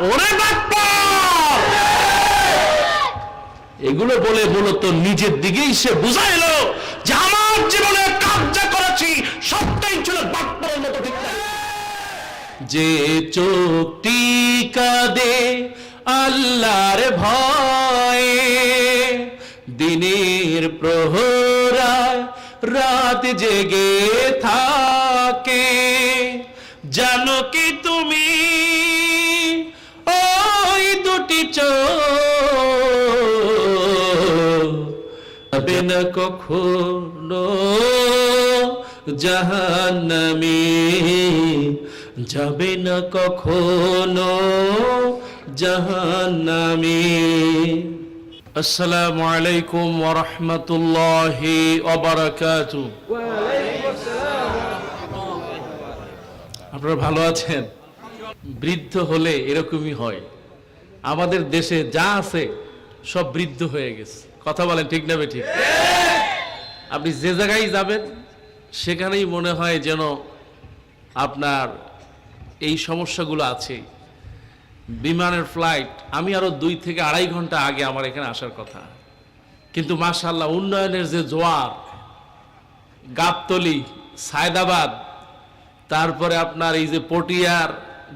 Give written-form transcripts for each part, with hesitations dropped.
ওরে বাটপার। এগুলো বলে মূলত নিজের দিকেই সে বুঝাইলো যে আমার জীবনে কাজ যা করেছি সবটাই ছিল বাটপারের মতো। ঠিক না? যে চোখটি কাঁদে আল্লাহর ভয়ে, দিনের প্রহরায় রাত জেগে থাকে, জানো কি তুমি ওই দুটি চোখ যাবে না কখনো জাহান্নামে, যাবে না কখনো জাহান্নামে। আসসালামু আলাইকুম ওয়া রাহমাতুল্লাহি ওয়া বারাকাতুহু। আপনারা ভালো আছেন? বৃদ্ধ হলে এরকমই হয়। আমাদের দেশে যা আছে সব বৃদ্ধ হয়ে গেছে। কথা বলেন ঠিক না বেঠিক? আপনি যে জায়গায় যাবেন সেখানেই মনে হয় যেন আপনার এই সমস্যাগুলো আছে। বিমানের ফ্লাইট, আমি আরো 2 থেকে 2.5 ঘন্টা আগে আমার এখানে আসার কথা, কিন্তু মাশাআল্লাহ উন্নয়নের যে জোয়ার, গাবতলী, সায়দাবাদ, তারপরে আপনার এই যে পটিয়ার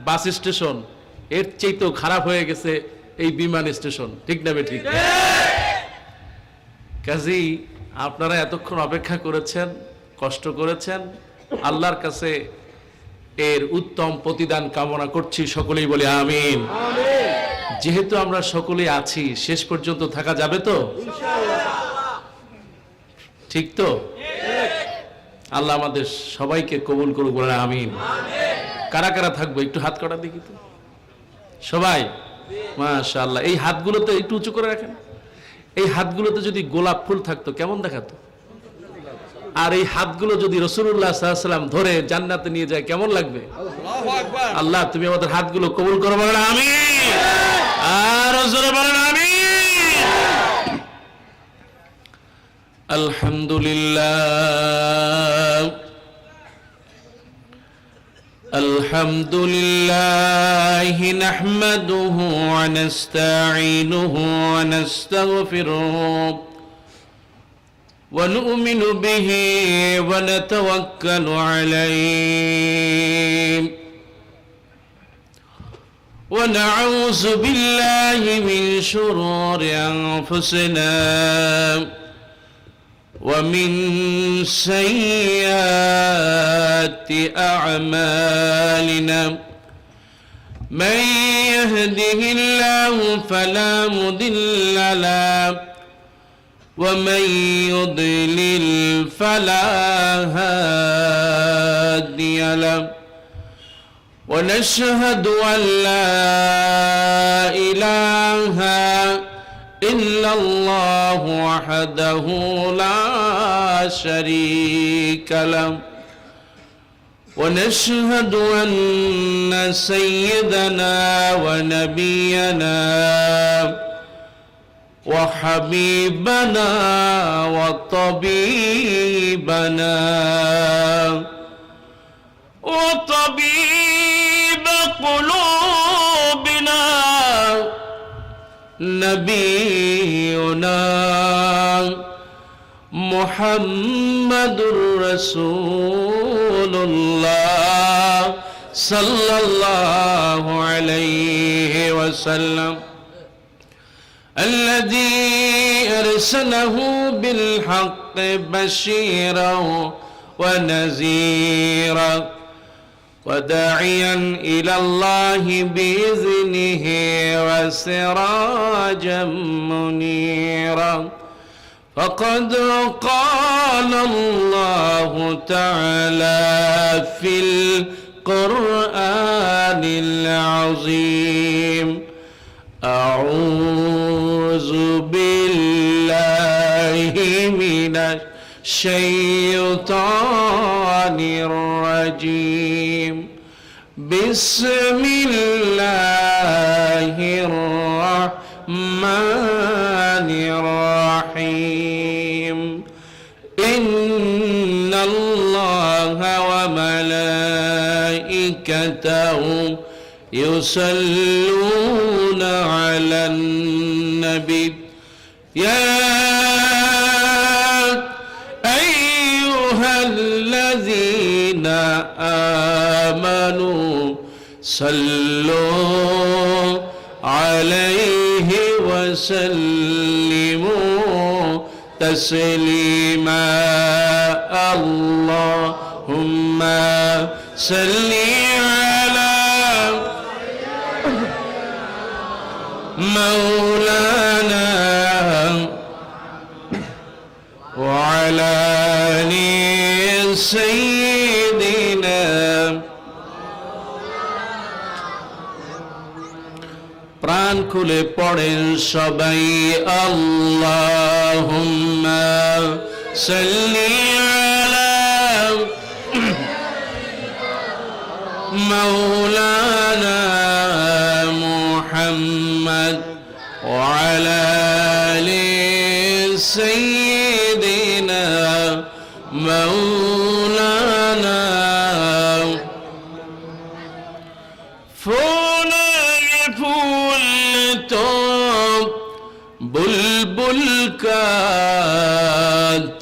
বাস স্টেশন, এর চাইতেও খারাপ হয়ে গেছে এই বিমান স্টেশন। ঠিক না বে ঠিক? কাজেই আপনারা এতক্ষণ অপেক্ষা করেছেন, কষ্ট করেছেন, আল্লাহর কাছে এর উত্তম প্রতিদান কামনা করছি। সকলেই বলি আমিন। যেহেতু আমরা সকলেই আছি, শেষ পর্যন্ত থাকা যাবে তো? ঠিক তো? আল্লাহ আমাদের সবাইকে কবুল করুক, বলে আমিন। কারা কারা থাকবো একটু হাত করা দেখি তো। সবাই? মাশাআল্লাহ। এই হাতগুলোতে একটু উঁচু করে রাখেন। এই হাতগুলোতে যদি গোলাপ ফুল থাকতো কেমন দেখাতো? আর এই হাতগুলো যদি রাসূলুল্লাহ সাল্লাল্লাহু আলাইহি ওয়াসাল্লাম ধরে জান্নাতে নিয়ে যায় কেমন লাগবে? আল্লাহু আকবার। আল্লাহ তুমি আমাদের হাতগুলো কবুল করো, বলেন আমিন। আর জোরে বলেন আমিন। আলহামদুলিল্লাহ, আলহামদুলিল্লাহ নাহমাদুহু ওয়া নাস্তাঈনুহু ওয়া নাস্তাগফিরুহু ونؤمن به ونتوكل عليه ونعوذ بالله من شرور أنفسنا ومن سيئات أعمالنا من يهده الله فلا مضل له ومن يضلل فلا هادي له ونشهد أن لا إله إلا الله وحده لا شريك له ونشهد أن سيدنا ونبينا وحبيبنا وطبيبنا وطبيب قلوبنا نبينا محمد رسول الله صلى الله عليه وسلم الذي أرسله بالحق بشيرا ونذيرا وداعيا إلى الله بإذنه وسراجا منيرا فقد قال الله تعالى في القرآن العظيم أعوذ بالله من الشيطان الرجيم بسم الله الرحمن الرحيم إن الله وملائكته يصلون على النبي يا أيها الذين آمنوا صلوا عليه وسلموا تسليما اللهم صل على مولانا وعلى آل سيدنا প্রাণ খুলে পড়েন সবাই আল্লাহুম্মা সাল্লি আলা মাওলানা মুহাম্মদ ওয়া আলা আলি সাইয়্যিদিনা মাওলানা बुलबुल का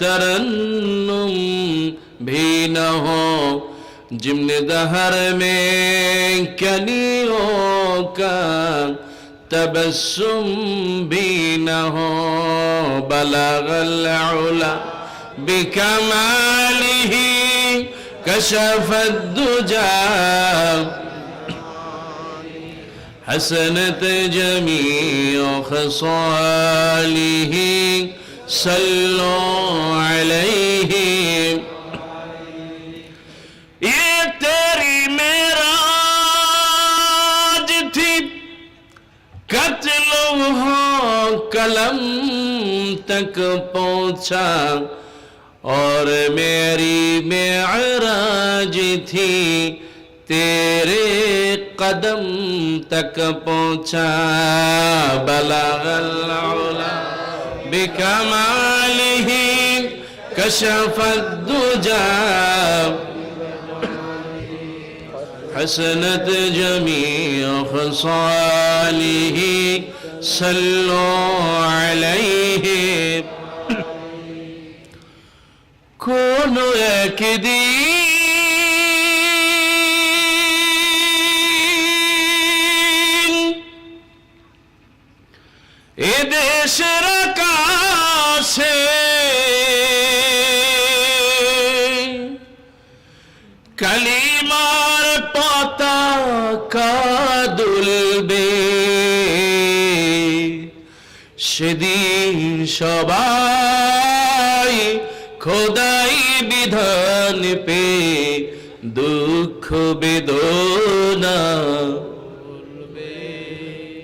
तरन्नुम भी न हो जिम्न दहर में कलियों का तबस्सुम भी न हो बलगल उला बिकमालिही कशफत दुजा حسنت جميع خصاله صلوا عليه ये तेरी मेराज थी कत्लो हो कलम तक पहुंचा और मेरी मेराज थी तेरे कदम तक पहुंचा बलगल उला बिकमालिही कशफत दुजा हसनत जमीअ खसालिही सल्लु अलैहि कोनो एक दिन এ দেশের আকাশে কালিমার পতাকা দুলবে সেদিন সবাই খোদাই বিধান পে দুঃখ বেদনা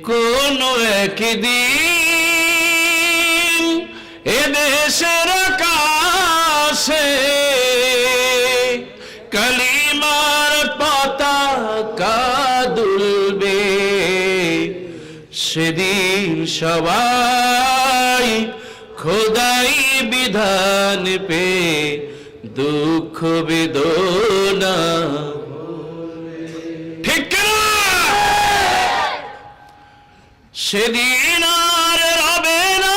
কোনো একদিন এ দেশের আকাশে কালিমার পতাকা দুলবে সেদিন সবাই খোদাই বিধান পে দুঃখ বেদনা ঠিক সেদিন আর রবে না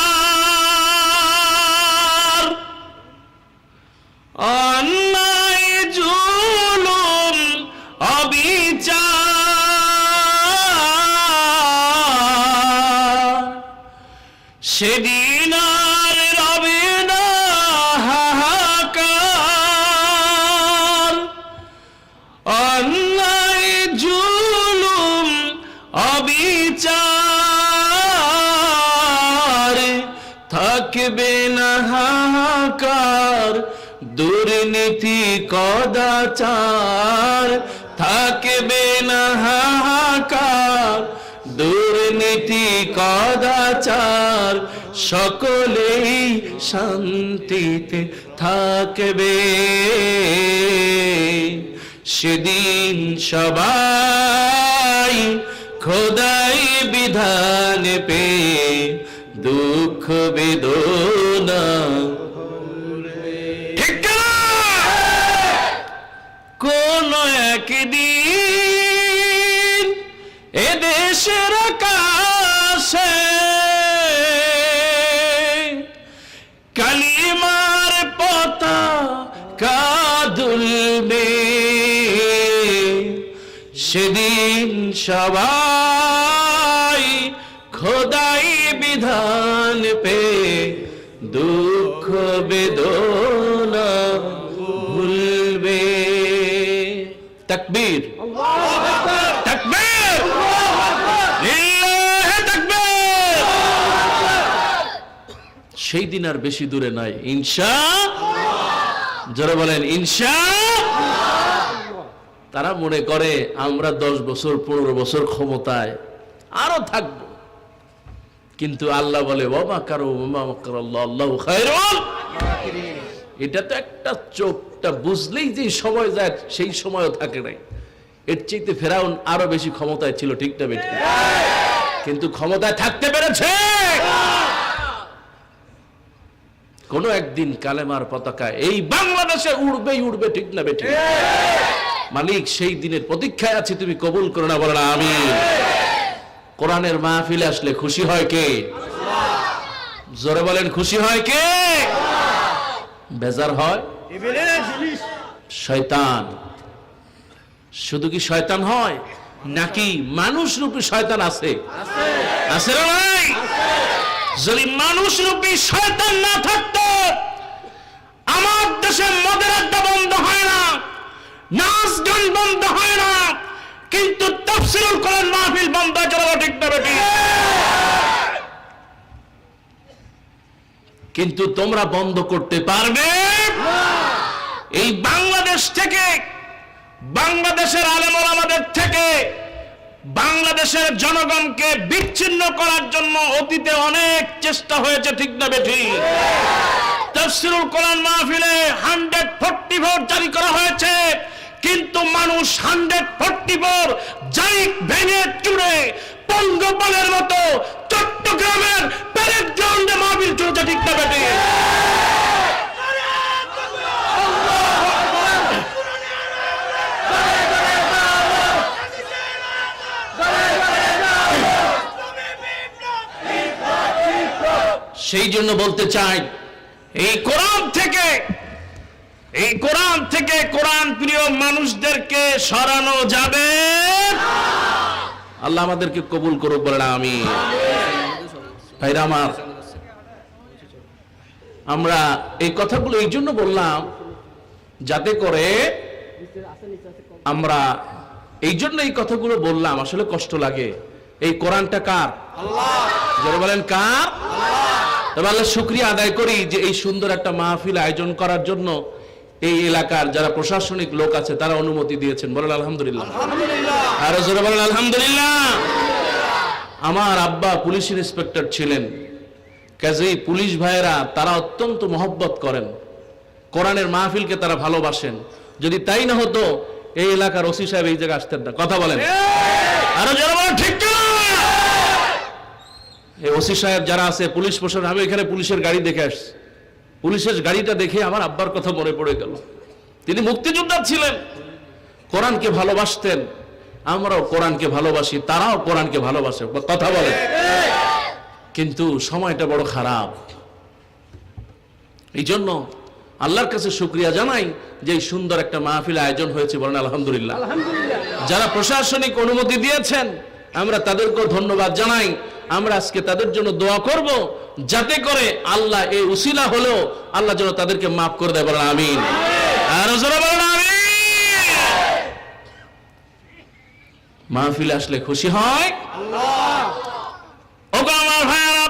হাহাকার অন্যায় জুলুম অবিচার সেদিন আর রবে না হাহাকার অন্যায় জুলুম অবিচার থাকবে না হাহাকার দুর্নীতি কদাচার থাকবে না হাহাকার দুর্নীতি কদাচার সকলেই শান্তিতে থাকবে সেদিন সবাই খোদাই বিধান পে দুঃখ বেদনা ঠিক না কোন একদিন এ দেশের আকাশে কালিমার পতাকা দুলবে, সেদিন সবাই খোদাই বিধান পে দুঃখ বেদনা ভুলবে। তাকবীর, তাকবীর, লিল্লাহি তাকবীর। সেই দিন আর বেশি দূরে নাই, ইনশাআল্লাহ। যারা বলেন ইনশাআল্লাহ। তারা মনে করে আমরা 10 বছর 15 বছর ক্ষমতায় আরো থাকব, কিন্তু আল্লাহ বলে ওমা কারু ওমা মাকারাল্লাহ আল্লাহু খায়রুল মাকিরিন। এটা তো একটা চোখটা বুঝলেই যে সময় যায় সেই সময়ও থাকে নাই। এর চাইতে ফেরাউন আরো বেশি ক্ষমতায় ছিল, ঠিক না বেঠিক? কিন্তু ক্ষমতায় থাকতে পেরেছে। কোন একদিন কালেমার পতাকা এই বাংলাদেশে উড়বেই উড়বে, ঠিক না বেঠিক? মালিক সেই দিনের প্রতীক্ষায় আছি, তুমি কবুল করো না, বলো না আমিন। কোরআনের মাহফিলে আসলে খুশি হয় কে? জোরে বলেন খুশি হয় কে? বেজার হয় শয়তান। শুধু কি শয়তান হয় নাকি মানুষ রূপী শয়তান আছে? আছে না ভাই? যদি মানুষ রূপী শয়তান না থাকতো আমার দেশে মদের আড্ডা বন্ধ হয় না, নাচ গান বন্ধ হয় না, কিন্তু তাফসীরুল কোরআন মাহফিল বন্ধ হয়। চলো ঠিক না বেটি? কিন্তু তোমরা বন্ধ করতে পারবে? এই বাংলাদেশ থেকে, বাংলাদেশের আলেম ওলামাদের থেকে বাংলাদেশের জনগণকে বিচ্ছিন্ন করার জন্য অতীতে অনেক চেষ্টা হয়েছে, ঠিক না বেঠি? তাফসীরুল কোরআন মাহফিলে 144 জারি করা হয়েছে, কিন্তু মানুষ 144 জারি ভেঙে চুরে পঙ্গপালের মতো চট্টগ্রামের প্যারেড গ্রাউন্ডে মাহফিল চলছে, ঠিক না বেঠি? সেই জন্য বলতে চাই, এই কোরআন থেকে কোরআন প্রিয় মানুষদেরকে সরানো যাবে। আল্লাহ আমাদেরকে কবুল করুক, বলেন আমিন। ভাইরা আমার, আমরা এই কথাগুলো এই জন্য বললাম যাতে করে আমরা, এই জন্য এই কথাগুলো বললাম, আসলে কষ্ট লাগে। এই কোরআনটা কার? আল্লাহ। যারা বলেন কার? তবে আল্লাহ শুকরিয়া আদায় করি যে এই সুন্দর একটা মাহফিল আয়োজন করার জন্য এই এলাকার যারা প্রশাসনিক লোক আছে তারা অনুমতি দিয়েছেন। বলেন আলহামদুলিল্লাহ। আর জোরে বলেন আলহামদুলিল্লাহ। আমার আব্বা পুলিশ ইন্সপেক্টর ছিলেন, কাজেই পুলিশ ভাইয়েরা তারা অত্যন্ত মহব্বত করেন, কোরআনের মাহফিলকে তারা ভালোবাসেন। যদি তাই না হতো এই এলাকার ওসি সাহেব এই জায়গায় আসতেন না। কথা বলেন আর জোরে বলেন ঠিক না? এই ওসি সাহেব যারা আছে, পুলিশ প্রশাসন, আমি এখানে পুলিশের গাড়ি দেখে আসছি, পুলিশের গাড়িটা দেখে আমার আব্বার কথা মনে পড়ে গেল। তিনি মুক্তিযোদ্ধা ছিলেন, কোরআনকে ভালোবাসতেন, আমরাও কোরআনকে ভালোবাসি, তারাও কোরআনকে ভালোবাসে। কথা বলে, কিন্তু সময়টা বড় খারাপ। এই জন্য আল্লাহর কাছে শুকরিয়া জানাই যে এই সুন্দর একটা মাহফিল আয়োজন হয়েছে। বলেন আলহামদুলিল্লাহ। যারা প্রশাসনিক অনুমতি দিয়েছেন আমরা তাদেরকেও ধন্যবাদ জানাই। আমরা আজকে তাদের জন্য দোয়া করব যাতে করে আল্লাহ এই উসিলা হলেও আল্লাহ যেন তাদেরকে মাফ করে দেয়। বলেন আমিন। আর জোরে বলেন আমিন। মাহফিলে আসলে খুশি হয় আল্লাহ। ওগো আমার ভাইরা,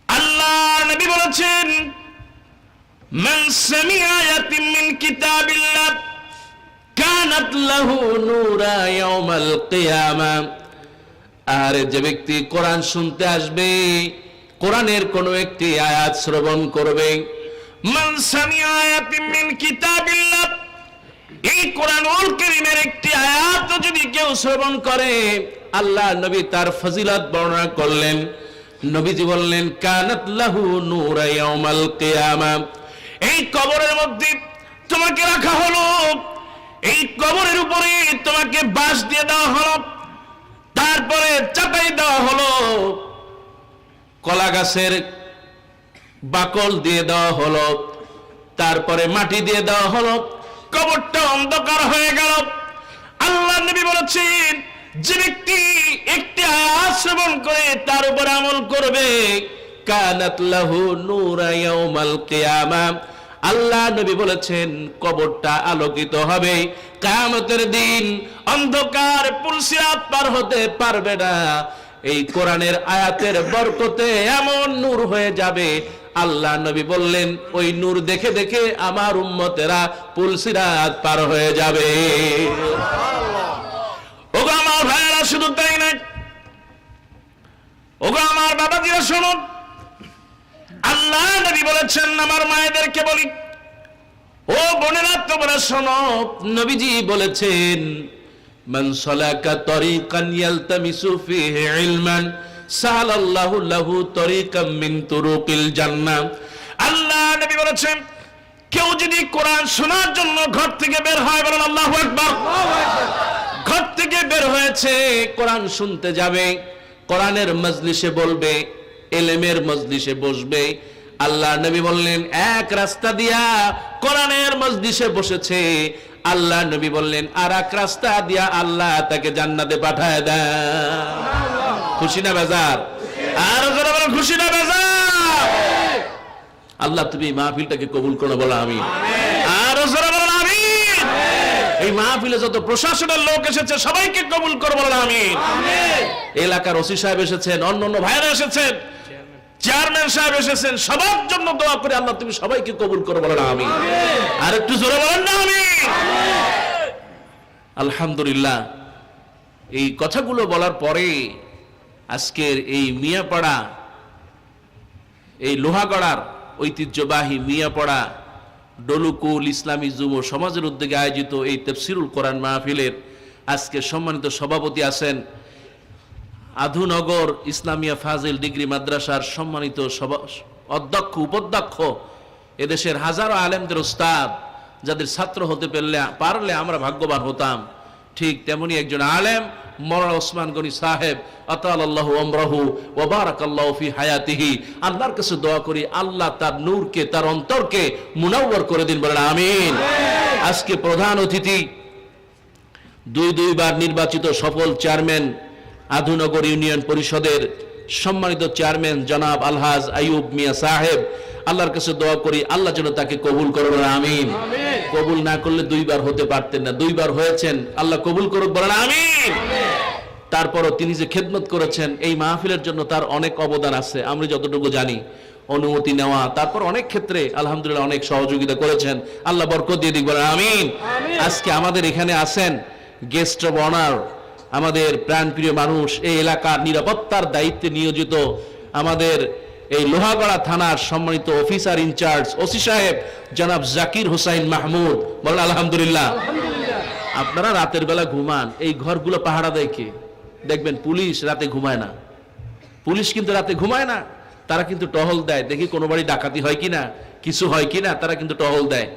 আল্লাহ নবী বলেছেন মান সামিআ আয়াতিন মিন কিতাবিল্লাহ কানাত লাহু নূরা ইয়াউমাল কিয়ামা। আর যে ব্যক্তি কোরআন শুনতে আসবে, কোরআনের কোন একটি আয়াত শ্রবণ করবে, মান সামিআ আয়াতিন মিন কিতাবিল্লাহ, এই কোরআনুল কারীমের একটি আয়াত যদি কেউ শ্রবণ করে, আল্লাহ নবী তার ফজিলত বর্ণনা করলেন। নবীজি বললেন কানাত লাহু নূরা ইয়াউমাল কিয়ামা, এই কবরের মধ্যে তোমাকে রাখা হলো, এই কবরের উপরে তোমাকে বাঁশ দিয়ে দেওয়া হলো, তারপরে চাটাই দেওয়া হলো, কলা গাছের বাকল দিয়ে দেওয়া হলো, তারপরে মাটি দিয়ে দেওয়া হলো, কবরটা অন্ধকার হয়ে গেল। আল্লাহ নবী বলেছেন, যে ব্যক্তি একটি আয়াত শ্রবণ করে তার উপর আমল করবে, কানাত লাহু নূরা ইয়াউমাল কিয়ামা, আল্লাহ নবী বলেছেন কবরটা আলোকিত হবে কিয়ামতের দিন। অন্ধকার পুলসিরাত পার হতে পারবে না। এই কোরআনের আয়াতের বরকতে এমন নূর হয়ে যাবে, আল্লাহ নবী বললেন ওই নূর দেখে দেখে আমার উম্মতেরা পুলসিরাত পার হয়ে যাবে। ওগো আমার ভাইয়েরা, শুধু তাই নয়, ওগো আমার বাবাজিরা শুনুন, আল্লাহ নবী বলেছেন, আমার মায়েদেরকে বলি, ও বোনেরা তোমরা শোনো, নবীজি বলেছেন, মান সালাকা তরিকান ইয়ালতামিসু ফিহি ইলমান সাহালাল্লাহু লাহু তরিকাম মিন তুরুকিল জান্নাহ। আল্লাহ নবী বলেছেন, কেউ যদি কোরআন শোনার জন্য ঘর থেকে বের হয়, বলেন আল্লাহু আকবার। ঘর থেকে বের হয়েছে, কোরআন শুনতে যাবে, কোরআনের মজলিসে বলবে, এলেমের মজলিসে বসবে। আল্লাহ নবী বললেন, এক রাস্তা দিয়া কোরআনের মজলিসে বসেছে, আল্লাহ নবী বললেন আর এক রাস্তা দিয়া আল্লাহ তাকে জান্নাতে পাঠায় দেন। খুশি না বেজার? আর যারা বলেন খুশি না বেজার? আল্লাহ তুমি মাহফিলটাকে কবুল করো, বলো আমিন। আর যারা বলেন আমিন। এই মাহফিলে যত প্রশাসনের লোক এসেছে সবাইকে কবুল করো, বলো আমিন। এলাকার ওসি সাহেব এসেছেন, অন্যান্য ভাইরা এসেছেন, চেয়ারম্যান সাহেব এসেছেন, সবার জন্য দোয়া করে আল্লাহ তুমি সবাইকে কবুল করো, বলেন আমিন। আর একটু জোরে বলেন না আমিন। আলহামদুলিল্লাহ, এই কথাগুলো বলার পরে আজকের এই মিয়াপাড়া, এই লোহাগড়ার ঐতিহ্যবাহী মিয়াপাড়া ডলুকুল ইসলামী যুব সমাজের উদ্যোগে আয়োজিত এই তাফসীরুল কোরআন মাহফিলের আজকে সম্মানিত সভাপতি আছেন আধুনগর ইসলামিয়া ফাজিল ডিগ্রি মাদ্রাসার সম্মানিত অধ্যক্ষ, উপাধ্যক্ষ, এদেশের হাজারো আলেমদের উস্তাদ, যাদের ছাত্র হতে পারলে আমরা ভাগ্যবান হতাম। ঠিক তেমনি একজন আলেম মওলানা ওসমান গনি সাহেব, আতালাল্লাহু আমরাহু ওয়া বারাকাল্লাহু ফি হায়াতিহি, আল্লাহর কাছে দোয়া করি আল্লাহ তার নূরকে, তার অন্তরকে মুনাওয়ার করে দিন, বলেন আমিন। আজকে প্রধান অতিথি দুইবার নির্বাচিত সফল চেয়ারম্যান আধুনগর ইউনিয়ন পরিষদের সম্মানিত চেয়ারম্যান জনাব আলহাজ আইয়ুব মিয়া সাহেব, আল্লাহর কাছে দোয়া করি আল্লাহ যেন তাকে কবুল করবেন, আমিন। কবুল না করলে দুইবার হতে পারতেন না, দুইবার হয়েছেন, আল্লাহ কবুল করুক, বলেন আমিন। তারপরও তিনি যে খেদমত করেছেন এই মাহফিলের জন্য তার অনেক অবদান আছে, আমরা যতটুকু জানি, অনুমতি নেওয়া, তারপর অনেক ক্ষেত্রে আলহামদুলিল্লাহ অনেক সহযোগিতা করেছেন, আল্লাহ বরকত দিয়ে দিক, বলেন আমিন। আজকে আমাদের এখানে আছেন গেস্ট অব অনার, আমাদের প্রাণপ্রিয় মানুষ, এই এলাকার নিরাপত্তার দায়িত্বে নিয়োজিত আমাদের এই লোহাগড়া থানার সম্মানিত অফিসার ইনচার্জ ওসি সাহেব জনাব জাকির হোসাইন মাহমুদ, বলেন আলহামদুলিল্লাহ। আপনারা রাতের বেলা ঘুমান, এই ঘরগুলো পাহারা দেয় কে? দেখবেন পুলিশ রাতে ঘুমায় না, পুলিশ কিন্তু রাতে ঘুমায় না, তারা কিন্তু টহল দেয়, দেখি কোনো বাড়ি ডাকাতি হয় কিনা, কিছু হয় কিনা, তারা কিন্তু টহল দেয়।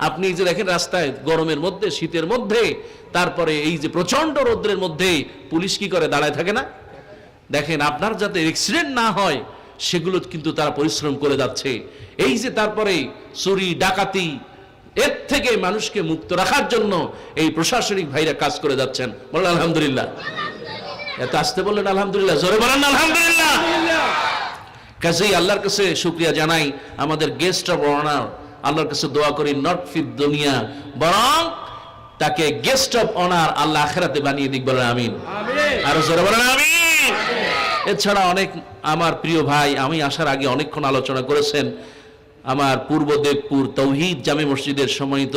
আপনি যে দেখেন রাস্তায় গরমের মধ্যে, শীতের মধ্যে, তারপরে এই যে প্রচন্ড রৌদ্রের মধ্যে পুলিশ কি করে? দাঁড়ায় থাকে না। দেখেন আপনার যাতে অ্যাক্সিডেন্ট না হয় সেগুলো কিন্তু তারা পরিশ্রম করে যাচ্ছে। এই যে তারপরে চুরি ডাকাতি, এর থেকে মানুষকে মুক্ত রাখার জন্য এই প্রশাসনিক ভাইরা কাজ করে যাচ্ছেন, বলেন আলহামদুলিল্লাহ। এত আসতে বললেন আলহামদুলিল্লাহ, জোরে বলেন আলহামদুলিল্লাহ। কাজেই আল্লাহর কাছে শুকরিয়া জানাই, আমাদের গেস্ট অব অনার, আল্লাহর কাছে দোয়া করি নট ফিদ দুনিয়া, বরং তাকে গেস্ট অব অনার আল্লাহ আখিরাতে বানিয়ে দিক, বলেন আমিন। আর জোরে বলেন আমিন। এছাড়া অনেক আমার প্রিয় ভাই, আমি আসার আগে অনেকক্ষণ আলোচনা করেছেন, আমার পূর্ব দেবপুর তৌহিদ জামে মসজিদের সম্মানিত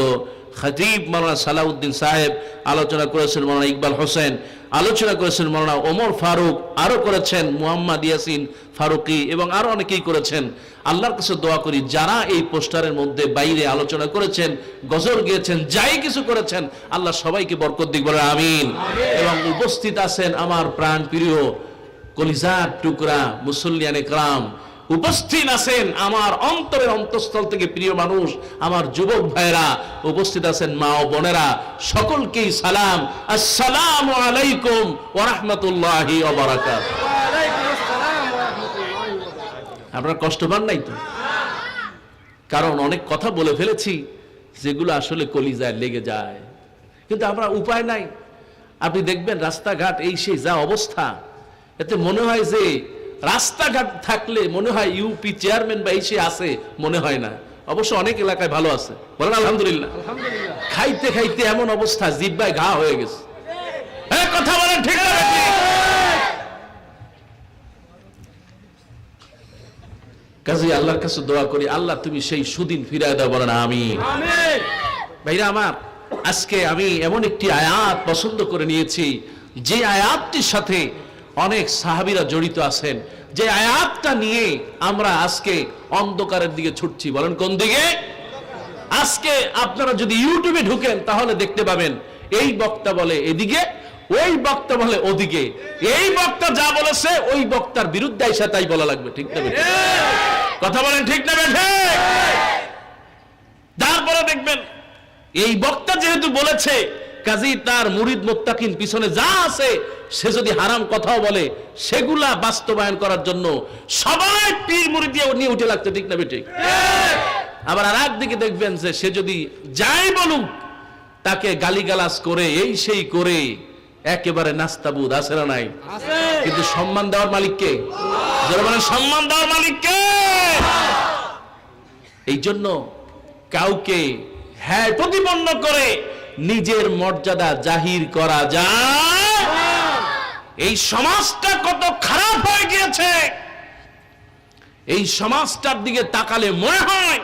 খতিব মাওলানা সালাউদ্দিন সাহেব আলোচনা করেছেন, মাওলানা ইকবাল হোসেন আলোচনা করেছেন, মাওলানা ওমর ফারুক আরো করেছেন, মুহাম্মদ ইয়াসিন ফারুকি এবং আরো অনেকেই করেছেন। আল্লাহর কাছে দোয়া করি যারা এই পোস্টারের মধ্যে বাইরে আলোচনা করেছেন, গজল গেয়েছেন, যাই কিছু করেছেন, আল্লাহ সবাইকে বরকত দিক, বলেন আমিন। এবং উপস্থিত আছেন আমার প্রাণ প্রিয় কলিজার টুকরা মুসল্লিয়ানে کرام, উপস্থিত আছেন আমার অন্তরের অন্তঃস্থল থেকে প্রিয় মানুষ, আমার যুবক ভাইরা উপস্থিত আছেন, মা ও বোনেরা, সকলকেই সালাম, আসসালামু আলাইকুম ওয়া রাহমাতুল্লাহি ওয়া বারাকাতুহু। আপনারা কষ্ট পান নাই তো? কারণ অনেক কথা বলে ফেলেছি যেগুলো আসলে কলিজায় লেগে যায়, কিন্তু আমরা উপায় নাই। আপনি দেখবেন রাস্তাঘাট এই সেই যা অবস্থা, এতে মনে হয় যে রাস্তাঘাট থাকলে মনে হয় ইউপি চেয়ারম্যান বা এই সে আছে, মনে হয় না। অবশ্য অনেক এলাকায় ভালো আছে, বলেন আলহামদুলিল্লাহ। খাইতে খাইতে এমন অবস্থা জিহ্বায় ঘা হয়ে গেছে। কথা বলেন ঠিক না? কাজে আল্লাহর কাছে দোয়া করি, আল্লাহ তুমি সেই সুদিন ফিরায় দাও, বলেন আমিন। ভাইরা আমার, আজকে আমি এমন একটি আয়াত পছন্দ করে নিয়েছি যে আয়াতটির সাথে অনেক সাহাবীরা জড়িত আছেন, যে আয়াতটা নিয়ে আমরা আজকে অন্ধকারের দিকে ছুটছি। বলেন কোন দিকে? আজকে আপনারা যদি ইউটিউবে ঢুকেন তাহলে দেখতে পাবেন এই বক্তা বলে এদিকে, ওই বক্তা বলে ওদিকে, এই বক্তা যা বলেছে ওই বক্তার বিরুদ্ধে এসে তাই বলা লাগবে। ঠিক না? কথা বলেন ঠিক না? তারপরে দেখবেন এই বক্তা যেহেতু বলেছে, কাজী তার মুরিদ মুত্তাকিন পিছনে যা আছে সে যদি হারাম কথাও বলে সেগুলা বাস্তবায়ন করার জন্য সবাই পীর মুরিদ দিয়ে নিয়ে উঠে লাগছে। ঠিক না বেঠিক? আবার আর একদিকে দেখবেন যে সে যদি যাই বলুক তাকে গালিগালাজ করে এই সেই করে একেবারে নাস্তাবুদ, আছে না নাই? কিন্তু সম্মান দেওয়ার মালিক কে? যারা বলেন সম্মান দেওয়ার মালিক কে? এই জন্য কাউকে হ্যাঁ প্রতিপন্ন করে নিজের মর্যাদা জাহির করা যায়। এই সমাজটা কত খারাপ হয়ে গিয়েছে, এই সমাজটার দিকে তাকালে মনে হয়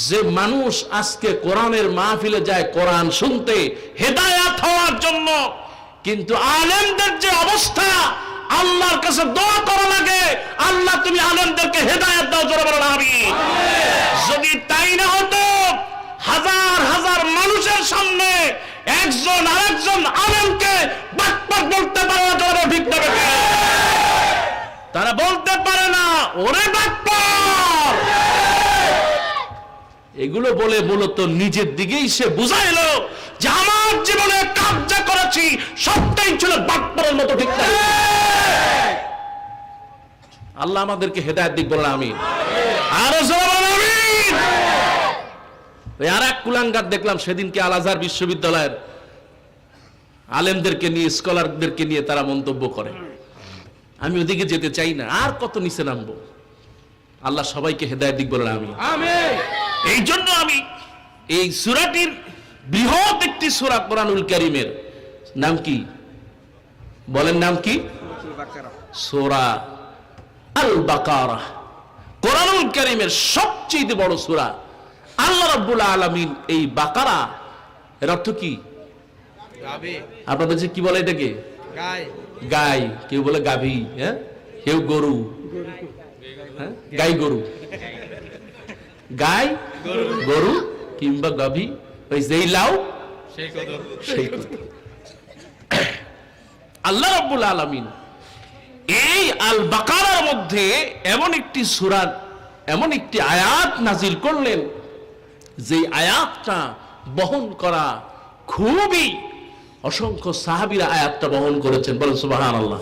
যে মানুষ আজকে কোরআনের মাহফিলে যায় কোরআন শুনতে, হেদায়েত হওয়ার জন্য, কিন্তু আলেমদের যে অবস্থা, আল্লাহর কাছে দোয়া করা লাগে, আল্লাহ তুমি আলেমদেরকে হেদায়েত দাও, জোরে বলেন আমিন। যদি তাই না হতো, হাজার হাজার মানুষের সামনে একজন আরেকজন আলেমকে বাটপাট বলতে পারে না, জোরে ঠিক না? তারা বলতে পারে না ওরে বাটপাট। এগুলো বলে মূলত নিজের দিকেই সে বুঝাইলো যে আমার জীবনে কাজ যা করেছি সবটাই ছিল বাটপারের মতো। ঠিক না? আল্লাহ আমাদেরকে হেদায়েত দিক, বলেন আমিন। আরো জোরে বলেন আমিন। আর এক কুলাঙ্গার দেখলাম সেদিনকে আল আজহার বিশ্ববিদ্যালয়ের আলেমদেরকে নিয়ে, স্কলারদেরকে নিয়ে তারা মন্তব্য করে। আমি ওদিকে যেতে চাই না, আর কত নিচে নামবো। আল্লাহ সবাইকে হেদায়েত দিক, বলেন আমিন। এই জন্য আমি এই সূরাটির বৃহৎ একটি সূরা কোরআনুল কারীমের নাম কি বলেন? নাম কি? সূরা আল বাকারা, কোরআনুল কারীমের সবচেয়ে বড় সূরা। আল্লাহ রাব্বুল আলামিন এই বাকারা এর অর্থ কি? আপনাদের কি বলে এটাকে? গাই, কেউ বলে গাভী, হ্যাঁ, কেউ গরু, হ্যাঁ, গাই গরু, গাই গরু কিংবা গাভী, ওই যেই লাউ সেই কদর। আল্লাহ রাব্বুল আলামিন এই আল বাকারার মধ্যে এমন একটি সূরা, এমন একটি আয়াত নাজিল করলেন যে আয়াতটা বহন করা খুবই, অসংখ্য সাহাবীরা আয়াতটা বহন করেছেন, বলেন সুবহানাল্লাহ।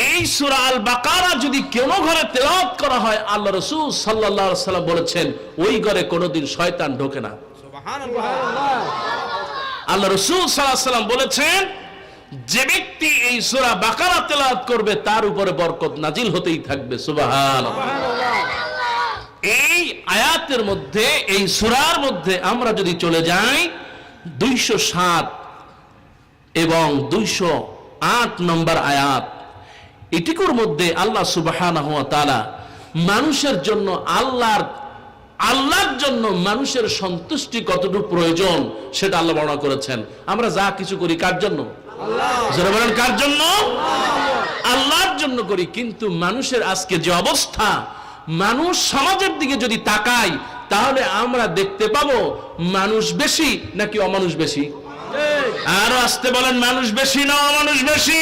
এই সূরা আল বাকারা যদি কোন ঘরে তেলাওয়াত করা হয়, আল্লাহ রাসূল সাল্লাল্লাহু আলাইহি ওয়াসাল্লাম বলেছেন ওই ঘরে কোনোদিন শয়তান ঢোকে না। সুবহানাল্লাহ। আল্লাহ রাসূল সাল্লাল্লাহু আলাইহি ওয়াসাল্লাম বলেছেন যে ব্যক্তি এই সূরা বাকারা তেলাওয়াত করবে তার উপরে বরকত নাজিল হতেই থাকবে। সুবহানাল্লাহ। এই আয়াতের মধ্যে, এই সূরার মধ্যে আমরা যদি চলে যাই 207 এবং 208 নম্বর আয়াত, এটিকুর মধ্যে আল্লাহ সুবহানাহু ওয়া তাআলা মানুষের জন্য, আল্লাহর জন্য মানুষের সন্তুষ্টি কতটুকু প্রয়োজন সেটা আল্লাহ বর্ণনা করেছেন। আমরা যা কিছু করি কার জন্য? যারা বলেন কার জন্য? আল্লাহর জন্য করি। কিন্তু মানুষের আজকে যে অবস্থা, মানুষ সমাজের দিকে যদি তাকাই তাহলে আমরা দেখতে পাবো মানুষ বেশি নাকি অমানুষ বেশি? আরো আসতে বলেন, মানুষ বেশি না অমানুষ বেশি?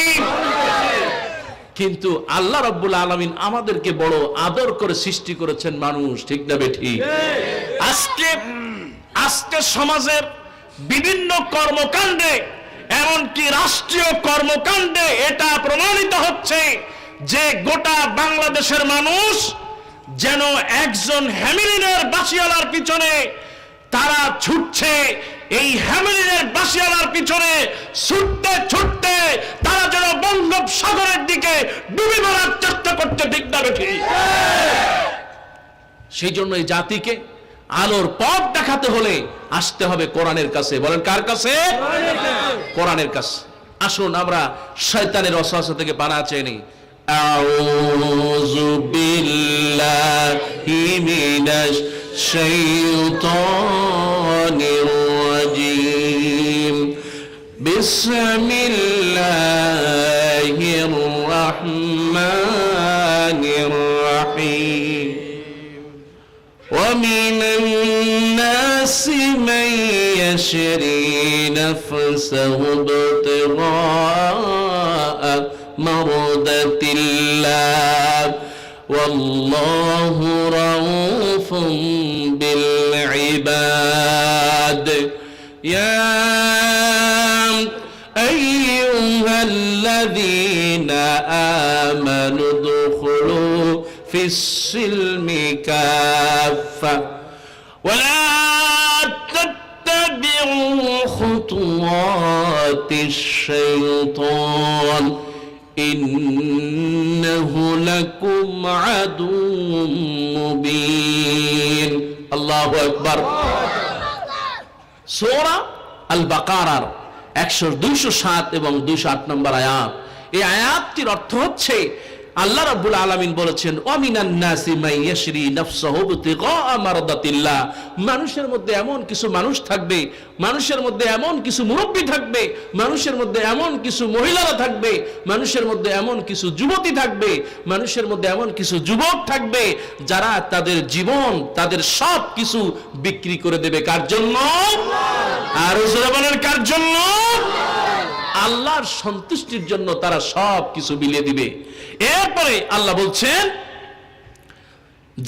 কিন্তু আল্লাহ রাব্বুল আলামিন আমাদেরকে বড় আদর করে সৃষ্টি করেছেন মানুষ, ঠিক না বেঠিক? আজকে সমাজের বিভিন্ন কর্মকাণ্ডে, এমনকি রাষ্ট্রীয় কর্মকাণ্ডে এটা প্রমাণিত হচ্ছে যে গোটা বাংলাদেশের মানুষ যেন একজন হ্যামিলিনের বাসিয়ালার পিছনে তারা ছুটছে। এই হ্যামিলিনের বাসিয়ালার পিছনে ছুটতে ছুটতে তারা যেন বঙ্গোপসাগরের দিকে ডুবে মারার চেষ্টা করতে, ঠিক না বেঠিক? সেই জন্য এই জাতিকে আলোর পথ দেখাতে হলে আসতে হবে কোরআনের কাছে। বলেন কার কাছে? কোরআনের কাছে। আসুন আমরা শয়তানের ওয়াসওয়াসা থেকে পানাহ চেয়ে নিই। আউযু বিল্লাহি মিনাশ শাইতানির রাজীম। বিসমিল্লাহির রাহমানির রাহিম। ومن الناس من يشري نفسه ابتغاء مرضات الله والله رؤوف بالعباد يا أيها الذين آمنوا ادخلوا في السلم كافة ولا تتبعوا خطوات الشيطان إنه لكم عدو مبين الله أكبر সূরা আল বাকারার 207 এবং 208 নম্বর আয়াত। এই আয়াতটির অর্থ হচ্ছে আল্লাহ রাব্বুল আলামিন বলেছেন ওয়ামিনান নাসি মান ইয়াশরি নাফসাহু ইবতিগা মারদাতিল্লাহ। মানুষের মধ্যে এমন কিছু মানুষ থাকবে, মানুষের মধ্যে এমন কিছু মুরব্বী থাকবে, মানুষের মধ্যে এমন কিছু মহিলারা থাকবে, মানুষের মধ্যে এমন কিছু যুবতী থাকবে, মানুষের মধ্যে এমন কিছু যুবক থাকবে যারা তাদের জীবন, তাদের সব কিছু বিক্রি করে দেবে। কার জন্য? আর জোরে বলেন কার জন্য? আল্লাহর সন্তুষ্টির জন্য তারা সব কিছু বিলিয়ে দিবে। এরপরে আল্লাহ বলছেন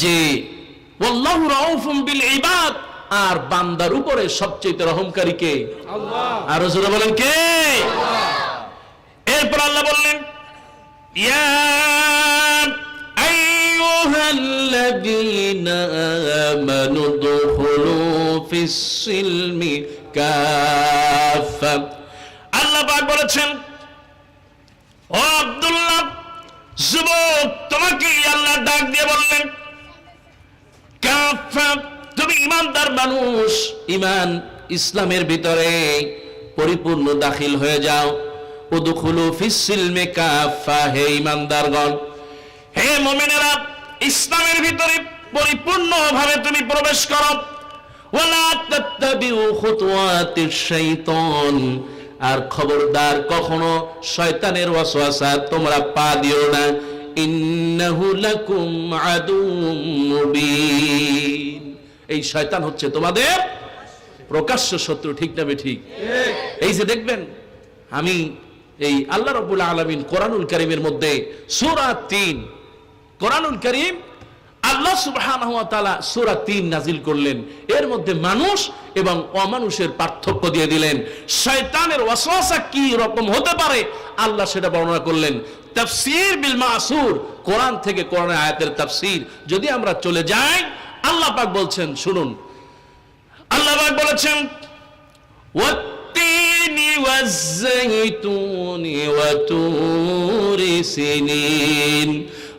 যে ওয়াল্লাহু রাউফুম বিল ইবাদ, আর বান্দার উপরে সবচেয়ে রহমকারী কে? আল্লাহ। আর জোরে বলেন কে? আল্লাহ। এরপর আল্লাহ বললেন ইয়া আইয়ুহাল্লাযীনা আমানু দুখুলু ফিস সিলমি কাফা। আল্লাহ পাক বলেছেন ও আব্দুল্লাহ যুবক, তোমাকে আল্লাহ ডাক দিয়ে বললেন কাফা, তুমি ইমানদার মানুষ, ইমান ইসলামের ভিতরে পরিপূর্ণ দাখিল হয়ে যাও। উদখুলু ফিস সিলমি কাফা, হে ইমানদারগণ, হে মুমিনেরা, ইসলামের ভিতরে পরিপূর্ণভাবে তুমি প্রবেশ করো। ওয়ালা তাত্তাবিউ খুতুওয়াতিশ শাইতান, আর খবরদার কখনো শয়তানের ওয়াসওয়াসা তোমরা পা দিও না। ইন্নাহু লাকুম আদুউম মুবিন, এই শয়তান হচ্ছে তোমাদের প্রকাশ্য শত্রু, ঠিক না বেঠিক? এই যে দেখবেন, আমি এই আল্লাহ রাব্বুল আলামিন কোরআনুল কারীমের মধ্যে সূরা 3, কোরআনুল কারীম আল্লাহ সুবহানাহু ওয়া তাআলা সূরা 3 নাজিল করলেন। এর মধ্যে মানুষ এবং অমানুষের পার্থক্য দিয়ে দিলেন। শয়তানের ওয়াসওয়াসা কি রকম হতে পারে আল্লাহ সেটা বর্ণনা করলেন। তাফসীর বিল মাসুর, কোরআন থেকে কোরআনের আয়াতের তাফসীর যদি আমরা চলে যাই, আল্লাহ পাক বলছেন, শুনুন, আল্লাহ পাক বলেছেন ওয়াত্তিনি ওয়াজ-যাইতুনি ওয়া তুরি সিনিন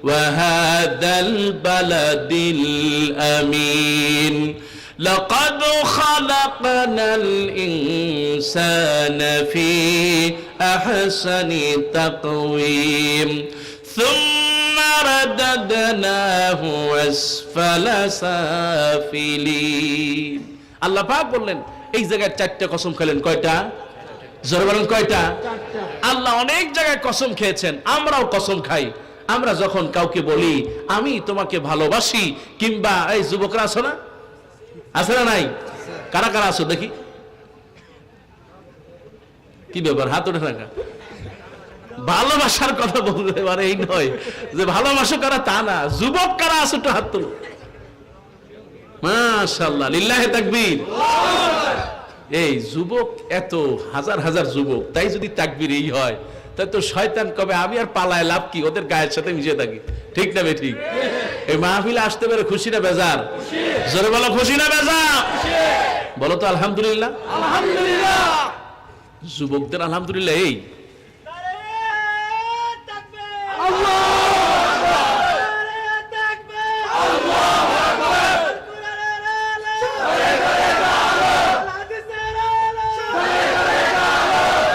وهذا البلد الأمين لقد خلقنا الإنسان في أحسن تقويم ثم رددناه أسفل سافلين। আল্লাহ পাক বললেন এই জায়গায় 4টা কসম খেলেন। কয়টা? জোরে বলেন কয়টা? আল্লাহ অনেক জায়গায় কসম খেয়েছেন, আমরাও কসম খাই। আমরা যখন কাউকে বলি আমি তোমাকে ভালোবাসি, কিংবা এই যুবকরা আছো না, আছে না নাই? কারা কারা আছো দেখি, কি ব্যাপার? হাত ওঠে না। ভালোবাসার কথা বলতে পারে এই নয় যে ভালোবাসো কারা তা না, যুবক কারা আছে একটু হাত তুলো। মাশাআল্লাহ, লিল্লাহি তাকবীর। এই যুবক এত হাজার হাজার যুবক, তাই যদি তাকবীর এই হয় তাই তো শয়তান কবে আমি আর পালায় লাভ কি, ওদের গায়ের সাথে মিশে থাকি। ঠিক না বে ঠিক? এই মাহফিলে আসতে পারে খুশি না বেজার? জোরে বলো খুশি না বেজার? বলো তো আলহামদুলিল্লাহ। আলহামদুলিল্লাহ। যুবকদের আলহামদুলিল্লাহ। এই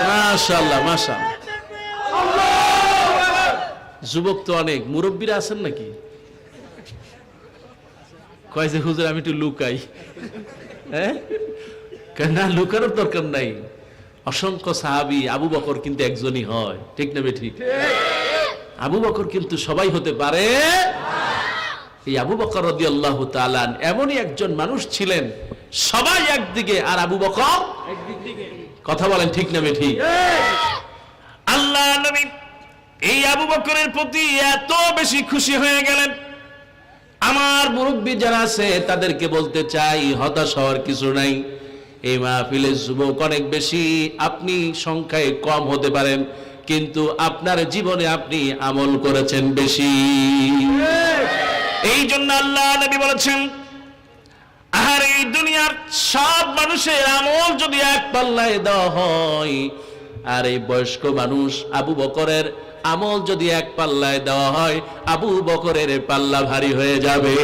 মাশাআল্লাহ মাশাআল্লাহ। যুবক তো অনেক, মুরব্বীরা আছেন নাকি? কয় যে হুজুর আমি একটু লুকাই। হ্যাঁ, না লুকানোর দরকার নাই। অসংখ্য সাহাবী, আবু বকর কিন্তু একজনই হয়। ঠিক না ঠিক? আবু বকর কিন্তু সবাই হতে পারে। এই আবু বকর রাদিয়াল্লাহু তাআলা এমনই একজন মানুষ ছিলেন, সবাই একদিকে আর আবু বকর একদিকে। কথা বলেন ঠিক না ঠিক? আল্লাহ নবী এই আবু বকরের প্রতি এত বেশি খুশি হয়ে গেলেন। আমার মুরব্বী যারা আছে তাদেরকে বলতে চাই, হতাশ হওয়ার কিছু নাই। এই মাহফিলে যুবক অনেক বেশি, আপনি সংখ্যায় কম হতে পারেন, কিন্তু আপনার জীবনে আপনি আমল করেছেন বেশি। এই জন্য আল্লাহ নবী বলেছেন, আর এই দুনিয়ার সব মানুষের আমল যদি এক পাল্লায় দেওয়া হয়, আর এই বয়স্ক মানুষ আবু বকরের আমল যদি এক পাল্লায় দেওয়া হয়, আবু বকরের পাল্লা ভারী হয়ে যাবে।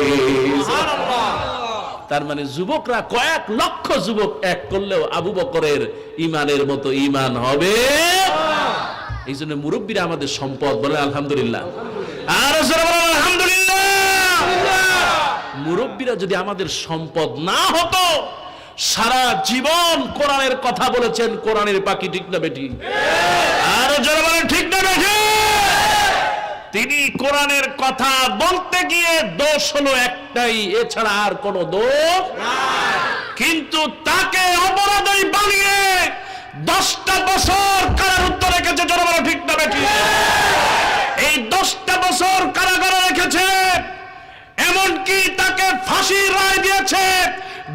তার মানে যুবকরা কয়েক লক্ষ যুবক এক করলেও আবু বকরের ইমানের মতো ইমান হবে। এই জন্য মুরব্বীরা আমাদের সম্পদ। বলে আলহামদুলিল্লাহ। আর আলহামদুলিল্লাহ। মুরব্বীরা যদি আমাদের সম্পদ না হতো, সারা জীবন কোরআনের কথা বলেছেন কোরআনের পাখি। ঠিক না বেটি? আর যারা বলেন ঠিক না বেটি? তিনি কোরআনের কথা বলতে গিয়ে দোষ হলো একটাই, এছাড়া আর কোনো দোষ নাই। কিন্তু তাকে অপরাধী বানিয়ে 10টা বছর কারারুদ্ধ রেখেছে। যারা বলেন ঠিক না বেটি? এই 10টা বছর কারাগারে রেখেছে, এমনকি তাকে ফাঁসির রায় দিয়েছে।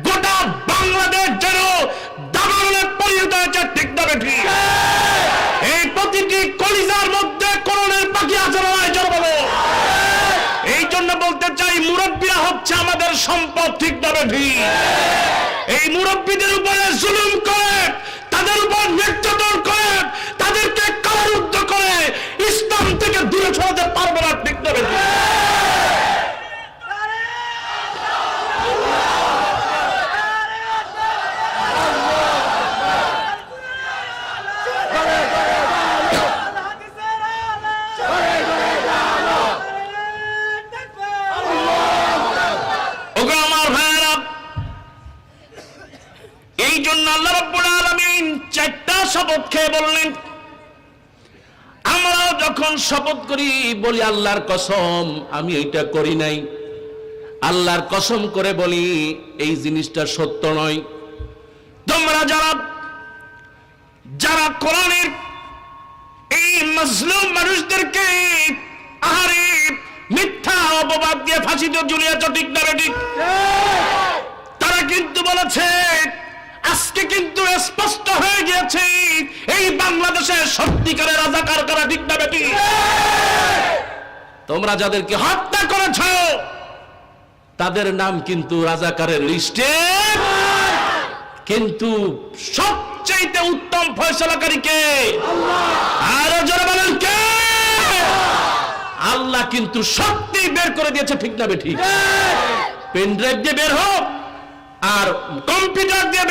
গোটা বাংলাদেশ যেন দাবানলে পরিণত হয়েছে। ঠিক না বেটি? এই প্রতিটি কলিজার মধ্যে কোরআনের পাখি আছে। এই জন্য বলতে চাই, মুরব্বীরা হচ্ছে আমাদের সম্পদ। ঠিক না বেটি? এই মুরব্বীদের উপরে জুলুম করে, তাদের উপর নির্যাতন করে, তাদেরকে কারারুদ্ধ করে ইসলাম থেকে দূরে সরাতে পারবে না। ঠিক না বেটি? এই জন্য আল্লাহ রাব্বুল আলামিন 4টা শপথ খেয়ে বললেন, আমরাও যখন শপথ করি বলি আল্লাহর কসম আমি এইটা করি নাই। আল্লাহর কসম করে বলি এই জিনিসটা সত্য নয়। তোমরা যারা কোরআনের এই মাজলুম মানুষদেরকে আহারে মিথ্যা অপবাদ দিয়ে ফাঁসিতে ঝুলিয়েছ। ঠিক না বেঠিক? তারা কিন্তু বলেছে, আজকে কিন্তু স্পষ্ট হয়ে গিয়েছে এই বাংলাদেশের সত্যিকারের রাজাকার কারা। ঠিক না বেটি? তোমরা যাদেরকে হত্যা করেছ তাদের নাম কিন্তু রাজাকারের লিস্টে, কিন্তু সবচেয়ে উত্তম ফয়সালাকারী কে? আর যারা বলেন কে? আল্লাহ কিন্তু সত্যি বের করে দিয়েছে। ঠিক না বেটি? পেন ড্রাইভ দিয়ে বের হোক আর কম্পিউটার দিয়ে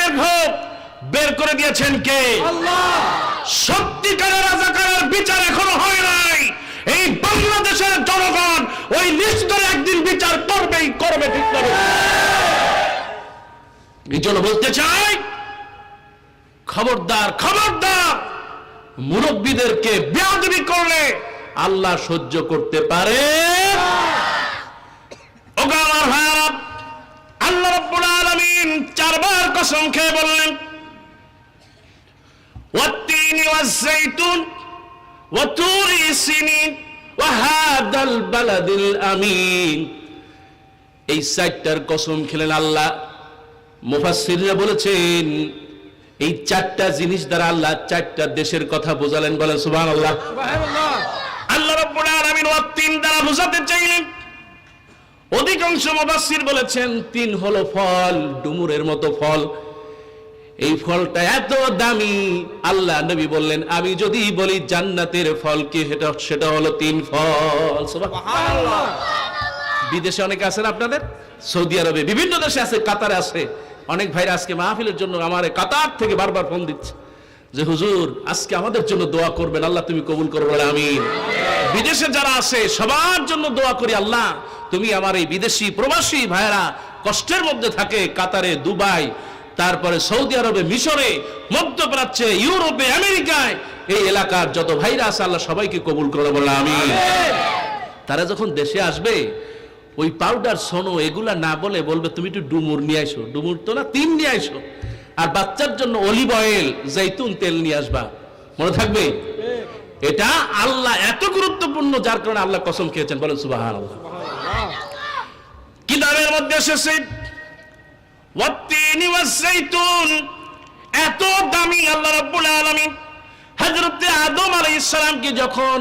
বের করে দিয়েছেন কে? আল্লাহ। সত্যিকারের রাজাকারের বিচার এখনো হয় নাই। এই বাংলাদেশের জনগণ ওই লিস্টের একদিন বিচার করবেই করবে। ঠিক না? এই জন্য বলতে চাই, খবরদার খবরদার, মুরব্বীদেরকে বেয়াদবি করলে আল্লাহ সহ্য করতে পারে। ওগো আমার ভাইরা, আল্লাহ রাব্বুল আলামিন 4বার কসম খেয়ে বললেন, ওয়াত-তিনি ওয়াজ-যাইতুন ওয়া তুরি সিনিন ওয়া হাদাল বালাদিল আমিন। এই চারটার কসম খেলেন আল্লাহ। মুফাসসিররা বলেছেন এই চারটা জিনিস দ্বারা আল্লাহ চারটা দেশের কথা বোঝালেন। বলেন সুবহানাল্লাহ। আল্লাহ রাব্বুল আলামিন ওয়া তিন দ্বারা বোঝাতে চাইলেন। অধিকাংশ মুফাসসির বলেছেন তিন হলো ফল, ডুমুরের মতো ফল। এই ফলটা এত দামি, আল্লাহ নবী বললেন আমি যদি বলি জান্নাতের ফল কি, সেটা হলো তিন ফল। সুবহানাল্লাহ। বিদেশে অনেকে আছেন আপনাদের, সৌদি আরবে, বিভিন্ন দেশে আছে, কাতারে আছে। অনেক ভাইরা আজকে মাহফিলের জন্য আমার কাতার থেকে বারবার ফোন দিচ্ছে যে হুজুর আজকে আমাদের জন্য দোয়া করবেন, আল্লাহ তুমি কবুল করো, বলে আমিন। বিদেশে যারা আছে সবার জন্য দোয়া করি, আল্লাহ তুমি আমার এই বিদেশি প্রবাসী ভাইরা কষ্টের মধ্যে থাকে, কাতারে, দুবাই, তারপরে সৌদি আরবে, মিশরে, মধ্যপ্রাচ্যে, ইউরোপে, আমেরিকায়, এই এলাকার যত ভাইরা আছে আল্লাহ সবাইকে কবুল করো, বলে আমিন। তারা যখন দেশে আসবে ওই পাউডার, সোনো এগুলা না বলে বলবে তুমি একটু ডুমুর নিয়ে আইসো, ডুমুর তো না, তিন নিয়ে আইসো, আর বাচ্চার জন্য অলিভ অয়েল, জৈতুন তেল নিয়ে আসবা। মনে থাকবে? এটা আল্লাহ এত গুরুত্বপূর্ণ, যার কারণে আল্লাহ কসম খেয়েছেন। বলেন সুবহানাল্লাহ। কিতাবের মধ্যে এসেছে ওয়াত্তিনি ওয়াজ-জাইতুন, এত দামি আল্লাহ রাব্বুল আলামিন হযরত আদম আলাইহিস সালামকে যখন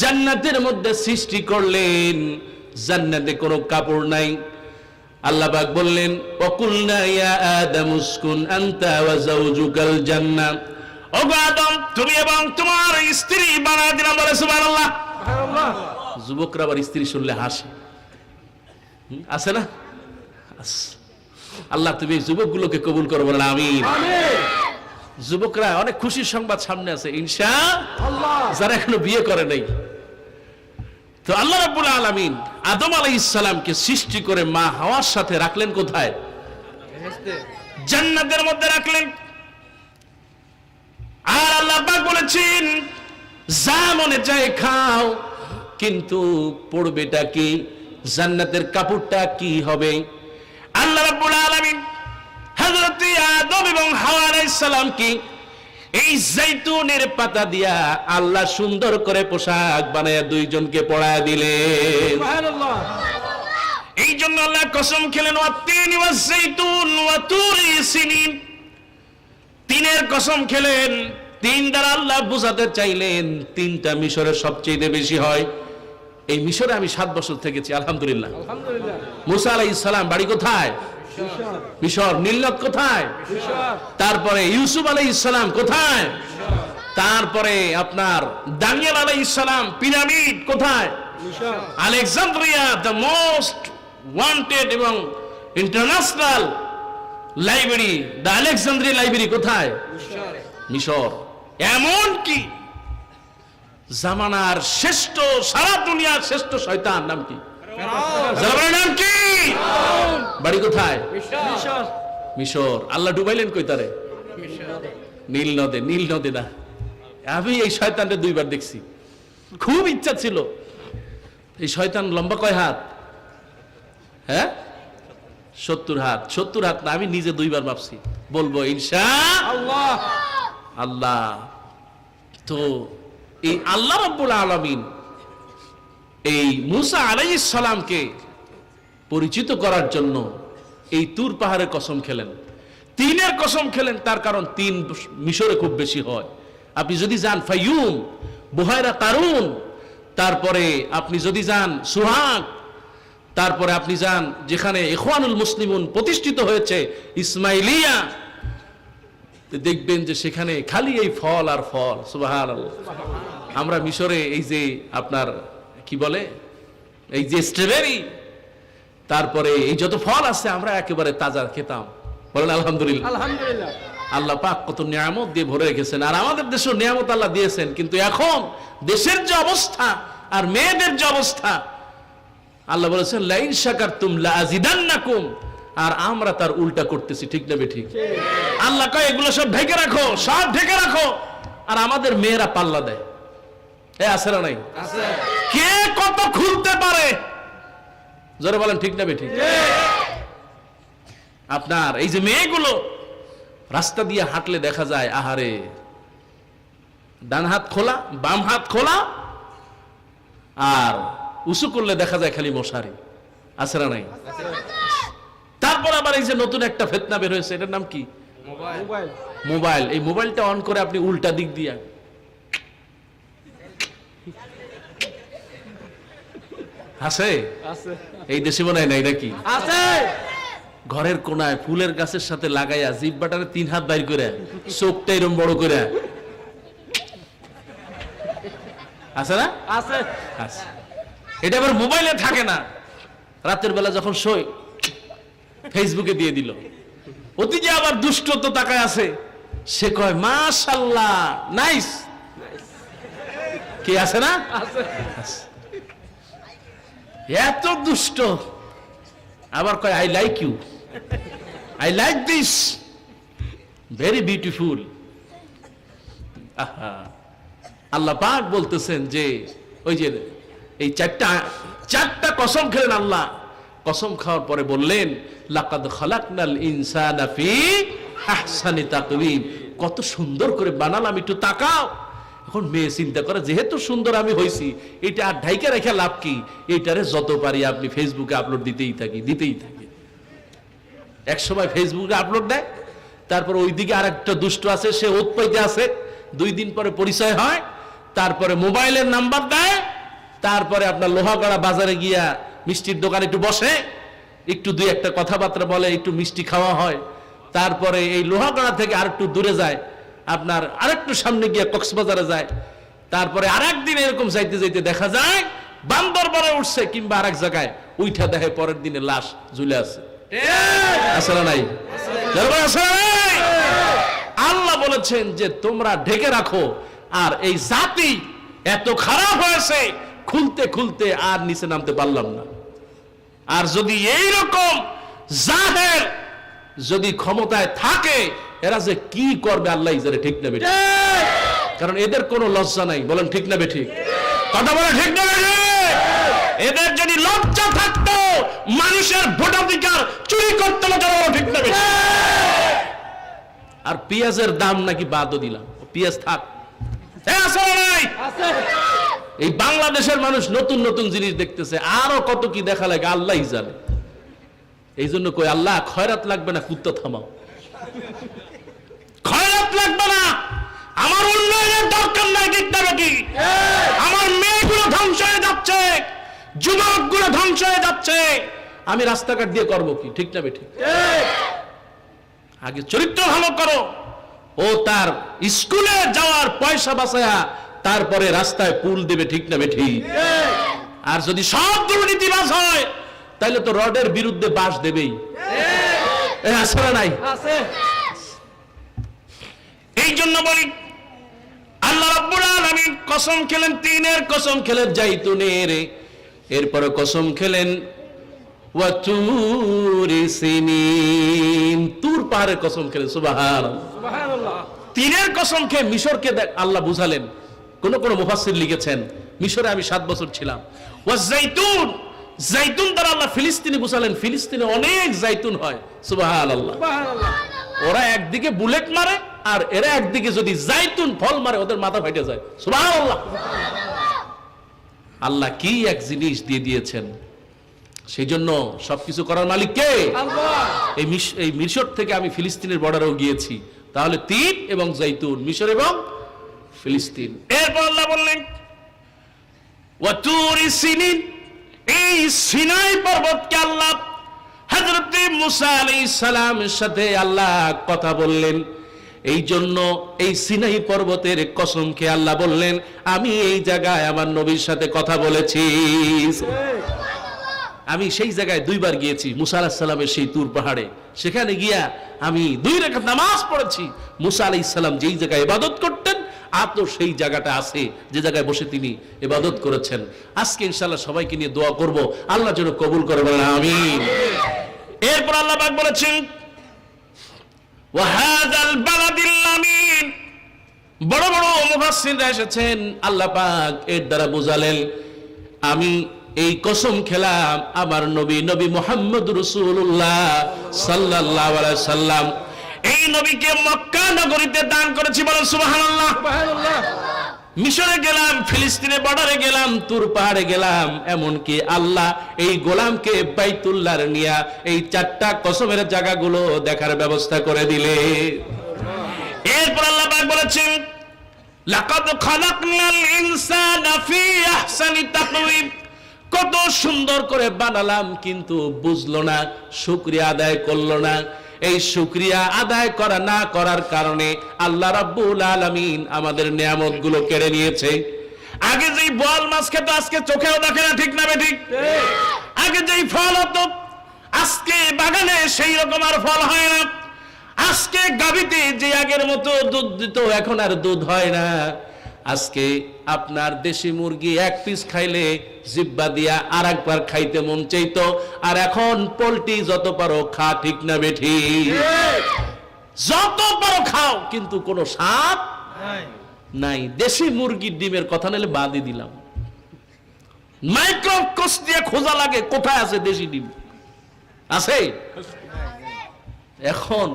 জান্নাতের মধ্যে সৃষ্টি করলেন, জান্নাতে কোনো কাপড় নাই। আল্লাহ পাক বললেন ওয়াকুলনা ইয়া আদম উসকুন আনতা ওয়া যাওজুকাল জান্নাহ, ও আদম তুমি এবং তোমার স্ত্রী বানায় দিলাম। বলে সুবহানাল্লাহ। সুবহানাল্লাহ। যুবকরা আবার স্ত্রী শুনলে হাসে, আছে না? আল্লাহ তুমি এই যুবকগুলোকে কবুল করো, বলেন আমিন। যুবকরা অনেক খুশির সংবাদ সামনে আছে ইনশাআল্লাহ, যারা এখনো বিয়ে করে নাই। তো আল্লাহ রাব্বুল আলামিন আদম আলাইহিস সালামকে সৃষ্টি করে মা হাওয়ার সাথে রাখলেন কোথায়? জান্নাতের মধ্যে রাখলেন। আর আল্লাহ পাক বলেছেন যা মনে চায় খাও, কিন্তু পড়বেটা কি? জান্নাতের কাপড়টা কি হবে? আল্লাহ রাব্বুল আলামিন হযরত আদম এবং হাওয়া আলাইহিস সালামকে এই জৈতুনের পাতা দিয়া আল্লাহ সুন্দর করে পোশাক বানায় দুইজনকে পরায় দিলেন। সুবহানাল্লাহ। এই জন্য আল্লাহ কসম খেলেন ওয়াত্তিনি ওয়াজ-জাইতুন ওয়া তুরি সিনিন, তিনের কসম খেলেন। তিন দ্বারা আল্লাহ বুঝাতে চাইলেন তিনটা মিশরের সবচেয়ে বেশি হয়। এই মিশরে আমি 7 বছর থেকেছি, আলহামদুলিল্লাহ। আলহামদুলিল্লাহ। মুসা আলাইহিস সালাম বাড়ি কোথায়? মিশর। নীলনদ কোথায়? তারপরে ইউসুফ আলাইহিস সালাম কোথায়? তারপরে আপনার দানিয়েল আলাইহিস সালাম পিরামিড কোথায়? আলেকজান্দ্রিয়া, দ্য মোস্ট ওয়ান্টেড এবং international library, the Alexandria library কোথায়? মিশর। এমন কি জামানার শ্রেষ্ঠ, সারা দুনিয়ার শ্রেষ্ঠ শয়তান নাম কি? নাম কি? বাড়ি কোথায়? মিশর। আল্লাহ ডুবাইলেন কই তারে? নীল নদে। নীল নদে না, আমি এই শয়তানটা 2 বার দেখছি, খুব ইচ্ছা ছিল। এই শয়তান লম্বা কয় হাত? হ্যাঁ 70 হাত। 70 হাত না, আমি নিজে 2 বার মাপছি, বলবো ইনশাআল্লাহ। আল্লাহ তো এই আল্লাহ রাব্বুল আলামিন এই মুসা আলাইহিস সালামকে পরিচিত করার জন্য এই তুর পাহাড়ের কসম খেলেন, তিনের কসম খেলেন। তার কারণ তিন মিশরে খুব বেশি হয়। আপনি যদি যান ফাইয়ুম, বুহায়রা কারুন, তারপরে আপনি যদি যান সুহাগ, তারপরে আপনি যান যেখানে ইখওয়ানুল মুসলিমুন প্রতিষ্ঠিত হয়েছে, ইসমাইলিয়া, দেখবেন যে সেখানে খালি এই ফল আর ফল। সুবহানাল্লাহ। আমরা মিশরে এই যে আপনার কি বলে, এই যে স্ট্রবেরি, তারপরে এই যত ফল আছে আমরা একেবারে তাজা খেতাম। বলেন আলহামদুলিল্লাহ। আলহামদুলিল্লাহ। আল্লাহ পাক কত নিয়ামত দিয়ে ভরে রেখেছেন, আর আমাদের দেশেও নিয়ামত আল্লাহ দিয়েছেন। কিন্তু এখন দেশের যে অবস্থা আর মেয়েদের যে অবস্থা, আল্লাহ বলেছেন লাইন শাকারতুম লাযিদান্নাকুম, আর আমরা তার উল্টা করতেছি। ঠিক না বেঠিক? আল্লাহ কয় এগুলো সব ঢেকে রাখো, সব ঢেকে রাখো, আর আমাদের মেয়েরা পাল্লা দেয়। এ আছে না নাই? আছে। কে কত খুলতে পারে, জোরে বলেন ঠিক না বেঠিক? আপনার এই যে মেয়েগুলো রাস্তা দিয়ে হাঁটলে দেখা যায়, আহারে ডান হাত খোলা, বাম হাত খোলা, আর উঁচু করলে দেখা যায় খালি মশারি। আছে না নাই? তারপর আবার এই যে নতুন একটা ফিতনা বের হয়েছে, এটার নাম কি? মোবাইল। এই মোবাইলটা অন করে আপনি উল্টা দিক দিয়ে আছে, এই দেশে মনে হয় নাই নাকি? ঘরের কোনায় ফুলের গাছের সাথে লাগাইয়া জিহ্বাটারে 3 হাত বাইর করে, চোখটা এরকম বড় করে আছে না? আছে। এটা আবার মোবাইলে থাকে না, রাতের বেলা যখন শোয় ফেসবুকে দিয়ে দিল। অতি যে আবার দুষ্ট তো তাকায় আছে, সে কয় মাশাআল্লাহ নাইস। কি আছে না? এত দুষ্ট, আবার কয় I like you, I like this, very beautiful. আল্লাহ পাক বলতেছেন যে ওই যে এই চারটা কসম খেলেন আল্লাহ। কসম খাওয়ার পরে বললেন লাকাদ খালাকনাল ইনসানা ফি আহসানি তাকওয়িম, কত সুন্দর করে বানালাম, একটু তাকাও। এখন মেয়ে চিন্তা করে যেহেতু সুন্দর আমি হইছি, এটা আর ঢাইকা রেখে লাভ কি, এইটারে যত পারি আপনি ফেসবুকে আপলোড দিতেই থাকি। এক সময় ফেসবুকে আপলোড দেয়, তারপর ওইদিকে আর একটা দুষ্ট আছে, সে ওত পাইতে আছে, 2 দিন পরে পরিচয় হয়, তারপরে মোবাইলের নাম্বার দেয়, তারপরে আপনার লোহাগড়া বাজারে গিয়া মিষ্টির দোকানে একটু বসে, একটু 2-1 কথাবার্তা বলে, একটু মিষ্টি খাওয়া হয়, তারপরে এই লোহাগড়া থেকে আর একটু দূরে যায়, আপনার আরেকটু সামনে গিয়ে কক্সবাজারে যায়, তারপরে আরেকদিন এরকম যাইতে যাইতে দেখা যায় বান্দরবানে উঠছে কিংবা আরেক জায়গায় উইঠা দেখে পরের দিনে লাশ ঝুলে আছে। আসলে নাই? আল্লাহ বলেছেন যে তোমরা ঢেকে রাখো, আর এই জাতি এত খারাপ হয়েছে, খুলতে খুলতে আর নিচে নামতে পারলাম না। আর যদি এইরকম জাহেল যদি ক্ষমতায় থাকে, এরা যে কি করবে আল্লাহ জানে, ঠিক না বেঠিক? কারণ এদের কোনো লজ্জা নাই। বলেন ঠিক না বেঠিক? কথা বলে ঠিক না বেঠিক? এদের যদি লজ্জা থাকতো মানুষের ভোটাধিকার চুরি করতে না, ঠিক না বেঠিক? আর পেঁয়াজের দাম নাকি বাদও দিলাম, পেঁয়াজ থাক। এই বাংলাদেশের মানুষ নতুন নতুন জিনিস দেখতেছে, আরো কত কি দেখা লাগে আল্লাহই জানে। এই জন্য কই আল্লাহ খয়রাত লাগবে না, কুত্তা থামাও। খয়রাত লাগবে না, আমার উন্নয়নের দরকার নাই, ঠিক না বেঠিক? আমার মেয়েগুলো ধ্বংস হয়ে যাচ্ছে, যুবকগুলো ধ্বংস হয়ে যাচ্ছে, আমি রাস্তাঘাট দিয়ে করবো কি, ঠিক না বেঠিক? আগে চরিত্র ভালো করো। ও তার স্কুলে যাওয়ার পয়সা বাঁচায়া তারপরে রাস্তায় পুল দেবে, ঠিক না বেঠিক? আর যদি সব দুর্নীতিবাজ হয় তাহলে তো রডের বিরুদ্ধে বাঁশ দেবেই। আসলে নাই? এই জন্য বলি আল্লাহ রাব্বুল আলামিন কসম খেলেন 3-এর কসম খেলেন জাইতুনের, এরপরে কসম খেলেন ওয়াতুরি সিনিন, তুর পাহাড়ের কসম খেলেন। সুবহানাল্লাহ। 3-এর কসম খেয়ে মিশরকে আল্লাহ বুঝালেন। কোন কোন মুফাসসির লিখেছেন মিশরে আমি 7 বছর ছিলাম। ওয়াজাইতুন, জাইতুন দ্বারা আল্লাহ ফিলিস্তিনে বুঝালেন, ফিলিস্তিনে অনেক জাইতুন হয়। সুবহানাল্লাহ। ওরা একদিকে বুলেট মারে আর এরা একদিকে যদি জাইতুন ফল মারে ওদের মাথা ফাটে যায়। সুবহানাল্লাহ। আল্লাহ কি এক জিনিস দিয়ে দিয়েছেন, সেই জন্য সবকিছু করার মালিক কে? আল্লাহ। এই মিশর থেকে আমি ফিলিস্তিনের বর্ডারেও গিয়েছি, তাহলে 3 এবং জাইতুন, মিশর এবং ফিলিস্তিন। এরপর আল্লাহ বললেন ওয়াতুরি সিনিন, এই সিনাই পর্বতকে আল্লাহ হযরত মুসা আলাইহিস সালামের সাথে আল্লাহ কথা বললেন। এই জন্য এই সিনাই পর্বতের কসমকে আল্লাহ বললেন আমি এই জায়গায় আমার নবীর সাথে কথা বলেছি। আমি সেই জায়গায় 2 বার গিয়েছি, মুসা আলাইহিস সালামের সেই তুর পাহাড়ে। সেখানে গিয়া আমি 2 রাকাত নামাজ পড়েছি। মুসা আলাইহিস সালাম যেই জায়গায় ইবাদত করতেন আর তো সেই জায়গাটা আছে যে জায়গায় বসে তিনি ইবাদত করেছেন। আজকে ইনশাআল্লাহ সবাইকে নিয়ে দোয়া করব, আল্লাহ যেন কবুল করে, বলেন আমিন। এরপর আল্লাহ পাক বলেছেন ওয়া হাযাল বালাদিল আমিন। বড় বড় মুফাসসিররা এসেছেন, আল্লাহ পাক এর দ্বারা বুঝালেন আমি এই কসম খেলাম আমার নবী মুহাম্মদ রাসূলুল্লাহ সাল্লাল্লাহু আলাইহি সাল্লাম, এই নবীকে মক্কা নগরীতে দান করেছি। বলেন সুবহানাল্লাহ। মিশরে গেলাম, ফিলিস্তিনে বর্ডারে গেলাম, তুর পাহাড়ে গেলাম, এমনকি আল্লাহ এই গোলামকে বাইতুল্লাহর নিয়া এই 4টা কসমের জায়গাগুলো দেখার ব্যবস্থা করে দিলে। এরপর আল্লাহ পাক বলেছেন, লাকাদ খালাকনাল ইনসানা ফি আহসানি তাকওয়িম, কত সুন্দর করে বানালাম, কিন্তু বুঝলো না, শুকরিয়া আদায় করলো না। এই শুকরিয়া আদায় করা না করার কারণে আল্লাহ রাব্বুল আলামিন আমাদের নিয়ামতগুলো কেড়ে নিয়েছে। আগে যেই বল মাছ খেত আজকে চোখেও দেখে না, ঠিক না বেঠিক? আগে যেই ফল হতো আজকে বাগানে সেই রকম আর ফল হয় না। আজকে গাভীতে যে আগের মতো দুধ দিত এখন আর দুধ হয় না। আজকে আপনার দেশি মুরগি 1 পিস খাইলে জিব্বা দিয়া আর একবার খাইতে মন চাইতো, আর এখন পোল্ট্রি যত পারো খা, ঠিক না বেঠি? যত পারো খাও, কিন্তু কোনো স্বাদ নাই। দেশি মুরগির ডিমের কথা নিলে বাদই দিলাম, মাইক্রোস্কোপ দিয়ে খোঁজা লাগে কোথায় আছে দেশি ডিম, আছে? এখন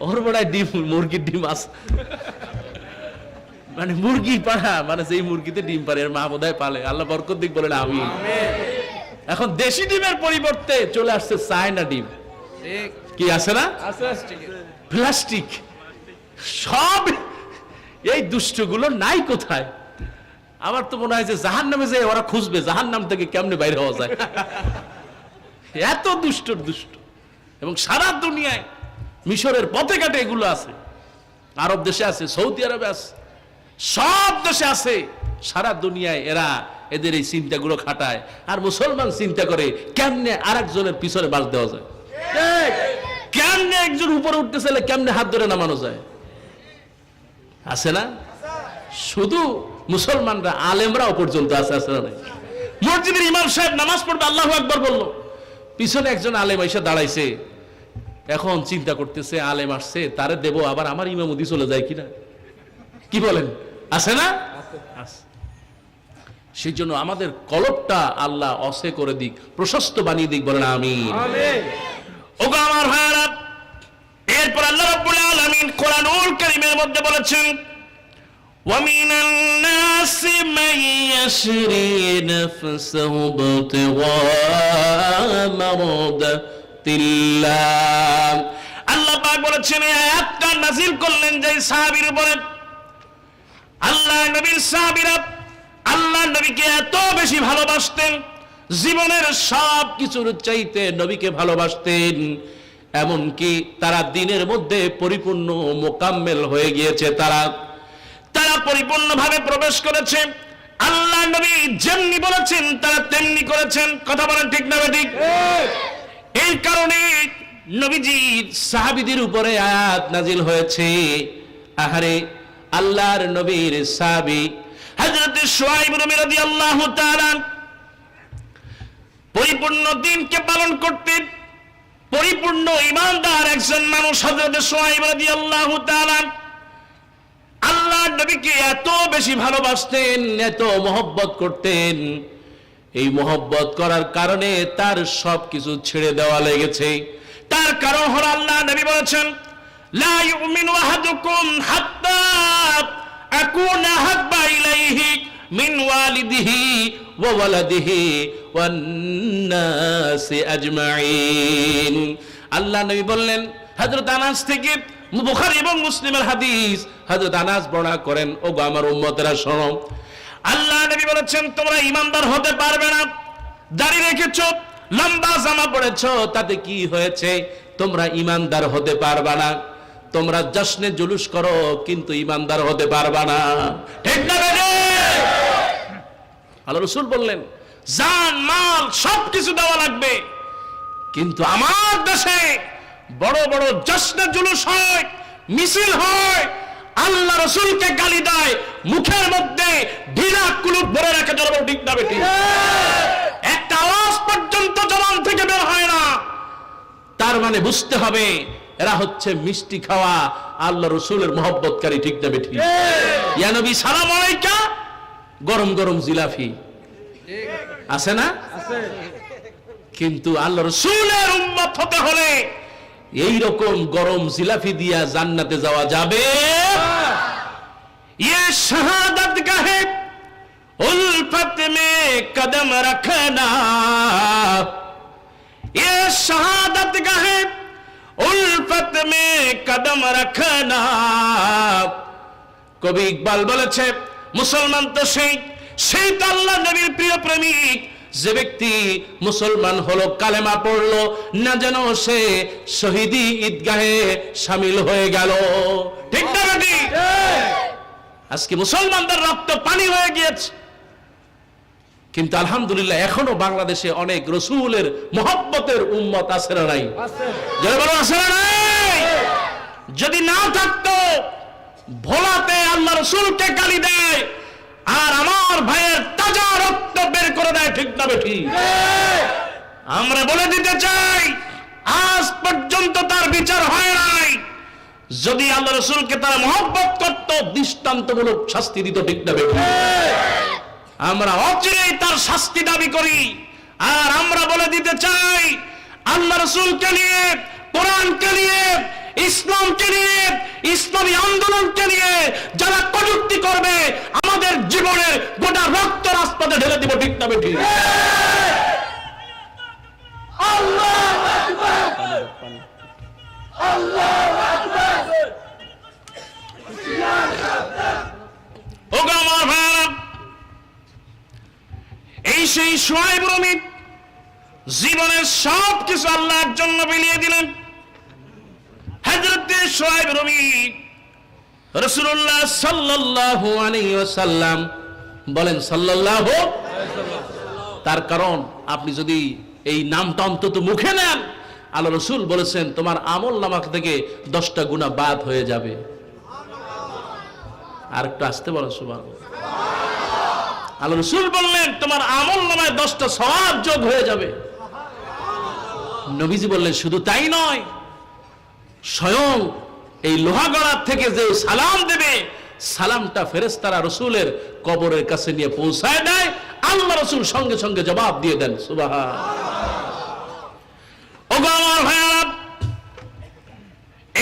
ওর বড়ায় ডিম, মুরগির ডিম আছে, মানে মুরগি পাড়া, মানে সেই মুরগিতে ডিম পারে এর মা বোধহয় পালে, আল্লাহ বরকত দিক বলেন আমি। এখন দেশি ডিমের পরিবর্তে চলে আসছে চায়না ডিম, কি আছে না, প্লাস্টিক। সব এই দুষ্টগুলো নাই কোথায়? আমার তো মনে হয় যে জাহান্নামে যে ওরা খুঁজবে জাহান্নাম থেকে কেমনে বাইরে হওয়া যায়, এত দুষ্ট। এবং সারা দুনিয়ায় মিশরের পথে ঘাটে এগুলো আছে, আরব দেশে আছে, সৌদি আরবে আছে, সব দেশে আছে। সারা দুনিয়ায় এরা এদের এই চিন্তাগুলো খাটায়। আর মুসলমান চিন্তা করে কেমনে আরেকজনের পিছনে বাস দেওয়া যায়, কেমনে একজন উপরে উঠতে চাইলে কেমনে হাত ধরে নামানো যায়, আছে না? শুধু মুসলমানরা, আলেমরাও পর্যন্ত আছে, আছে না? মসজিদের ইমাম সাহেব নামাজ পড়বে, আল্লাহু আকবার বললো, পিছনে একজন আলেম এসে দাঁড়াইছে, এখন চিন্তা করতেছে আলেম আসছে তারে দেবো, আবার আমার ইমামতি চলে যায় কিনা, কি বলেন, আছে না? সেই জন্য আমাদের কলবটা আল্লাহ অসে করে দিক, প্রশস্ত বানিয়ে দিক, বলেন আমিন। ওগো আমার ভাইরা, এরপর আল্লাহ রাব্বুল আলামিন কোরআনুল কারীমের মধ্যে বলেছেন, وَمِنَ النَّاسِ مَن يَشْرِي نَفْسَهُ ابْتِغَاءَ مَرْضَاتِ اللَّهِ। আল্লাহ পাক বলেছেন, এই আয়াতটা নাযিল করলেন যে সাহাবীর উপরে। আল্লাহ নবীর সাহাবীরা আল্লাহ নবীকে এত বেশি ভালোবাসতেন, জীবনের সব কিছুর চাইতে নবীকে ভালোবাসতেন, এমনকি তারা দিনের মধ্যে পরিপূর্ণ মোকাম্মেল হয়ে গিয়েছে, তারা পরিপূর্ণভাবে প্রবেশ করেছে। আল্লাহ নবী যেমনি বলেছেন তারা তেমনি করেছেন, কথা বলেন ঠিক না ঠিক? এই কারণে নবীজির সাহাবীদের উপরে আয়াত নাজিল হয়েছে। আহারে, আল্লাহর নবীর সাহাবী হযরত শুআইব রাদিয়াল্লাহু তাআলা পরিপূর্ণ দ্বীনকে পালন করতেন, পরিপূর্ণ ঈমানদার একজন মানুষ হযরত শুআইব রাদিয়াল্লাহু তাআলা আল্লাহর নবীকে এত বেশি ভালোবাসতেন, এত মহব্বত করতেন। এই মহব্বত করার কারণে তার সবকিছু ছেড়ে দেওয়া লেগেছে। তার কারণ হলো আল্লাহ নবী বলেছেন, লা ইউমিনু আহাদুকুম হাত্তা আকুনা হাব্বা ইলাইহি মিন ওয়ালিদিহি ওয়া ওয়ালাদিহি ওয়ান নাসি আজমাইন। আল্লাহ নবী বললেন, হযরত আনাস থেকে, বুখারী এবং মুসলিমের হাদিস, হযরত আনাস বর্ণনা করেন, ওগো আমার উম্মতেরা শোনো, আল্লাহ নবী বলেছেন, তোমরা ঈমানদার হতে পারবে না, দাড়ি রেখেছো, লম্বা জামা পড়েছো, তাতে কি হয়েছে? তোমরা ঈমানদার হতে পারবে না। তোমরা জশ্নে জুলুস করো, কিন্তু ঈমানদার হতে পারবে না, ঠিক না? আল্লাহ রাসূল বললেন, জান মাল সবকিছু দেওয়া লাগবে, কিন্তু আমার দেশে বড় বড় জশ্নে জুলুস হয়, মিছিল হয়, আল্লাহ রাসূলকে গালি দেয়, মুখের মধ্যে ঢিলা কুলুপ ভরে রাখে, জনগণ ঠিক না বেঠিক? একটা আওয়াজ পর্যন্ত জবান থেকে বের হয় না। তার মানে বুঝতে হবে এরা হচ্ছে মিষ্টি খাওয়া আল্লাহ রাসূলের মহব্বতকারী, ঠিক না বেঠিক? ইয়া নবী সালাম আলাইকা, গরম গরম জিলাফি আছে না? আছে। কিন্তু আল্লাহ রাসূলের উম্মত হতে হলে এই রকম গরম জিলাফি দিয়া জান্নাতে যাওয়া যাবে? ये शहादत गाहे उल्फत में कदम रखना, ये शहादत गाहे उल्फत में कदम रखना। কবি ইকবাল বলেছে মুসলমান তো সেই তো আল্লাহ নবীর প্রিয় প্রেমিক যে ব্যক্তি মুসলমান হলো, কালেমা পড়লো না যেন সে শহীদি ঈদগাহে শামিল হয়ে গেল। ঠিক না বেটি? আজকে মুসলমানদের রক্ত পানি হয়ে গিয়েছে, কিন্তু আলহামদুলিল্লাহ এখনো বাংলাদেশে অনেক রসুলের মহব্বতের উম্মত আছে না নাই? আছে না নাই? যদি না থাকতো, ভোলাতে আল্লাহ রসুলকে গালি দেয় আর আমার ভাইয়ের তাজা রক্ত বের করে দেয়। ঠিক না বেটি? আমরা বলে দিতে চাই, আজ পর্যন্ত তার বিচার হয় নাই। যদি আল্লাহ রসুলকে তারা মহব্বত করত, দৃষ্টান্তমূলক শাস্তি দিত। ঠিক না বেটি? আমরা অচিরেই তার শাস্তি দাবি করি। আর আমরা বলে দিতে চাই, আল্লাহ রসুলকে নিয়ে, কোরআনকে নিয়ে, ইসলামকে নিয়ে, ইসলামী আন্দোলনকে নিয়ে যারা কটূক্তি করবে, আমাদের জীবনের গোটা রক্ত রাজপথে ঢেলে দিব। ঠিক না বেটি? আল্লাহু আকবার, আল্লাহু আকবার। ওগো আমার ভাইরা, এই সেই শুআয়ব রুমি জীবনের সব কিছু আল্লাহর জন্য বিলিয়ে দিলেন। হযরত শুআয়ব রুমি রাসূলুল্লাহ সাল্লাল্লাহু আলাইহি ওয়াসাল্লাম বলেন সাল্লাল্লাহু আলাইহি ওয়াসাল্লাম। তার কারণ আপনি যদি এই নামটা অন্তত মুখে নেন, আল্লাহ রাসূল বলেছেন তোমার আমল নামা থেকে 10টা গুনাহ বাদ হয়ে যাবে। আর একটু আসতে বলেন সুবহানাল্লাহ। আল্লাহ রাসূল বললেন তোমার আমল নামায় 10টা সওয়াব যোগ হয়ে যাবে। নবীজি বললেন শুধু তাই নয়, স্বয়ং এই লোহাগড়া থেকে যে সালাম দেবে, সালামটা ফেরেশতারা রাসূলের কবরের কাছে নিয়ে পৌঁছায় দেয়। আল্লাহ রাসূল সঙ্গে সঙ্গে জবাব দিয়ে দেন সুবহানাল্লাহ। ওগো আমার ভাইরা,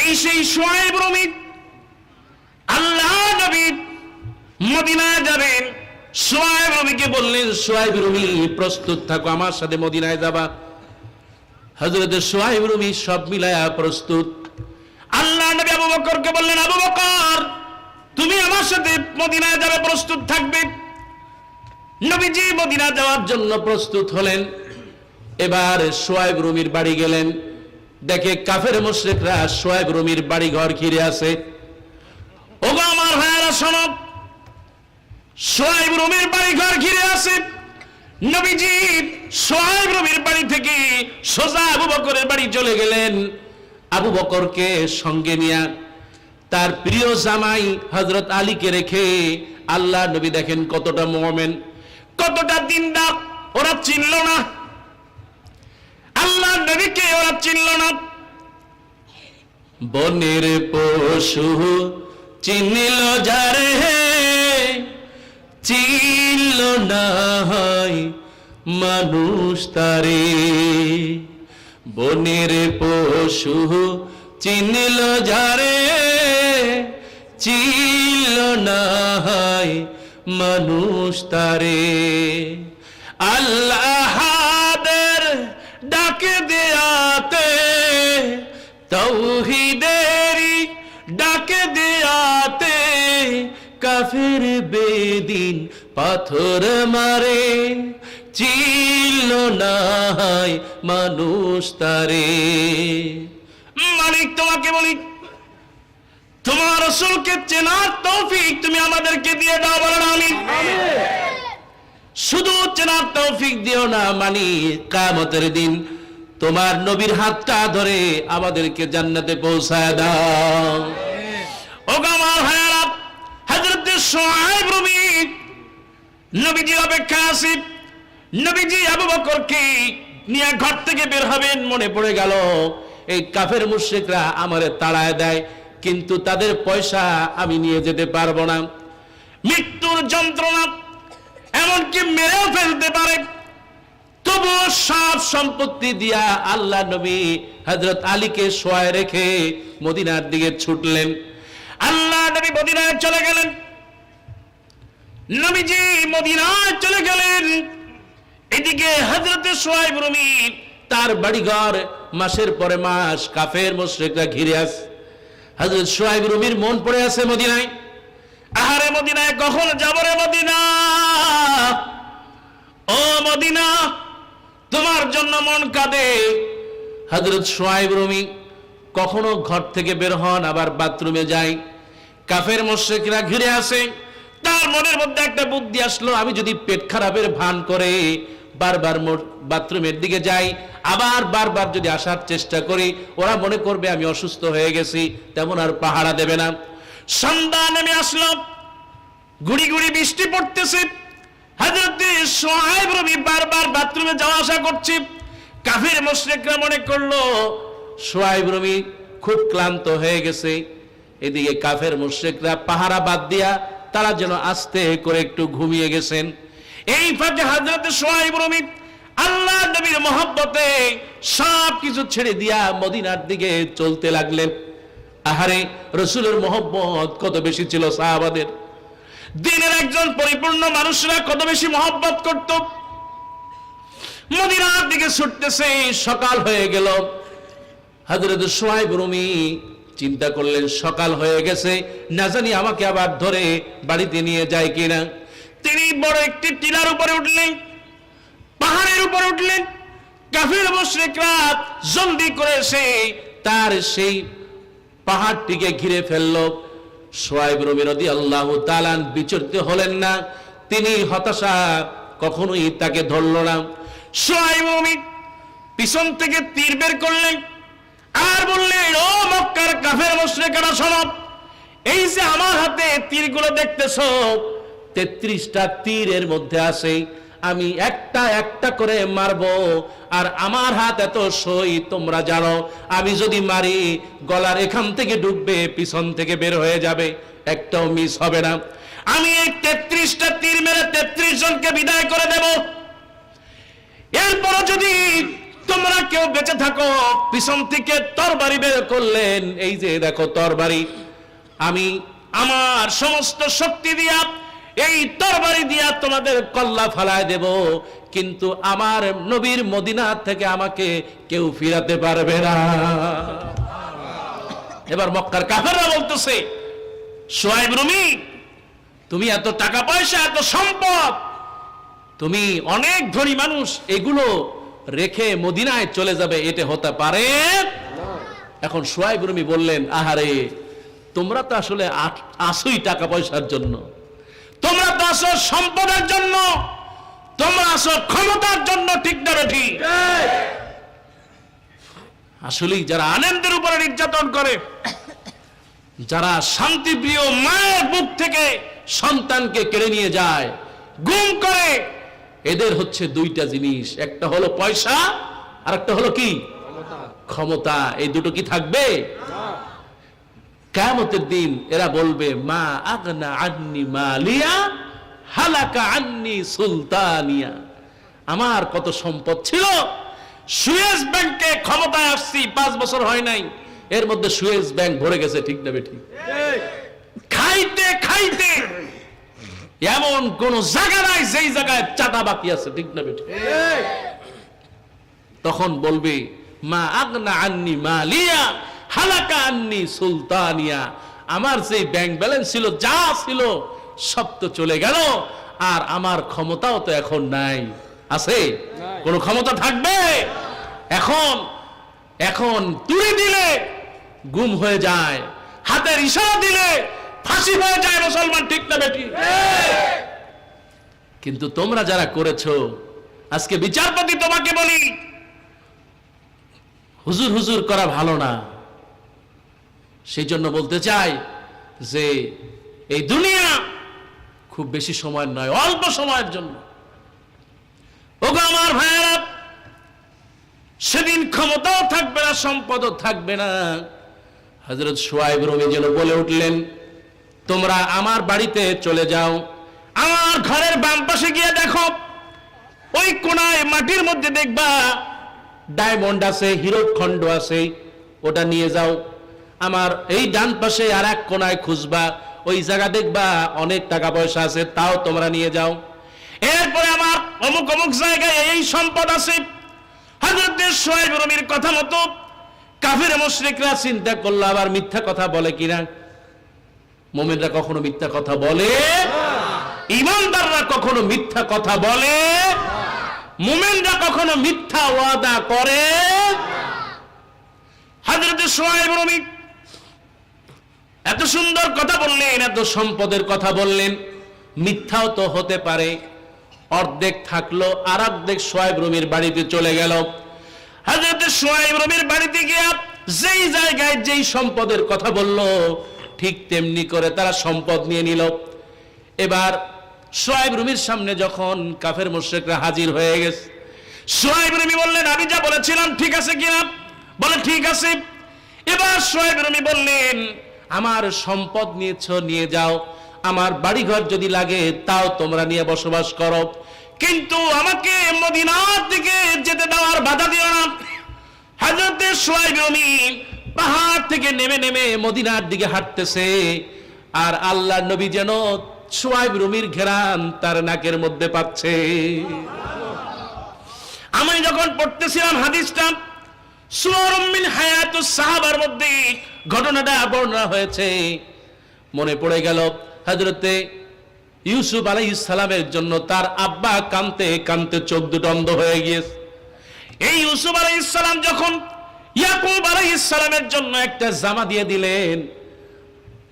এই সেই শুআয়ব রুমি আল্লাহ নবী মদিনায় যাবেন। শুআয়ব রুমিকে বললেন শুআয়ব রুমি প্রস্তুত থাকো, আমার সাথে মদিনায় যাবা। হযরত শুআয়ব রুমি সব মিলায়া প্রস্তুত। আল্লাহ নবী আবু বকরকে বললেন আবু বকর তুমি আমার সাথে মদিনায় যাবে, প্রস্তুত থাকবে। নবীজি মদিনা যাওয়ার জন্য প্রস্তুত হলেন। এবার শুআয়ব রুমির বাড়ি গেলেন, দেখে কাফের মুশরিকরা শুআয়ব রুমির বাড়ি ঘর ঘিরে আছে। ওগো আমার ভাইয়েরা শোনো, শুআয়ব রুমির বাড়ি ঘর ঘিরে আছে। নবীজি শুআয়ব রুমির বাড়ি থেকে সোজা আবু বকরের বাড়ি চলে গেলেন। আবু বকরকে সঙ্গে নিয়ে তার প্রিয় জামাই হযরত আলীকে রেখে আল্লাহ নবী দেখেন কতটা মুমিন, কতটা দিনদার। ওরা চিনল না আল্লাহ নবীকে, ওরা চিনল না। বনের পশু চিনল যারে, চিনল না হয় মানুষ তারে। বনের পশু চিনল যারে, চিনল না হয় মানুষ তারে। আল্লাহদের ডাকে দেয়াতে, তাওহীদেরই ডাকে দেয়াতে কাফের বেদিন পাথর মারে, চিনল না হয় মানুষ তারে। মালিক তোমাকে বলি, তোমার রাসূলকে চেনার তৌফিক তুমি আমাদেরকে দিয়ে দাও, বলেন আমিন। শুধু চেনার তৌফিক দিও না, মানে কিয়ামতের দিন তোমার নবীর হাতটা ধরে আমাদেরকে জান্নাতে পৌঁছায় দাও। ওগো আমার ভাইয়েরা, হযরত শুআয়ব রুমি নবীজির অপেক্ষায় আছে। নবীজি আবু বকরকে নিয়ে ঘর থেকে বের হবেন, মনে পড়ে গেল এই কাফের মুশরিকরা আমারে তাড়ায় দেয়, কিন্তু তাদের পয়সা আমি নিয়ে যেতে পারবো না। মৃত্যুর যন্ত্রণা এমনকি মেরেও ফেলতে পারে, তবুও সব সম্পত্তি দিয়া আল্লাহ নবী হযরত আলীকে শোয়ায় রেখে মদিনার দিকে ছুটলেন। আল্লাহ নবী মদিনায় চলে গেলেন। নবীজি মদিনায় চলে গেলেন। এদিকে হযরত শুআয়ব রুমি তার বাড়িঘর মাসের পরে মাস কাফের মুশরিকরা ঘিরে আছে। হযরত শুআয়ব রুমির মন পড়ে আছে মদিনায়। আহারে মদিনায় কখন যাব রে মদিনা, ও মদিনা তোমার জন্য মন কাঁদে। হযরত শুআয়ব রুমি কখনো ঘর থেকে বের হন, আবার বাথরুমে যায়। কাফের মুশরিকরা ঘিরে আসে। তার মনের মধ্যে একটা বুদ্ধি আসলো, আমি যদি পেট খারাপের ভান করে বারবার বাথরুমের দিকে যাই, আবার বারবার যদি আসার চেষ্টা করি, ওরা মনে করবে আমি অসুস্থ হয়ে গেছি, তেমন আর পাহারা দেবে না। সন্ধ্যা নেমে আসলো, গুড়ি গুড়ি বৃষ্টি পড়তেছে। হযরত শুআয়ব রুমি বারবার বাথরুমে যাওয়া আসা করছে। কাফের মুশরিকরা মনে করলো শুআয়ব রুমি খুব ক্লান্ত হয়ে গেছে। এদিকে কাফের মুশরিকরা পাহারা বাদ দিয়া তারা যেন আস্তে করে একটু ঘুমিয়ে গেছেন। এই ফাঁকে হযরত শুআয়ব রুমি আল্লাহ নবীর মহব্বতে সব কিছু ছেড়ে দিয়া মদিনার দিকে চলতে লাগলেন। আহারে রাসূলের মহব্বত কত বেশি ছিল সাহাবাদের। দিনের একজন পরিপূর্ণ মানুষরা কত বেশি মহব্বত করত। মদিনার দিকে ছুটতেছে, সকাল হয়ে গেল। হযরত শুআয়ব রুমি চিন্তা করলেন সকাল হয়ে গেছে, না জানি আমাকে আবার ধরে বাড়িতে নিয়ে যায় কিনা। তিনি বড় একটি টিলার উপরে উঠলেন, পাহাড়ের উপরে উঠলেন। কাফির মুশরিকরা জলদি করে এসে তার সেই পাহাড়টিকে ঘিরে ফেলল। শুআয়ব রুমি রাদিয়াল্লাহু তাআলা বিচলিত হলেন না, তিনি হতাশা কখনোই তাকে ধরল না। শুআয়ব রুমি পিছন থেকে তীর বের করলেন আর বললেন, ও মক্কার কাফের মুশরিকরা শোনো, এই যে আমার হাতে তীরগুলো দেখতেছো, 33টা তীরের মধ্যে আছে, আমি একটা একটা করে মারবো। আর আমার হাত এত সই তোমরা জানো, আমি যদি মারি গলার এখান থেকে ঢুকবে, পিছন থেকে বের হয়ে যাবে, একটাও মিস হবে না। আমি এই 33টা তীর মেরে 33 জনকে বিদায় করে দেব। এরপর যদি তোমরা কেউ বেঁচে থাকো, পিছন থেকে তরবারি বের করলেন, এই যে দেখো তরবারি, আমি আমার সমস্ত শক্তি দিয়া এই তরবারি দিয়া তোমাদের কল্লা ফালায় দেব, কিন্তু আমার নবীর মদিনা থেকে আমাকে কেউ ফিরাতে পারবে না। এবার মক্কার কাফেররা বলতেছে, শুআয়ব রুমি তুমি এত টাকা পয়সা, এত সম্পদ, তুমি অনেক ধনী মানুষ, এগুলো রেখে মদিনায় চলে যাবে, এটা হতে পারে? এখন শুআয়ব রুমি বললেন, আহারে তোমরা তো আসলে আসোই টাকা পয়সার জন্য, তোমরা তো আসো সম্পদের জন্য, তোমরা আসো ক্ষমতার জন্য, ঠিক না ঠিক? আসলে যারা আনন্দের উপরে নির্যাতন করে, যারা শান্তিপ্রিয় মায়ের বুক থেকে সন্তানকে কেড়ে নিয়ে যায়, গুম করে, এদের হচ্ছে দুইটা জিনিস, একটা হলো পয়সা আর একটা হলো কি ক্ষমতা। এই দুটো কি থাকবে? কিয়ামতের দিন এরা বলবে, মা আগনা আন্নি মালিয়া হালাকা আন্নি সুলতানিয়া, আমার কত সম্পদ ছিল, সুয়েজ ব্যাংকে ক্ষমতায় আসছি 5 বছর হয় নাই, এর মধ্যে সুয়েজ ব্যাংক ভরে গেছে, ঠিক না বেঠিক? খাইতে খাইতে এমন কোন জায়গা নাই যেই জায়গায় চাঁদা বাকি আছে, ঠিক না বেঠিক? তখন বলবে, মা আগনা আন্নি মালিয়া হালাকা আন্নি সুলতানিয়া, আমার যে ব্যাংক ব্যালেন্স ছিল, যা ছিল সব তো চলে গেল, আর আমার ক্ষমতাও তো এখন নাই। আছে কোন ক্ষমতা থাকবে? এখন এখন তুড়ি দিলে গুম হয়ে যায়, হাতের ইশারা দিলে ফাঁসি হয়ে যায় মুসলমান, ঠিক না বেটি? কিন্তু তোমরা যারা করেছো, আজকে বিচারপতি তোমাকে বলি, হুজুর হুজুর করা ভালো না। সেই জন্য বলতে চাই যে এই দুনিয়া খুব বেশি সময় নয়, অল্প সময়ের জন্য। ওগো আমার ভাইয়েরা, সেদিন ক্ষমতাও থাকবে না, সম্পদও থাকবে না। হযরত শুআয়ব রুমি যেন বলে উঠলেন, তোমরা আমার বাড়িতে চলে যাও, আমার ঘরের বাম পাশে গিয়ে দেখো, ওই কোনায় মাটির মধ্যে দেখবা ডায়মন্ড আছে, হীরক খণ্ড আছে, ওটা নিয়ে যাও। আমার এই ডান পাশে আর এক কোনায় খুঁজবা, ওই জায়গা দেখবা অনেক টাকা পয়সা আছে, তাও তোমরা নিয়ে যাও। এরপরে আমার অমুক অমুক জায়গায় এই সম্পদ আছে। হযরত শুআয়ব রুমির কথা মতো কাফির মুশরিকরা চিন্তা করলো আবার মিথ্যা কথা বলে কিনা। মুমিনরা কখনো মিথ্যা কথা বলে? ঈমানদাররা কখনো মিথ্যা কথা বলে? মুমিনরা কখনো মিথ্যা ওয়াদা করে? হযরত শুআয়ব রুমি এত সুন্দর কথা বললেন, এত সম্পদের কথা বললেন, মিথ্যাও তো হতে পারে। অর্ধেক থাকলো, আর অর্ধেক শুআয়ব রুমির বাড়িতে চলে গেল। হযরত শুআয়ব রুমির বাড়িতে গিয়া যেই জায়গায় যেই সম্পদের কথা বলল, ঠিক তেমনি করে তারা সম্পদ নিয়ে নিল। এবার শুআয়ব রুমির সামনে যখন কাফের মুশরিকরা হাজির হয়ে গেছে, শুআয়ব রুমি বললেন, আমি যা বলেছিলাম ঠিক আছে কিনা? বলে ঠিক আছে। এবার শুআয়ব রুমি বললেন, আমার সম্পদ নিয়েছো, নিয়ে যাও, আমার বাড়িঘর যদি লাগে তাও তোমরা নিয়ে বসবাস করো, কিন্তু আমাকে মদিনার দিকে যেতে দেওয়ার বাধা দিও না। হযরত শুআয়ব রুমি পাহাড় থেকে নেমে নেমে মদিনার দিকে হাঁটতেছে, আর আল্লাহর নবী যেন শুআয়ব রুমির ঘেরান তার নাকের মধ্যে পাচ্ছে। আমি যখন পড়তেছিলাম হাদিসটা, সুওয়ারুম মিন হায়াতুস সাহাবার মধ্যে ঘটনাটা বর্ণনা হয়েছে, মনে পড়ে গেল হযরতে ইউসুফ আলাইহিস সালামের জন্য তার আব্বা কাঁদতে কাঁদতে চোখ দুটো অন্ধ হয়ে গিয়েছে। এই ইউসুফ আলাইহিস সালাম যখন ইয়াকুব আলাইহিস সালামের জন্য একটা জামা দিয়ে দিলেন,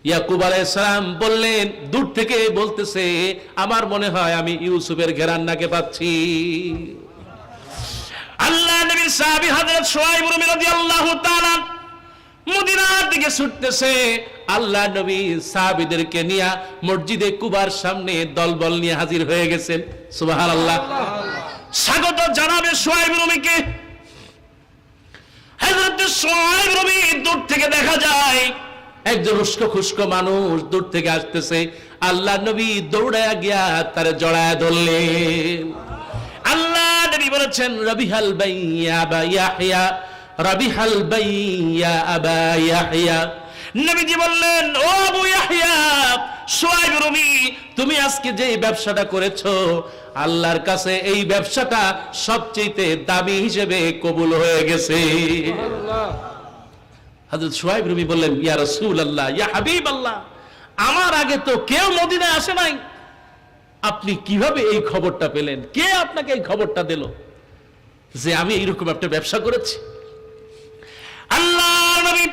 ইয়াকুব আলাইহিস সালাম বললেন, দূর থেকে বলতেছে, আমার মনে হয় আমি ইউসুফের ঘেরান নাকে পাচ্ছি। আল্লাহ নবীর সাহাবী হযরত শুআয়ব রুমি রাদিয়াল্লাহু তাআলা মদিনার দিকে ছুটতেছে। আল্লাহ নবী সাহাবীদেরকে নিয়ে মসজিদে কুবার সামনে দলবল নিয়ে হাজির হয়ে গেছেন। সুবহানাল্লাহ। স্বাগত জানাবে শুআয়ব রুমিকে। হযরত শুআয়ব রুমি দূর থেকে দেখা যায় একজন উস্কো খুস্কো মানুষ দূর থেকে আসতেছে। আল্লাহ নবী দৌড়ায়া গিয়া তারে জড়ায়া ধরলেন। আল্লাহ নবী বলেছেন, রবিহাল বাইয়া আবা ইয়াহইয়া, রবিহাল বাইয়া আবা ইয়াহইয়া। নবীজি বললেন, ও আবু ইয়াহইয়া, শুআয়ব রুমি, তুমি আজকে যে ব্যবসাটা করেছো, আল্লাহর কাছে এই ব্যবসাটা সবচেয়ে দামি হিসেবে কবুল হয়ে গেছে। হযরত শুআয়ব রুমি বললেন, ইয়া রাসূলুল্লাহ, ইয়া হাবিবাল্লাহ, আমার আগে তো কেউ মদিনায় আসে নাই, আপনি কিভাবে এই খবরটা পেলেন? কে আপনাকে এই খবরটা দিল যে আমি এইরকম একটা ব্যবসা করেছি? আল্লাহ নবী,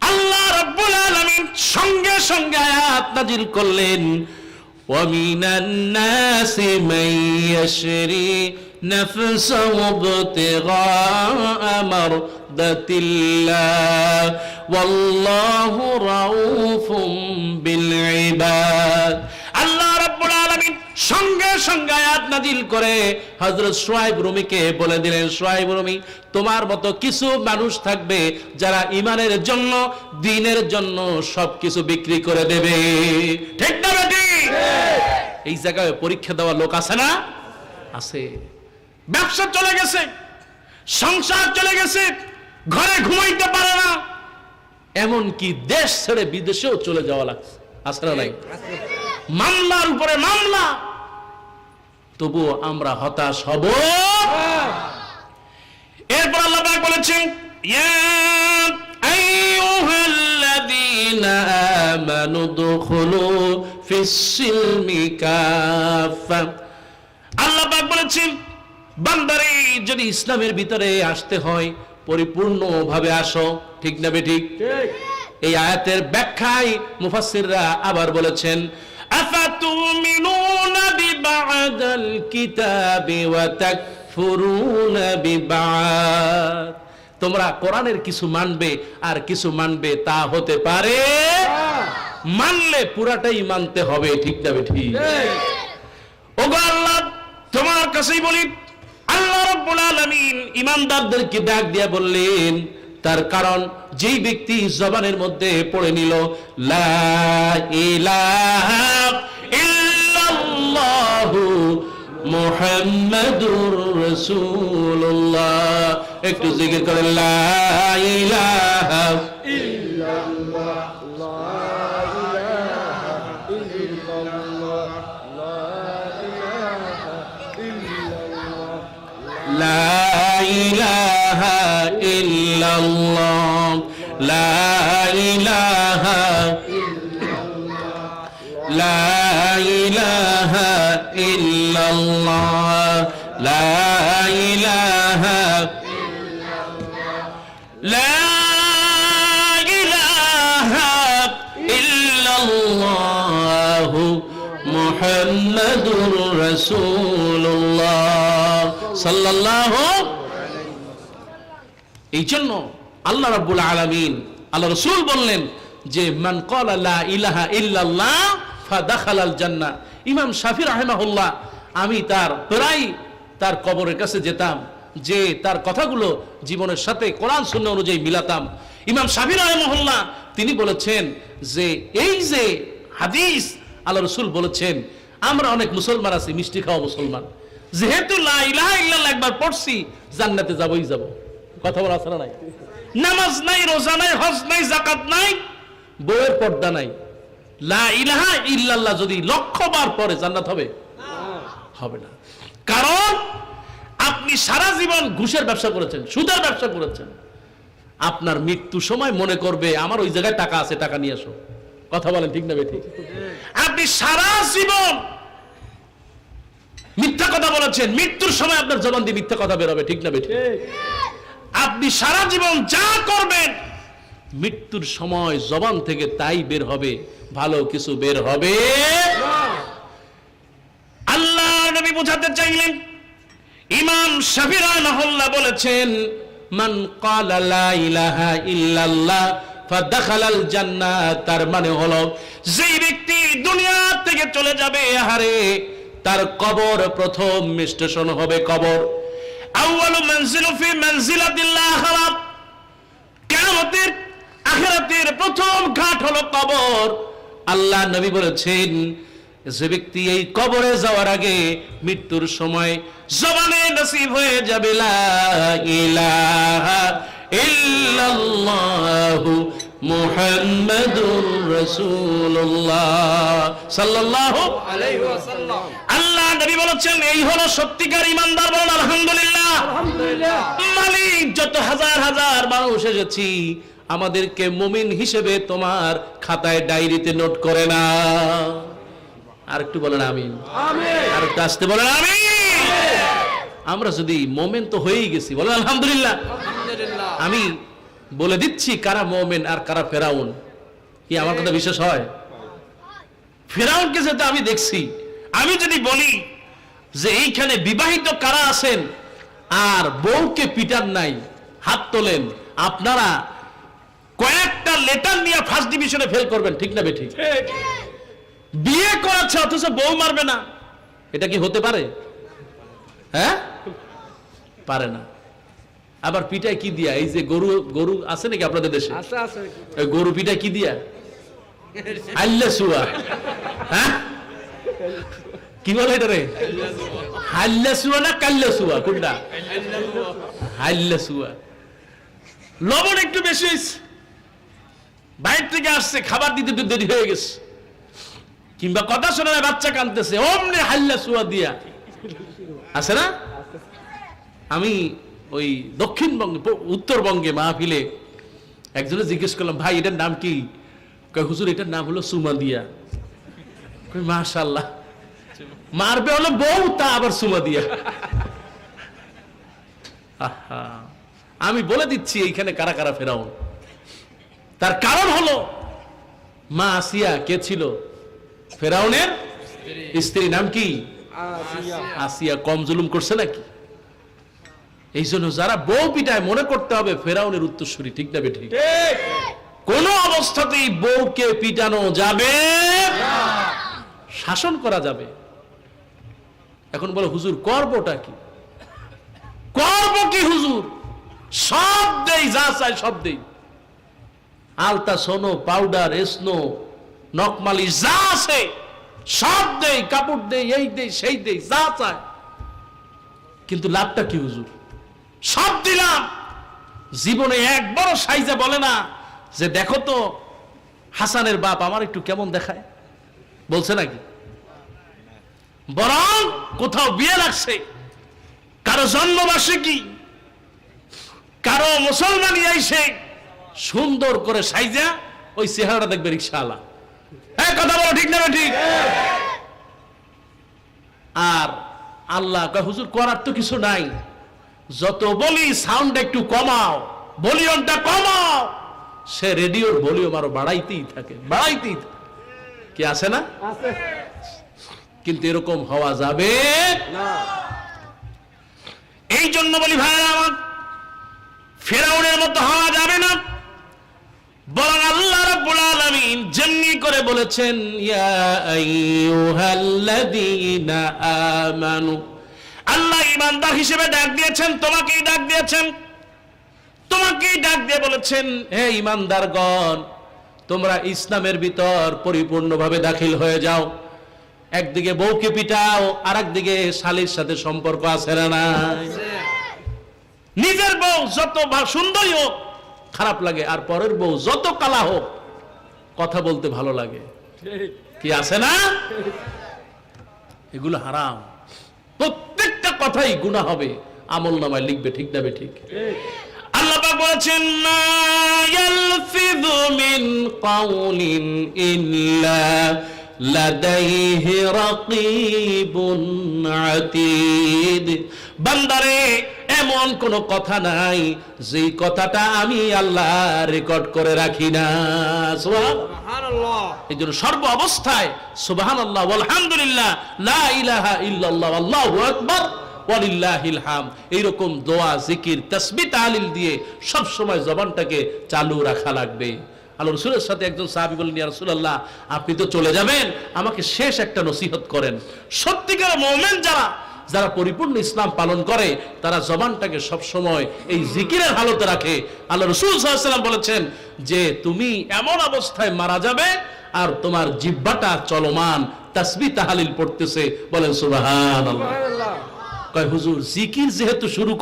আল্লাহ রাব্বুল আলামিন সঙ্গে সঙ্গে আয়াত নাযিল করলেন, ওয়া মিনান নাসি মান ইয়াশরি নাফসাহু ইবতিগা মারদাতিল্লাহ ওয়াল্লাহু রাউফুম বিল ইবাদ। আল্লাহ রাব্বুল আলামিন সঙ্গে সঙ্গে আয়াত নাযিল করে হযরত শুআয়ব রুমিকে বলে দিলেন, শুআয়ব রুমি, তোমার মতো কিছু মানুষ থাকবে যারা ঈমানের জন্য, দ্বীনের জন্য সবকিছু বিক্রি করে দেবে। ঠিক না বেটি? এই জায়গায় পরীক্ষা দেওয়া লোক আছে না? আছে। ব্যবসা চলে গেছে, সংসার চলে গেছে, ঘরে ঘুমাইতে পারে না, এমন কি দেশ ছেড়ে বিদেশেও চলে যাওয়া লাগছে। আছে না নাই? মামলার উপরে মামলা, তবুও আমরা হতাশ হব। এরপর আল্লাহ পাক বলেছেন, ইয়া আইয়ুহাল্লাযীনা আমানু দুখুলু ফিস-সিলমি কাফা। আল্লাহ পাক বলেছেন, বান্দারে, যদি ইসলামের ভিতরে আসতে হয় পরিপূর্ণভাবে আসো। ঠিক না বেঠিক? এই আয়াতের ব্যাখ্যায় মুফাসসিররা আবার বলেছেন, আফাতুমিনুনা বিবা'দাল কিতাবি ওয়া তাকফুরুনা বিবা'দ। তোমরা কোরআনের কিছু মানবে আর কিছু মানবে, তা হতে পারে। মানলে পুরাটাই মানতে হবে। ঠিক না বেঠিক? ওগো আল্লাহ, তোমার কাছেই বলি, আল্লাহ রাব্বুল আলামিন ঈমানদারদেরকে ডাক দিয়া বললেন, তার কারণ যেই ব্যক্তি জবানের মধ্যে পড়ে নিল লা ইলাহা ইল্লাল্লাহু মুহাম্মাদুর রাসূলুল্লাহ, একটু জিকির করেন, লা ইলাহা ইল্লাল্লাহ, লা ইলাহা illallah, la ilaha illallah, লা ইলাহা ইল্লাল্লাহ, লা ইলাহা লা ইলাহা ইল্লাল্লাহ, লা ইলাহা লা ইলাহা ইল্লাল্লাহ মুহাম্মাদুর রাসূলুল্লাহ সাল্লাল্লাহু। এই জন্য আল্লাহ রাব্বুল আলামিন, আল্লাহ রাসূল বললেন যে মান ক্বালা লা ইলাহা ইল্লাল্লাহ ফাদাখালাল জান্নাহ। ইমাম শাফি রাহিমাহুল্লাহ, আমি প্রায় তার কবরের কাছে যেতাম, যে তার কথাগুলো জীবনের সাথে কোরআন সুন্নাহ অনুযায়ী মিলাতাম। ইমাম শাফি রাহিমাহুল্লাহ তিনি বলেছেন যে এই যে হাদিস আল্লাহ রাসূল বলেছেন, আমরা অনেক মুসলমান আছি মিষ্টি খাওয়া মুসলমান, যেহেতু লা ইলাহা ইল্লাল্লাহ একবার পড়ছি জান্নাতে যাবই যাব। কথা বলা আছে না নাই? নামাজ নাই, রোজা নাই, হজ নাই, যাকাত নাই, বউয়ের পর্দা নাই, লা ইলাহা ইল্লাল্লাহ যদি লক্ষবার পরে জান্নাত হবে? হবে না। কারণ আপনি সারা জীবন ঘুষের ব্যবসা করেছেন, সুদের ব্যবসা করেছেন, আপনার মৃত্যু সময় মনে করবে আমার ওই জায়গায় টাকা আছে, টাকা নিয়ে আসো। কথা বলেন ঠিক না বেঠিক? আপনি সারা জীবন মিথ্যা কথা বলেছেন, মৃত্যুর সময় আপনার জবান দিয়ে মিথ্যা কথা বের হবে, ঠিক না বেঠিক? আপনি সারা জীবন যা করবেন মৃত্যুর সময় জবান থেকে তাই বের হবে, ভালো কিছু বের হবে আল্লাহ নবী বোঝাতে চাইলেন। ইমাম শাফি রাহিমাহুল্লাহ বলেছেন মান ক্বালা লা ইলাহা ইল্লাল্লাহ ফাদাখালাল জান্নাহ, তার মানে হলো যেই ব্যক্তি দুনিয়া থেকে চলে যাবে, আহারে তার কবর প্রথম স্টেশন হবে কবর। আউয়ালু মানজিলু ফি মানজিলাতিল আখিরাত, কিয়ামতের আখিরাতের প্রথম ঘাট হলো কবর। আল্লাহ নবী বলেছেন যে ব্যক্তি এই কবরে যাওয়ার আগে মৃত্যুর সময় জবানে নসিব হয়ে যাবে লা ইলাহা ইল্লাল্লাহু মুহাম্মাদুর রাসূলুল্লাহ সাল্লাল্লাহু আলাইহি ওয়াসাল্লাম। আল্লাহ নবী বলেছেন এই হলো সত্যিকার ঈমানদার। বলেন আলহামদুলিল্লাহ। আলহামদুলিল্লাহ। মালিক, যত হাজার হাজার মানুষ এসেছি আমাদেরকে মুমিন হিসেবে তোমার খাতায় ডায়েরিতে নোট করে না। আর একটু বলেন আমিন। আমিন। আর একটু আসতে বলেন আমিন। আমরা যদি মুমিন তো হয়েই গেছি, বলেন আলহামদুলিল্লাহ। আলহামদুলিল্লাহ। আমি বলে দিচ্ছি কারা মুমিন আর কারা ফেরাউন। কি আমার কথা বিশ্বাস হয়? ফেরাউনকে যেটা আমি দেখছি, আমি যদি বলি যে এইখানে বিবাহিত কারা আছেন আর বউকে পিটান নাই, হাত তোলেন, আপনারা কয়েকটা লেটার নিয়ে ফার্স্ট ডিভিশনে ফেল করবেন, ঠিক না বেঠিক? বিয়ে করাচ্ছে অথচ বউ মারবে না, এটা কি হতে পারে? হ্যাঁ, পারে না। আবার পিটায় কি দিয়া? এই যে গরু গরু আছে নাকি আপনাদের দেশে? গরু পিটায় কি দিয়া? হাল্লা সুয়া। হ্যাঁ, কি বলে এটা রে? হাল্লা সুয়া না কাল্লা সুয়া? কোনটা? হাল্লা সুয়া। লবণ একটু বেশি হয়েছে, বাইরে থেকে আসছে, খাবার দিতে একটু দেরি হয়ে গেছে, কিংবা কথা শোনা না, বাচ্চা কাঁদতেছে, অমনি হাল্লা সুয়া দিয়া আছে না? আমি ওই দক্ষিণবঙ্গে উত্তরবঙ্গে মাহফিলে একজনে জিজ্ঞেস করলাম, ভাই এটার নাম কি? কয় হুজুর এটার নাম হলো সুমা দিয়া। কই মাশাআল্লাহ, মারবে হলো বউ, তা আবার সুমা দিয়া। আহা, আমি বলে দিচ্ছি এইখানে কারা কারা ফেরাউন। তার কারণ হলো মা আসিয়া কে ছিল? ফেরাউনের স্ত্রী। নাম কি? আসিয়া। কম জুলুম করছে নাকি? এই জন্য যারা বউ পিটায় মনে করতে হবে ফেরাউনের উত্তরসূরি, ঠিক না বেঠিক? কোন অবস্থাতেই বউকে পিটানো যাবে না, শাসন করা যাবে। এখন বলে হুজুর করবটা কি? করব কি হুজুর? সব দেই, যা চাই সব দেই, আলতা, সোনো, পাউডার, স্নো, নকমালি যা আছে সব দেই, কাপড় দেই, এই দেই, সেই দেই, যা চায়। কিন্তু লাভটা কি হুজুর? সব দিলাম, জীবনে একবারও সাইজে বলে না যে দেখো তো হাসানের বাপ আমার একটু কেমন দেখায়। বলছে নাকি? বরং কোথাও বিয়ে লাগছে, কারো জন্মবার্ষিকী, কারো মুসলমানি আইছে, সুন্দর করে সাইজা ওই চেহারাটা দেখবে রিকশাওয়ালা। হ্যাঁ, কথা বলো ঠিক না ঠিক? আর আল্লাহ কয় হুজুর করার তো কিছু নাই, যত বলি সাউন্ড একটু কমাও, ভলিউমটা কমাও, সে রেডিওর ভলিউম আরো বাড়াইতেই থাকে, বাড়াইতেই থাকে। কি আছে না? আছে কিন্তু এরকম হওয়া যাবে না। এই জন্য বলি ভাইরা আমার, ফিরআউনের মতো হওয়া যাবে না। বরং আল্লাহ রাব্বুল আলামিন যেমনি করে বলেছেন, ইয়া আইয়ুহাল্লাযীনা আমানু, আল্লাহ ঈমানদার হিসেবে ডাক দিয়েছেন, তোমাকেই ডাক দিয়েছেন, তোমাকেই ডাক দিয়ে বলেছেন, হে ঈমানদারগণ, তোমরা ইসলামের ভিতর পরিপূর্ণভাবে দাখিল হয়ে যাও। একদিকে বউকে পিটাও, আর একদিকে শালীর সাথে সম্পর্ক আছে না নাই? নিজের বউ যত সুন্দরী হোক খারাপ লাগে, আর পরের বউ যত কালা হোক কথা বলতে ভালো লাগে। ঠিক কি আছে না? এগুলো হারাম, প্রত্যেকটা কথাই গুনাহ হবে, আমল নামায় লিখবে, ঠিক না ঠিক? ঠিক আল্লাহ পাক বলেছেন, মা ইয়ালফিযু মিন কাউলিন ইল্লা লাদাইহি রাকীবুন আতীদ। বান্দারে, এমন কোন কথা নাই যে কথাটা আমি আল্লাহ রেকর্ড করে রাখি না। সুবহানাল্লাহ। এই জন্য সর্ব অবস্থায় সুবহানাল্লাহ ওয়ালহামদুলিল্লাহ লা ইলাহা ইল্লাল্লাহ আল্লাহু আকবার ওয়ালিল্লাহিল হামদ, এইরকম দোয়া, জিকির, তাসবিহ, তাহলিল দিয়ে সব সময় জবানটাকে চালু রাখা লাগবে। আল্লাহ রাসূলের সাথে একজন সাহাবী বললেন, ইয়া রাসূলুল্লাহ, আপনি তো চলে যাবেন, আমাকে শেষ একটা নসিহত করেন। সত্যিকার মুমিন যারা পরিপূর্ণ ইসলাম পালন করে, তারা জবানটাকে সব সময় এই জিকিরের হালতে রাখে। আল্লাহ রাসূল সাল্লাল্লাহু আলাইহি ওয়াসাল্লাম বলেছেন যে তুমি এমন অবস্থায় মারা যাবে আর তোমার জিহ্বাটা চলমান তাসবিহ তাহলিল পড়তেছে, বলেন সুবহানাল্লাহ। সুবহানাল্লাহ। কয় হুজুর, জিকির যেহেতু শুরু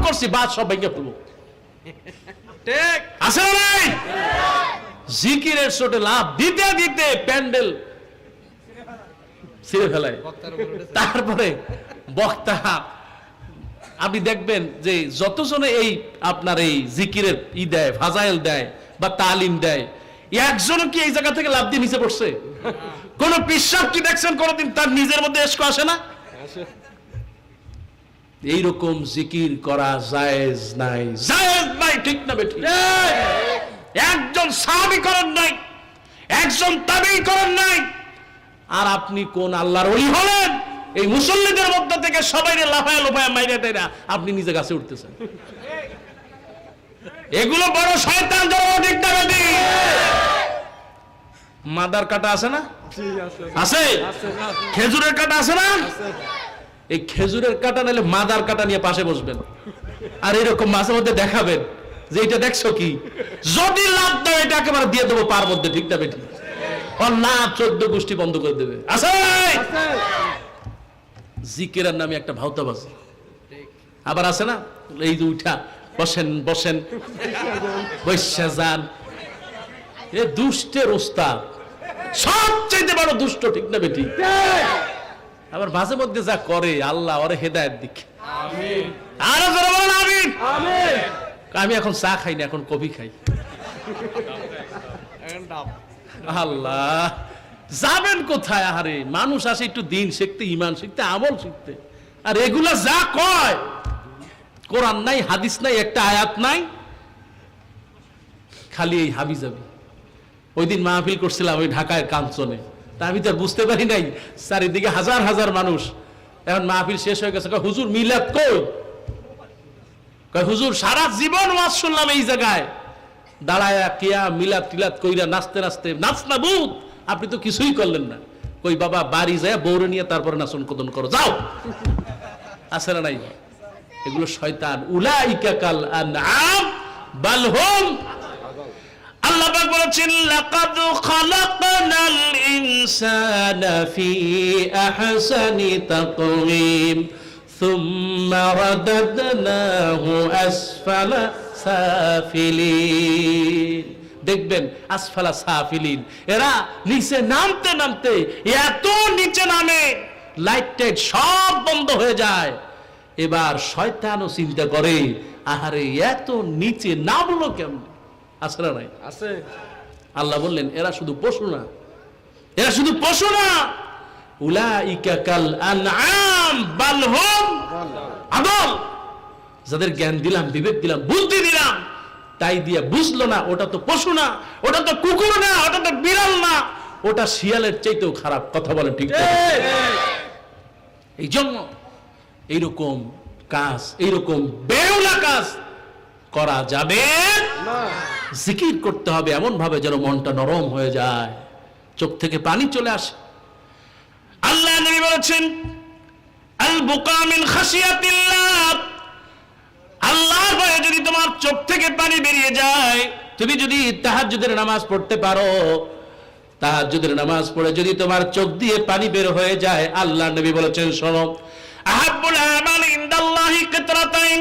করছি, বাদ সব ভেঙে ফেলবো। ঠিক আছে না নাই? জিকিরের চোটে লাভ দিতে দিতে প্যান্ডেল ছিঁড়ে ফেলায়। তারপরে বক্তা, আপনি দেখবেন যে যতজনে এই আপনার এই জিকিরের দেয়, ফাজাইল দেয় বা তালিম দেয়, একজন কি এই জায়গা থেকে লাভ দিয়ে নিচে পড়ছে? কোন পিশাব কি দেখছেন কোনদিন তার নিজের মধ্যে এসকো আসে না? এইরকম জিকির করা জায়েজ নাই, জায়েজ নাই, ঠিক না বেঠিক? একজন সাহাবী করেন নাই, একজন তাবেঈ করেন নাই, আর আপনি কোন আল্লাহর ওলি হলেন? এই মুসল্লিদের মধ্যে থেকে সবাই লাফায় লাফায় মাইরে টাইরা আপনি নিজে গাছে উঠতেছেন। এগুলো বড় শয়তান, ঠিক না বেঠিক? মাদার কাটা আছে না? জি আছে আছে। আছে না খেজুরের কাটা আছে না? আছে এই খেজুরের কাটা নাহলে মাদার কাটা নিয়ে পাশে বসবেন, আর এরকম মাঝে মধ্যে দেখাবেন যে এটা দেখছো কি, যদি লাভ দাও এটা একেবারে দিয়ে দেবো পার মধ্যে, ঠিক না বেঠিক? না 14 গোষ্ঠী বন্ধ করে দেবে। আছে আছে জিকিরের নামে একটা ভাওতাবাজি আবার আছে না? এই যে উঠা বসেন বসেন বৈশা যান, এ দুষ্টের ওস্তাদ, সবচেয়ে বড় দুষ্ট, ঠিক না বেঠিক? আবার মাঝে মধ্যে যা করে, আল্লাহ ওরে হেদায়েত দিক। আমিন আরো জোরে বলেন আমিন। আমিন। আমি এখন চা খাই না, এখন কফি খাই। এখন ডাব আল্লাহ, যাবেন কোথায়? আরে মানুষ আসে একটু দিন শিখতে, ইমান শিখতে, আমল শিখতে, আর এগুলা যা কয়, কোরআন নাই, হাদিস নাই, একটা আয়াত নাই, খালি এই হাবি যাবি। ওই দিন মাহফিল করছিলাম ওই ঢাকায় কাঞ্চনে, তা আমি তো আর বুঝতে পারি নাই, চারিদিকে হাজার হাজার মানুষ। এখন মাহফিল শেষ হয়ে গেছে, কয় হুজুর মিলাদ কই? কয় হুজুর সারা জীবন ওয়াজ শুনলাম এই জায়গায়, দাঁড়ায়া কিয়া মিলাদ টিলাদ কইরা নাচতে নাচতে, নাচ না ভূত, আপনি তো কিছুই করলেন না। কই বাবা, বাড়ি যায় বউরে নিয়ে তারপরে নাচন কদন করো, যাও। আছে না নাই? এগুলো শয়তান। উলাইকা কাল আনআম বাল হুম, আল্লাহ পাক বলেছেন, লাকাদ খালাকনাল ইনসানা ফি আহসানি তাকওয়িম সুম্মা রাদাদনাহু আসফালা সাফিলিন। দেখবেন আসফালা সাফিলিন, এরা নিচে নামতে নামতে এত নিচে নামে লাইট টাইট সব বন্ধ হয়ে যায়। এবার শয়তানও চিন্তা করে, আহারে এত নিচে নামলো কেমন? আছে না নাই? আছে। আল্লাহ বললেন এরা শুধু পশু না, এরা শুধু পশু না, উলাইকা কাল আনআম বাল হুম আদল। যাদের জ্ঞান দিলাম, বিবেক দিলাম, বুদ্ধি দিলাম, তাই দিয়ে বুঝলো না ওটা তো পশু না, ওটা তো কুকুর না, ওটা তো বিড়াল না, ওটা শিয়ালের চাইতেও খারাপ। কথা বলেন ঠিক না? এই জন্য এইরকম কাজ, এইরকম বেহুলা কাজ করা যাবে না। জিকির করতে হবে এমন ভাবে যেন মনটা নরম হয়ে যায়, চোখ থেকে পানি চলে আসে। আল্লাহ নবী বলেছেন আল বুকা মিন খাশিয়াতিল্লাহ, আল্লাহর ভয়ে যদি তোমার চোখ থেকে পানি বেরিয়ে যায়, তুমি যদি তাহাজ্জুদের নামাজ পড়তে পারো, তাহাজ্জুদের নামাজ পড়ে যদি তোমার চোখ দিয়ে পানি বের হয়ে যায়, আল্লাহ নবী বলেছেন শোনো, আহাব্বুল আমালি ইনদাল্লাহি কিতরাতাইন,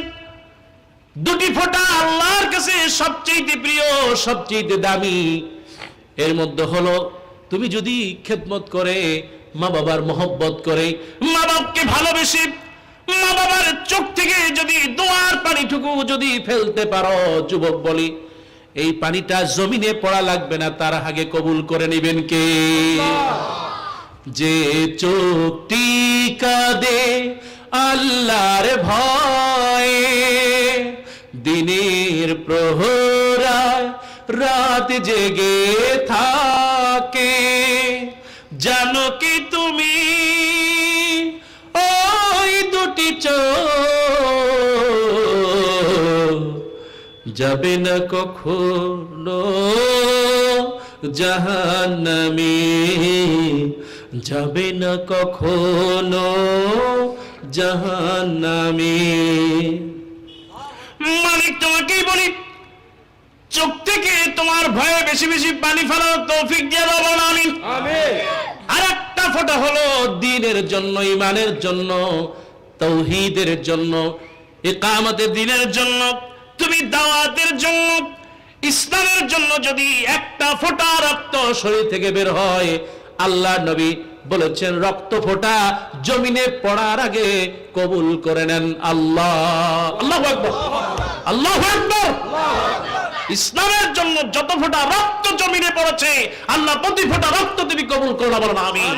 দুটি ফোঁটা আল্লাহর কাছে সবচেয়ে প্রিয়, সবচেয়ে দামি। এর মধ্যে হলো তুমি যদি খেদমত করে, মা বাবার মহব্বত করে, মা বাবাকে ভালোবেসে, মা বাবার চোখ থেকে যদি দোয়ার পানিটুকু যদি ফেলতে পারো, যুবক বলি এই পানিটা জমিনে পড়া লাগবে না, তার আগে কবুল করে নেবেন কে? যে চোখটি কাঁদে আল্লাহর ভয়ে, দিনের প্রহরায় রাত জেগে থাকে, জানো কি তুমি ওই দুটি চোখ যাবে না কখনো জাহান্নামে, যাবে না কখনো জাহান্নামে। মালিক তোমাকেই বলি, চোখ থেকে তোমার ভয়ে বেশি বেশি পানি ফেলার তৌফিক দিয়ে দাও, বলো আমিন। আমিন। আর একটা ফোঁটা হলো দ্বীনের জন্য, ঈমানের জন্য, তাওহীদের জন্য, ইকামতের দ্বীনের জন্য, তুমি দাওয়াতের জন্য, ইসলামের জন্য যদি একটা ফোঁটা রক্ত শরীর থেকে বের হয়, আল্লাহ নবী বলেছেন রক্ত ফোঁটা জমিনে পড়ার আগে কবুল করে নেন আল্লাহ। আল্লাহু আকবার, আল্লাহু আকবার। ইসলামের জন্য যত ফোঁটা রক্ত জমিনে পড়েছে, আল্লাহ প্রতি ফোঁটা রক্ত তুমি কবুল করো, বলো না আমিন।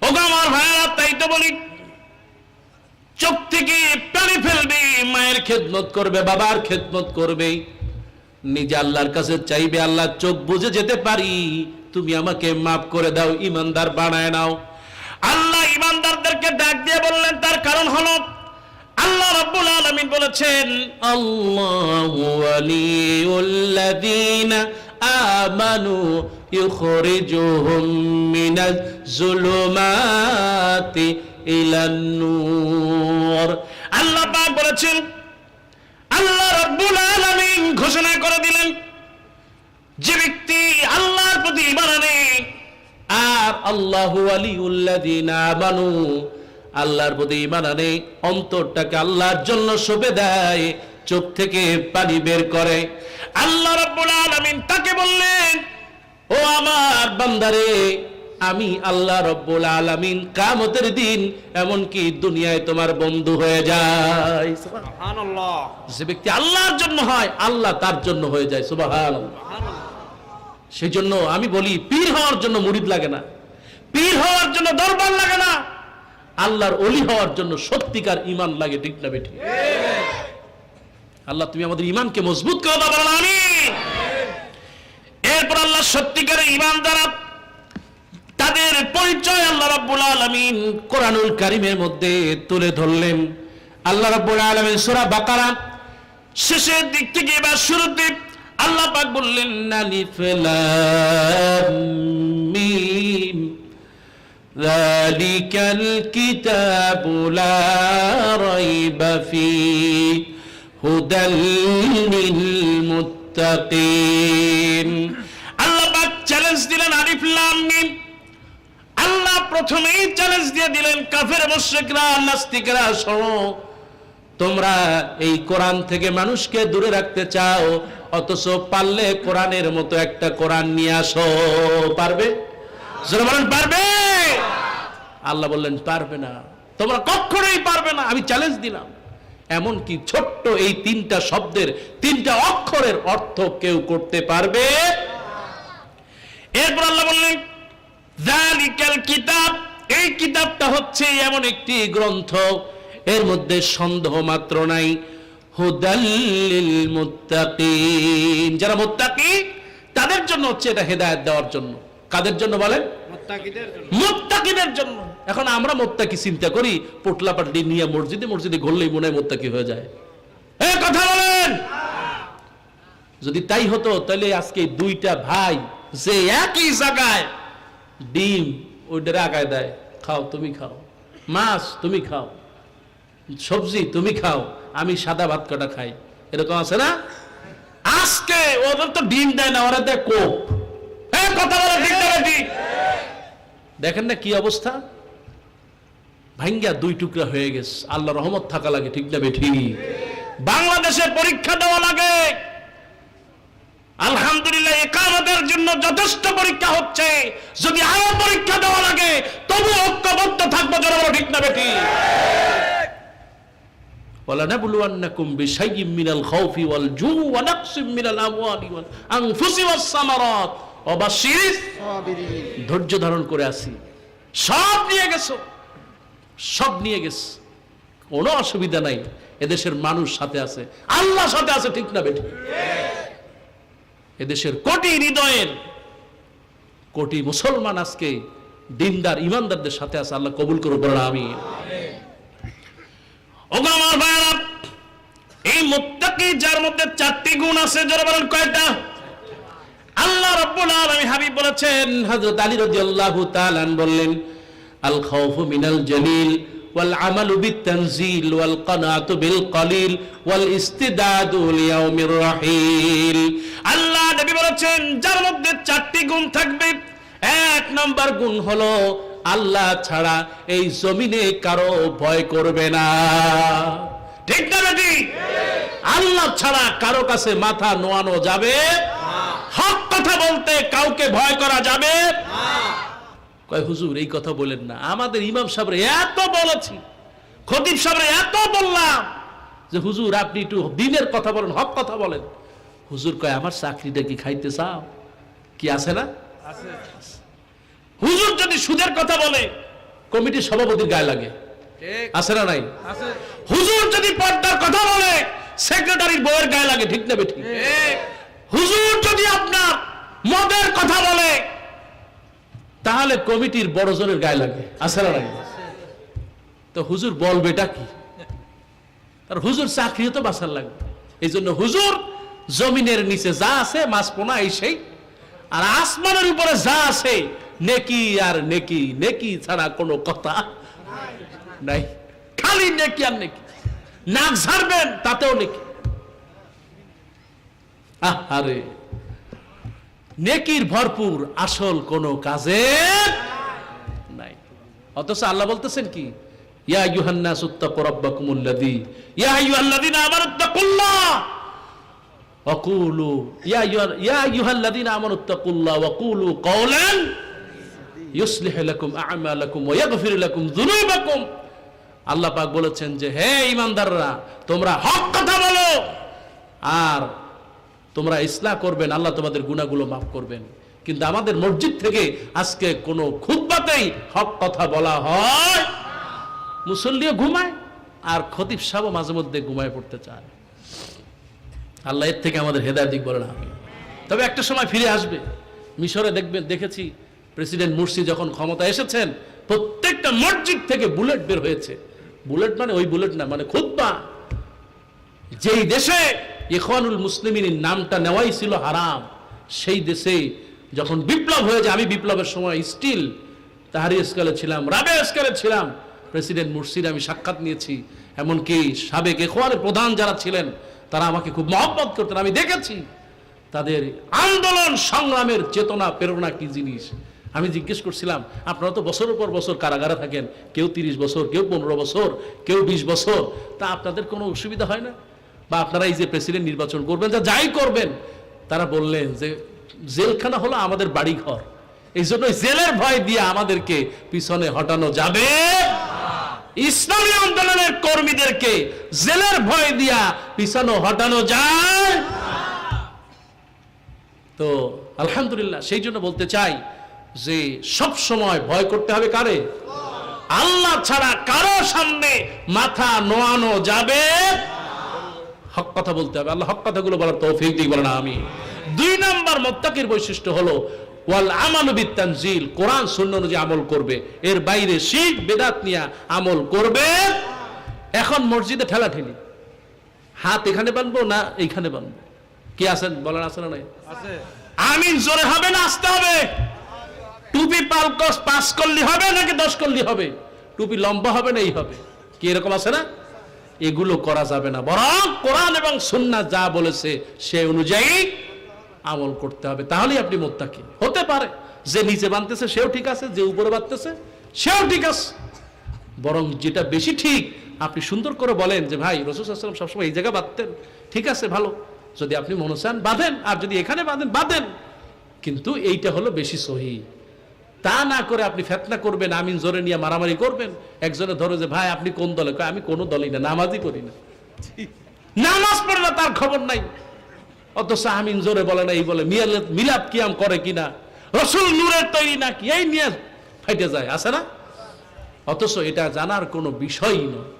ওগো আমার ভাইরা, তাই তো বলি চোখ থেকে পানি ফেলবে, মায়ের খেদমত করবে, বাবার খেদমত করবে, নিজে আল্লাহর কাছে চাইবে, আল্লাহ চোখ বুঝে যেতে পারি, তুমি আমাকে মাফ করে দাও, ইমানদার বানায় নাও। আল্লাহ ইমানদারদেরকে ডাক দিয়ে বললেন, তার কারণ হলো আল্লাহ রাব্বুল আলামিন বলেছেন আল্লাহু ওয়ালিউল্লাযীনা আমানু ইখরিজুহুম মিনাজ যুলুমাতি ইলান নূর। আল্লাহ পাক বলেছেন, আল্লাহ রাব্বুল আলামিন ঘোষণা করে দিলেন, যে ব্যক্তি আল্লাহর প্রতি ঈমান আনে আর আল্লাহু ওয়ালিউল্লাযীনা আমানু, আল্লাহর প্রতি ঈমান আনে, অন্তরটাকে আল্লাহর জন্য সঁপে দেয়, চোখ থেকে পানি বের করে, আল্লাহ রাব্বুল আলামিন তাকে বললেন, ও আমার বান্দারে, আমি আল্লাহ রাব্বুল আলামিন কিয়ামতের দিন এমনকি দুনিয়ায় তোমার বন্ধু হয়ে যায়। সুবহানাল্লাহ। যে ব্যক্তি আল্লাহর জন্য হয়, আল্লাহ তার জন্য হয়ে যায়। সুবহানাল্লাহ। সেই জন্য আমি বলি, পীর হওয়ার জন্য মুরিদ লাগে না, পীর হওয়ার জন্য দরবার লাগে না, আল্লাহর ওলি হওয়ার জন্য সত্যিকার ঈমান লাগে। ঠিক না বেঠিক? আল্লাহ তুমি আমাদের ঈমানকে মজবুত করে দাও, বলেন আমিন। এরপর আল্লাহ সত্যিকারের ঈমান দ্বারা তাদের পরিচয় আল্লাহ রাব্বুল আলামিন কোরআনুল কারীমের মধ্যে তুলে ধরলেন। আল্লাহ রাব্বুল আলামিন সূরা বাকারা শেষের দিক থেকে বা শুরুতে আল্লাহ পাক বললেন, আলিফ লাম মিম যালিকাল কিতাবু লা রাইবা ফীহি হুদাল লিল মুত্তাকিন। আল্লাহ পাক চ্যালেঞ্জ দিলেন, আলিফ লাম মিম। আল্লাহ প্রথমেই চ্যালেঞ্জ দিয়ে দিলেন, কাফের মুশরিকরা, নাস্তিকরা, শোনো, তোমরা এই কোরআন থেকে মানুষকে দূরে রাখতে চাও, অথচ পারলে কোরআনের মতো একটা কোরআন নিয়ে আসো। পারবে? যারা বলেন পারবে? আল্লাহ বললেন পারবে না, তোমরা কখনোই পারবে না, আমি চ্যালেঞ্জ দিলাম। এমনকি ছোট্ট এই 3টা শব্দের 3টা অক্ষরের অর্থ কেউ করতে পারবে? এরপর আল্লাহ বললেন যালিকাল কিতাব, এই কিতাবটা হচ্ছে এমন একটি গ্রন্থ, এর মধ্যে সন্দেহ মাত্র নাই, হুদাল লিল মুত্তাকিন, যারা মুত্তাকি তাদের জন্য হচ্ছে এটা হেদায়েত দেওয়ার জন্য। কাদের জন্য বলেন? মুত্তাকিদের জন্য। মুত্তাকিদের জন্য। এখন আমরা মুত্তাকি চিন্তা করি পোটলাপাটি নিয়ে মসজিদে মসজিদে ঘুরলেই মনে হয় মুত্তাকি হয়ে যায়। এই কথা বলেন, যদি তাই হতো তাহলে আজকে 2টা ভাই যে একই জায়গায় ডিম ওইটা আগায় দেয়, খাও তুমি খাও, মাছ তুমি খাও, সবজি তুমি খাও, আমি সাদা ভাত কটা খাই, এরকম আছে না? আজকে ওদের তো ডিম দেয় না, ওরা দেয় কোক। কথা বলে ঠিক না ঠিক? দেখেন না কি অবস্থা, ভাঙ্গা 2 টুকরা হয়ে গেছে। আল্লাহ রহমত থাকা লাগে, ঠিক না বেঠি? বাংলাদেশে পরীক্ষা দেওয়া লাগে, আলহামদুলিল্লাহ ইকামতের জন্য যথেষ্ট পরীক্ষা হচ্ছে, যদি আরো পরীক্ষা দেওয়া লাগে তবু ঐক্যবদ্ধ থাকবো। যারা বলো ঠিক না বেঠি? ওয়ালানাবলুওয়ান্নাকুম বিশাইয়্যিম মিনাল খাউফি ওয়াল জু'i ওয়া নাকসিম মিনাল আমওয়ালি ওয়াল আনফুসি ওয়াস সামারাত ওয়া বাশশিরিস সাবিরিন। ধৈর্য ধারণ করে আসি, সব নিয়ে গেছো, সব নিয়ে গেছে, কোনো অসুবিধা নাই। এদেশের মানুষ সাথে আছে, আল্লাহ সাথে আছে, ঠিক না বেঠি? এদেশের কোটি হৃদয়ের কোটি মুসলমান আজকে দিনদার ইমানদারদের সাথে আছে। আল্লাহ কবুল করুন, বলেন আমিন। ওগো আমার ভাইরা, এই মুত্তাকি যার মধ্যে 4টি গুণ আছে, যারা বলেন কয়টা? আল্লাহ রাব্বুল আলামিন হাবিব বলেছেন, হযরত আলী রাদিয়াল্লাহু তাআলা বললেন, আল খাউফু মিনাল জালিল ওয়াল আমালু বিত-তানজিল ওয়াল কানাতু বিল কলিল ওয়াল ইস্তিদাদু লিয়াউমির রাহিল। আল্লাহ নবী বলেছেন যার মধ্যে 4টি গুণ থাকবে, 1 নাম্বার গুণ হলো আল্লাহ ছাড়া এই জমিনে কারো ভয় করবে না। ঠিক না বেটি? আল্লাহ ছাড়া কারো কাছে মাথা নোয়ানো যাবে, হক কথা বলতে কাউকে ভয় করা যাবে। কয় হুজুর এই কথা বলেন না, আমাদের ইমাম সাহেব এত বলেছি, খতিব সাহেব এত বললাম যে হুজুর আপনি একটু দিনের কথা বলেন, হক কথা বলেন। হুজুর কয় আমার চাকরিটা কি খাইতে চাও? কি আছে না? হুজুর যদি সুদের কথা বলে কমিটির সভাপতির গায়ে লাগে, আছে না নাই? হুজুর যদি পর্দার কথা বলে সেক্রেটারির বউয়ের গায়ে লাগে, ঠিক না বেঠিক? হুজুর যদি আপনার মদের কথা বলে তাহলে কমিটির বড়জনের গায়ে লাগে, আছে না নাই? তো হুজুর বলবেটা কি? আর হুজুর চাকরিও তো বাঁচার লাগবে। এই জন্য হুজুর জমিনের নিচে যা আছে মাছপোনা এই সেই, আর আসমানের উপরে যা আছে নেকি আর নেকি, নেকি ছাড়া কোনো কথা নাই, খালি নেকি আর নেকি। নাক ঝাড়বেন তাতেও নেকি। আরে নেকির ভরপুর, আসল কোনো কাজে নাই। অথচ আল্লাহ বলতেছেন কি, ইয়া আইয়ুহান নাসু তাকু রাব্বাকুমুল্লাযী ইয়া আইয়ুহাল্লাযীনা আমানুত্তাকুল্লাহ ওয়া কুলু ইয়া আইয়ুহাল্লাযীনা আমানুত্তাকুল্লাহ ওয়া কুলু কাওলান ইউসলিহ লাকুম আ'মালাকুম ওয়া ইয়াগফির লাকুম যুনুবাকুম। আল্লাহ পাক বলেছেন যে হে ঈমানদাররা, তোমরা হক কথা বলো আর তোমরা ইসলাহ করবেন, আল্লাহ তোমাদের গুনাহগুলো মাফ করবেন। কিন্তু আমাদের মসজিদ থেকে আজকে কোনো খুতবাতেই হক কথা বলা হয়, মুসল্লিও ঘুমায় আর খতিব সাহেবও মাঝে মধ্যে ঘুমায় পড়তে চায়। আল্লাহ এর থেকে আমাদের হেদায়েত দিক, বলেন আমিন। তবে একটা সময় ফিরে আসবে। মিশরে দেখবেন, দেখেছি প্রেসিডেন্ট মুরসি যখন ক্ষমতা এসেছেন প্রত্যেকটা মসজিদ থেকে বুলেট বের হয়েছে। বুলেট মানে ওই বুলেট না, মানে খুতবা। যেই দেশে ইখওয়ানুল মুসলিমিনের নামটা নেওয়াই ছিল হারাম, সেই দেশে যখন বিপ্লব হয়ে যায়, আমি বিপ্লবের সময় স্টিল তাহারি স্কালে ছিলাম, রাবে স্কালে ছিলাম, প্রেসিডেন্ট মুরসির আমি সাক্ষাৎ নিয়েছি। এমনকি সাবেক ইখওয়ানের প্রধান যারা ছিলেন তারা আমাকে খুব মহব্বত করতেন। আমি দেখেছি তাদের আন্দোলন সংগ্রামের চেতনা, প্রেরণা কি জিনিস। আমি জিজ্ঞেস করছিলাম, আপনারা তো বছরের পর বছর কারাগারে থাকেন, কেউ 30 বছর, কেউ 15 বছর, কেউ 20 বছর, তা আপনাদের কোনো অসুবিধা হয় না? বা আপনারা এই যে প্রেসিডেন্ট নির্বাচন করবেন, যাই করবেন, তারা বললেন যে জেলখানা হলো আমাদের বাড়ি ঘর, এই জন্য জেলের ভয় দিয়ে আমাদেরকে পিছনে হটানো যাবে। ইসলামী আন্দোলনের কর্মীদেরকে জেলের ভয় দিয়া পিছনে হটানো যায়। তো আলহামদুলিল্লাহ, সেই জন্য বলতে চাই যে সব সময় ভয় করতে হবে কারে? আল্লাহ ছাড়া কারো সামনে মাথা নোয়ানো যাবে। হক কথা বলতে হবে, আল্লাহ হক কথাগুলো বলার তৌফিক দিক, বলেন আমিন। 2 নম্বর মুত্তাকির বৈশিষ্ট্য হলো ওয়াল আমালু বিত-তানজিল, কোরআন সুন্নাহ অনুযায়ী আমল করবে, এর বাইরে শিরক বিদআত নিয়ে আমল করবে। এখন মসজিদে ঠেলাঠেলি, হাত এখানে বাঁধবো না এইখানে বাঁধবো, কি আছেন বলেন, আছে না নাই? আছে। আমিন জোরে হবে না আসতে হবে? টুপি পালকস 5 কল্লি হবে নাকি 10 কল্লি হবে? টুপি লম্বা হবে না এই হবে, কি এরকম আছে না? এগুলো করা যাবে না, বরং কোরআন এবং সুন্নাহ যা বলেছে সে অনুযায়ী আমল করতে হবে, তাহলেই আপনি মুত্তাকি। হতে পারে যে নিচে বাঁধতেছে সেও ঠিক আছে, যে উপরে বাঁধতেছে সেও ঠিক আছে, বরং যেটা বেশি ঠিক আপনি সুন্দর করে বলেন যে ভাই রাসূল সাল্লাল্লাহু আলাইহি ওয়াসাল্লাম সবসময় এই জায়গা বাঁধতেন, ঠিক আছে ভালো, যদি আপনি মনে চান বাঁধেন, আর যদি এখানে বাঁধেন বাঁধেন, কিন্তু এইটা হলো বেশি সহি। তা না করে আপনি ফিতনা করবেন, আমিন জোরে নিয়ে মারামারি করবেন। একজনে ধরো যে ভাই আপনি কোন দলে, কয় আমি কোনো দলই না, নামাজই পড়ি না, নামাজ পড়ে না তার খবর নাই, অথচ আমিন জোরে বলে না, এই বলে মিলাদ কিয়াম করে কিনা, রাসূল নূরের তৈরি নাকি, এই নিয়ে ফাইটে যায়, আছে না? অথচ এটা জানার কোনো বিষয়ই নয়।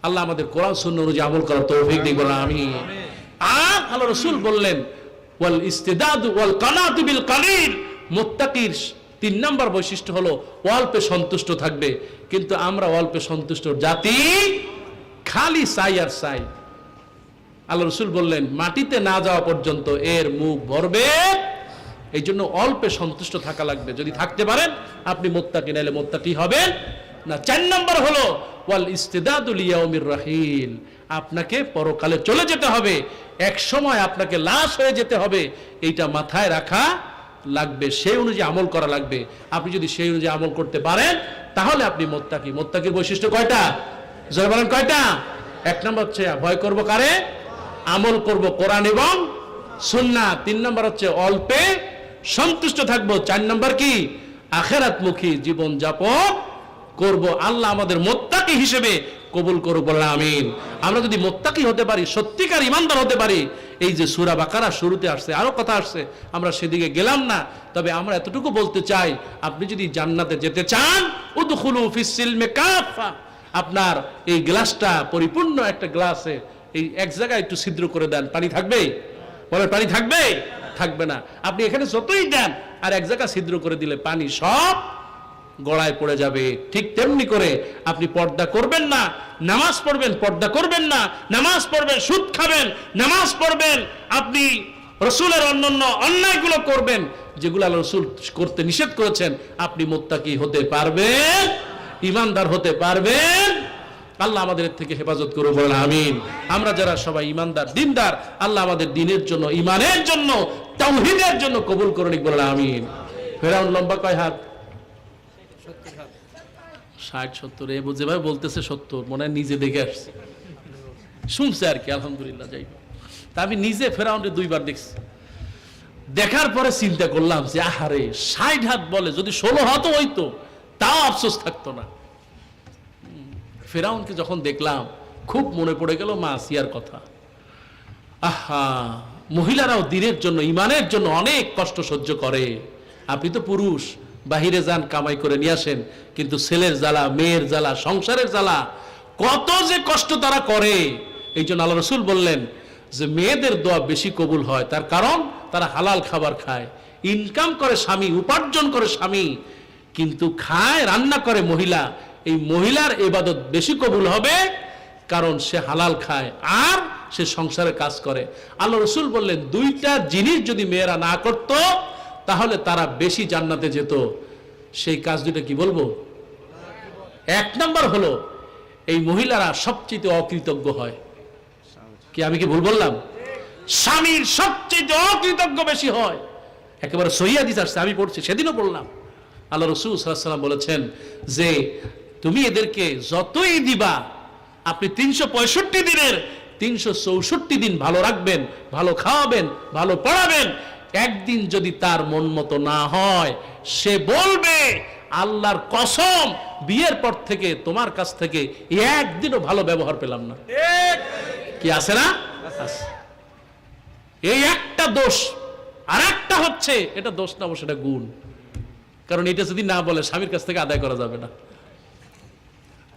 আল্লাহ আমাদের কোরআন সুন্নাহ অনুযায়ী আমল করার তৌফিক দিক, বলেন আমিন। আর আল্লাহ রাসূল বললেন ওয়াল ইস্তিদাদু ওয়াল কানাতু বিল কালিল, মুত্তাকির 3 নম্বর বৈশিষ্ট্য হলো অল্পে সন্তুষ্ট থাকবে। কিন্তু আমরা অল্পে সন্তুষ্ট জাতি, খালি চাই আর চাই। আল্লাহ রাসূল বললেন মাটিতে না যাওয়া পর্যন্ত এর মুখ ভরবে, এই জন্য অল্পে সন্তুষ্ট থাকা লাগবে। যদি থাকতে পারেন আপনি মুত্তাকি, নাইলে মুত্তাকি হবেন না। 4 নম্বর হলো ওয়াল ইস্তিদাদু লিয়াউমির রাহিল, আপনাকে পরকালে চলে যেতে হবে, এক সময় আপনাকে লাশ হয়ে যেতে হবে, এইটা মাথায় রাখা লাগবে, সেই অনুযায়ী আমল করা লাগবে। আপনি যদি সেই অনুযায়ী আমল করতে পারেন তাহলে আপনি মুত্তাকি। মুত্তাকির বৈশিষ্ট্য কয়টা? জোরে বলেন কয়টা? 1 নম্বর হচ্ছে ভয় করব কারে? আমল করব কোরআন এবং সুন্নাহ। 3 নম্বর হচ্ছে অল্পে সন্তুষ্ট থাকবো। 4 নম্বর কি? আখিরাতমুখী জীবন যাপন করব। আল্লাহ আমাদের মুত্তাকি হিসেবে কবুল করুক, বলেন আমিন। আমরা যদি মুত্তাকি হতে পারি, সত্যিকার ঈমানদার হতে পারি, এই যে সূরা বাকারা শুরুতে আসছে, আরো কথা আসছে, আমরা সেদিকে গেলাম না, তবে আমরা এতটুকু বলতে চাই, আপনি যদি জান্নাতে যেতে চান, উদখুলু ফিস সিলমি কাফা, আপনার এই গ্লাসটা পরিপূর্ণ একটা গ্লাসে এই এক জায়গায় একটু ছিদ্র করে দেন, পানি থাকবে? বলে পানি থাকবে? থাকবে না। আপনি এখানে যতই দেন আর এক জায়গা ছিদ্র করে দিলে পানি সব গড়ায় পড়ে যাবে। ঠিক তেমনি করে আপনি পর্দা করবেন না, নামাজ পড়বেন, পর্দা করবেন না, নামাজ পড়বেন, সুদ খাবেন, নামাজ পড়বেন, আপনি রাসূলের অন্যান্য অন্যায়গুলো করবেন যেগুলো আল্লাহ রাসূল করতে নিষেধ করেছেন, আপনি মুত্তাকি হতে পারবেন, ঈমানদার হতে পারবেন। আল্লাহ আমাদের থেকে হেফাজত করুন, বলেন আমিন। আমরা যারা সবাই ঈমানদার, দিনদার, আল্লাহ আমাদের দিনের জন্য, ঈমানের জন্য, তাওহীদের জন্য কবুল করুন, বলেন আমিন। ফেরাউন লম্বা কয় হাত? 60-70। এ বুঝে ভাই বলতেছে 70, মনে হয় নিজে দেখে আসছে, শুনছে আর কি, আলহামদুলিল্লাহ। যাই তা আমি নিজে ফেরাউনকে 2 বার দেখছি, দেখার পরে চিন্তা করলাম যে আহারে 60 হাত বলে, যদি 16 হাতও হইতো তাও আফসোস থাকতো না। ফেরাউনকে যখন দেখলাম খুব মনে পড়ে গেল মা আসিয়ার কথা। আহা, মহিলারাও দিনের জন্য, ঈমানের জন্য অনেক কষ্ট সহ্য করে। আপনি তো পুরুষ, বাহিরে যান, কামাই করে নিয়ে আসেন, কিন্তু ছেলের জ্বালা, মেয়ের জ্বালা, সংসারের জ্বালা, কত যে কষ্ট তারা করে। এই জন্য আল্লাহ রাসূল বললেন যে মেয়েদের দোয়া বেশি কবুল হয়, তার কারণ তারা হালাল খাবার খায়, ইনকাম করে স্বামী, উপার্জন করে স্বামী, কিন্তু খায়, রান্না করে মহিলা। এই মহিলার ইবাদত বেশি কবুল হবে, কারণ সে হালাল খায় আর সে সংসারে কাজ করে। আল্লাহ রাসূল বললেন 2টা জিনিস যদি মেয়েরা না করত তাহলে তারা বেশি জান্নাতে যেত। সেই কাজ 2টা কি বলবো? 1 নম্বর হলো এই মহিলারা সবচেয়ে অকৃতজ্ঞ হয়। কি আমি কি ভুল বললাম? স্বামীর সবচেয়ে অকৃতজ্ঞ বেশি হয়। একেবারে সহিহ হাদিস আসছে, আমি পড়ছি, সেদিনও বললাম। আল্লাহ রাসূল সাল্লাল্লাহু আলাইহি ওয়াসাল্লাম বলেছেন যে তুমি এদেরকে যতই দিবা, আপনি 365 দিনের 364 দিন ভালো রাখবেন, ভালো খাওয়াবেন, ভালো পড়াবেন, একদিন যদি তার মন মতো না হয়, সে বলবে আল্লাহর কসম বিয়ের পর থেকে তোমার কাছ থেকে একদিনও ভালো ব্যবহার পেলাম না। ঠিক। কি আছে না? আছে। এই একটা দোষ। আর একটা হচ্ছে, এটা দোষ না, সেটা গুণ। কারণ এটা যদি না বলে স্বামীর কাছ থেকে আদায় করা যাবে না।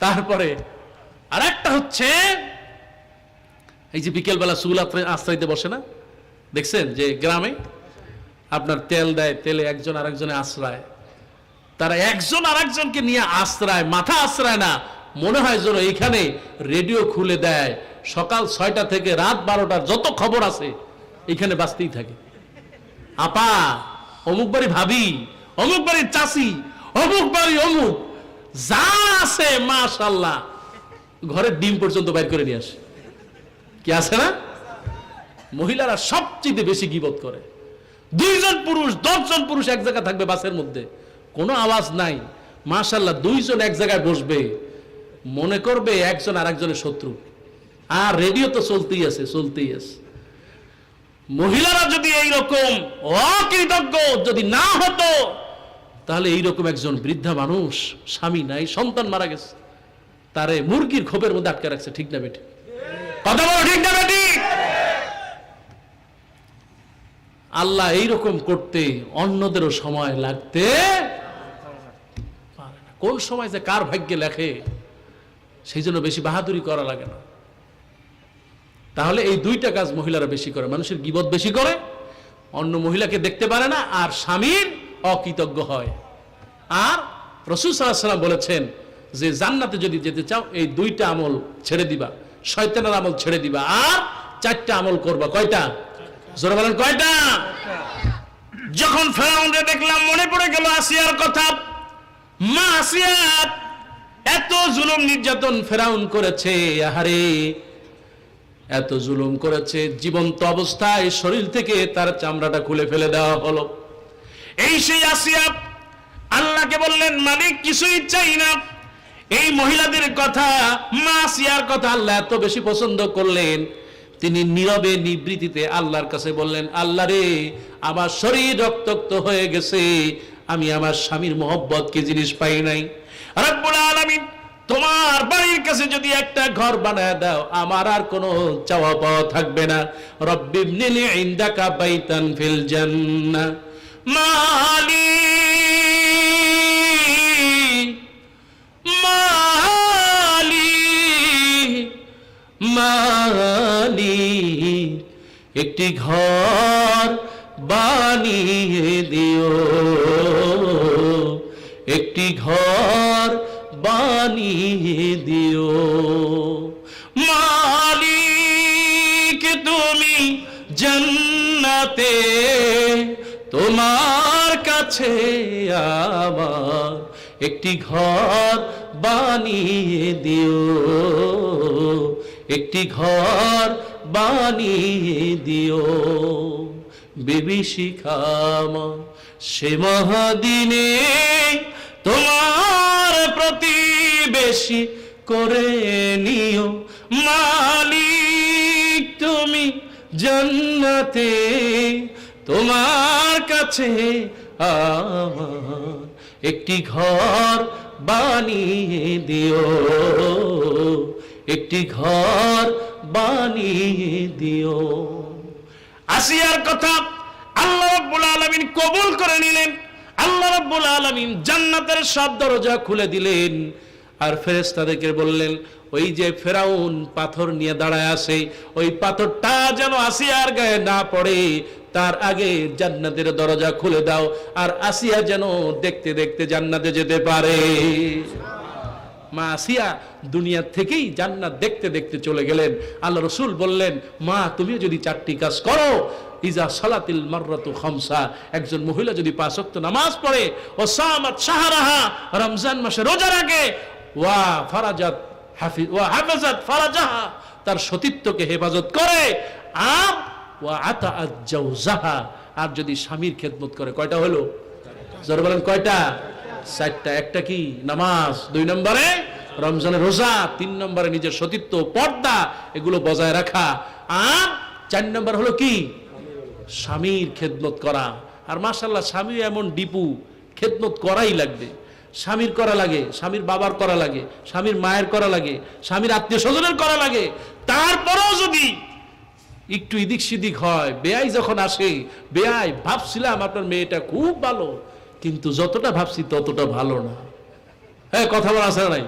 তারপরে আর একটা হচ্ছে, এই যে বিকেলবেলা চুল আশ্রয়তে বসে না, দেখছেন যে গ্রামে আপনার তেল দেয়, তেলে একজন আরেকজনে আশ্রয়, তারা একজন আরেকজনকে নিয়ে আশ্রয়, মাথা আশ্রয় না, মনে হয় যেন এইখানে রেডিও খুলে দেয়, সকাল 6টা থেকে রাত 12টার যত খবর আছে এখানে বাঁচতেই থাকে। আপা অমুক বাড়ি ভাবি, অমুক বাড়ির চাষি, অমুক বাড়ি অমুক, যা আছে মাশাআল্লাহ ঘরের ডিম পর্যন্ত বাইর করে নিয়ে আসে। কি আছে না? মহিলারা সবচেয়ে বেশি গীবত করে। 2 জন পুরুষ, 10 জন পুরুষ এক জায়গায় থাকবে বাসের মধ্যে, কোনো আওয়াজ নাই, মাশাআল্লাহ 2 জন এক জায়গায় বসবে, মনে করবে একজন আরেকজনের শত্রু, আর রেডিও তো চলতেই আছে, চলতেই আছে। মহিলারা যদি এইরকম অকৃতজ্ঞ যদি না হতো, তাহলে এইরকম একজন বৃদ্ধা মানুষ, স্বামী নাই, সন্তান মারা গেছে, তারে মুরগির খোপের মধ্যে আটকে রাখছে। ঠিক না বেটি? কথা বলো, ঠিক না বেটি? আল্লাহ এইরকম করতে অন্যদেরও সময় লাগতে পারে না। কোন সময় যে কার ভাগ্যে লেখে, সেই জন্য বেশি বাহাদুরি করা লাগে না। তাহলে এই 2টা কাজ মহিলারা বেশি করে, মানুষের গীবত বেশি করে, অন্য মহিলাকে দেখতে পারে না, আর স্বামীর অকৃতজ্ঞ হয়। আর রাসূল সাল্লাল্লাহু আলাইহি ওয়াসাল্লাম বলেছেন যে জান্নাতে যদি যেতে চাও এই 2টা আমল ছেড়ে দিবা, শয়তানের আমল ছেড়ে দিবা, আর 4টা আমল করবা। কয়টা? জোরে বলেন, কয়টা? যখন ফেরাউনকে দেখলাম মনে পড়ে গেল আসিয়ার কথা। মা আসিয়া এত জুলুম নির্যাতন ফেরাউন করেছে, আহারে এত জুলুম করেছে, জীবন্ত অবস্থায় শরীর থেকে তার চামড়াটা খুলে ফেলে দেওয়া হলো। এই সেই আসিয়া আল্লাহকে বললেন, মালিক কিছুই চাই না। এই মহিলাদের কথা, মা আসিয়ার কথা আল্লাহ এত বেশি পছন্দ করলেন, তিনি নীরবে নিবৃত্তিতে আল্লাহর কাছে বললেন, আল্লাহ রে, আমার শরীর রক্তাক্ত হয়ে গেছে, আমি আমার স্বামীর মহব্বত কি জিনিস পাই নাই। রব্বুল আলামিন তোমার বাড়ির কাছে যদি একটা ঘর বানায় দাও, আমার আর কোনো চাওয়া পাওয়া থাকবে না। রব্বিবনিলি ইনদাকা বাইতান ফিল জান্নাহ। মালি মালি মালি, একটি ঘর বানিয়ে দিও, একটি ঘর বানিয়ে দিও। মালিক তুমি জান্নাতে, তোমার কাছে আমার একটি ঘর বানিয়ে দিও, একটি ঘর বানিয়ে দিও। বিভীষিকামা সে মহাদিনে তোমার প্রতিবেশী করে নিও। মালিক তুমি জান্নাতে, তোমার কাছে আমার একটি ঘর বানিয়ে দিও, একটি ঘর বানিয়ে দিও। আসিয়ার কথা আল্লাহ রাব্বুল আলামিন কবুল করে নিলেন। আল্লাহ রাব্বুল আলামিন জান্নাতের সব দরজা খুলে দিলেন, আর ফেরেশতাদেরকে বললেন, ওই যে ফেরাউন পাথর নিয়ে দাঁড়ায় আছে, ওই পাথরটা যেন আসিয়ার গায়ে না পড়ে, তার আগে জান্নাতের দরজা খুলে দাও, আর আসিয়া যেন দেখতে দেখতে জান্নাতে যেতে পারে। মা আসিয়া দুনিয়া থেকেই জান্নাত দেখতে দেখতে চলে গেলেন। আল্লাহ রাসূল বললেন, মা তুমিও যদি 4টি কাজ করো, ইজা সালাতিল মাররাতু খামসা, একজন মহিলা যদি 5 ওয়াক্ত নামাজ পড়ে, ও সামাত শাহরাহা, রমজান মাসে রোজা রাখে, ওয়া ফারাজাত হাফিজ ওয়া হাফাজাত ফারাজাহা, তার সতীত্বকে হেফাজত করে, আর ওয়া আতাআত জাওজাহা, আর যদি স্বামীর খেদমত করে। কয়টা হলো? জোরে বলেন, কয়টা? 4টা। একটা কি? নামাজ। 2 নম্বরে রমজানের রোজা, 3 নম্বরে নিজের সতীত্ব পর্দা এগুলো বজায় রাখা, আর 4 নম্বর হলো কি স্বামীর খেদমত করা। আর মাশাআল্লাহ স্বামী এমন ডিপু, খেদমত করাই লাগবে। স্বামীর করা লাগে, স্বামীর বাবার করা লাগে, স্বামীর মায়ের করা লাগে, স্বামীর আত্মীয় স্বজনের করা লাগে। তারপরেও যদি একটু ইদিক সিদিক হয়, বেয়াই যখন আসে, বেয়াই ভাবছিলাম আপনার মেয়েটা খুব ভালো, কিন্তু যতটা ভাবছি ততটা ভালো না, হ্যাঁ কথা বলা আছে নাই,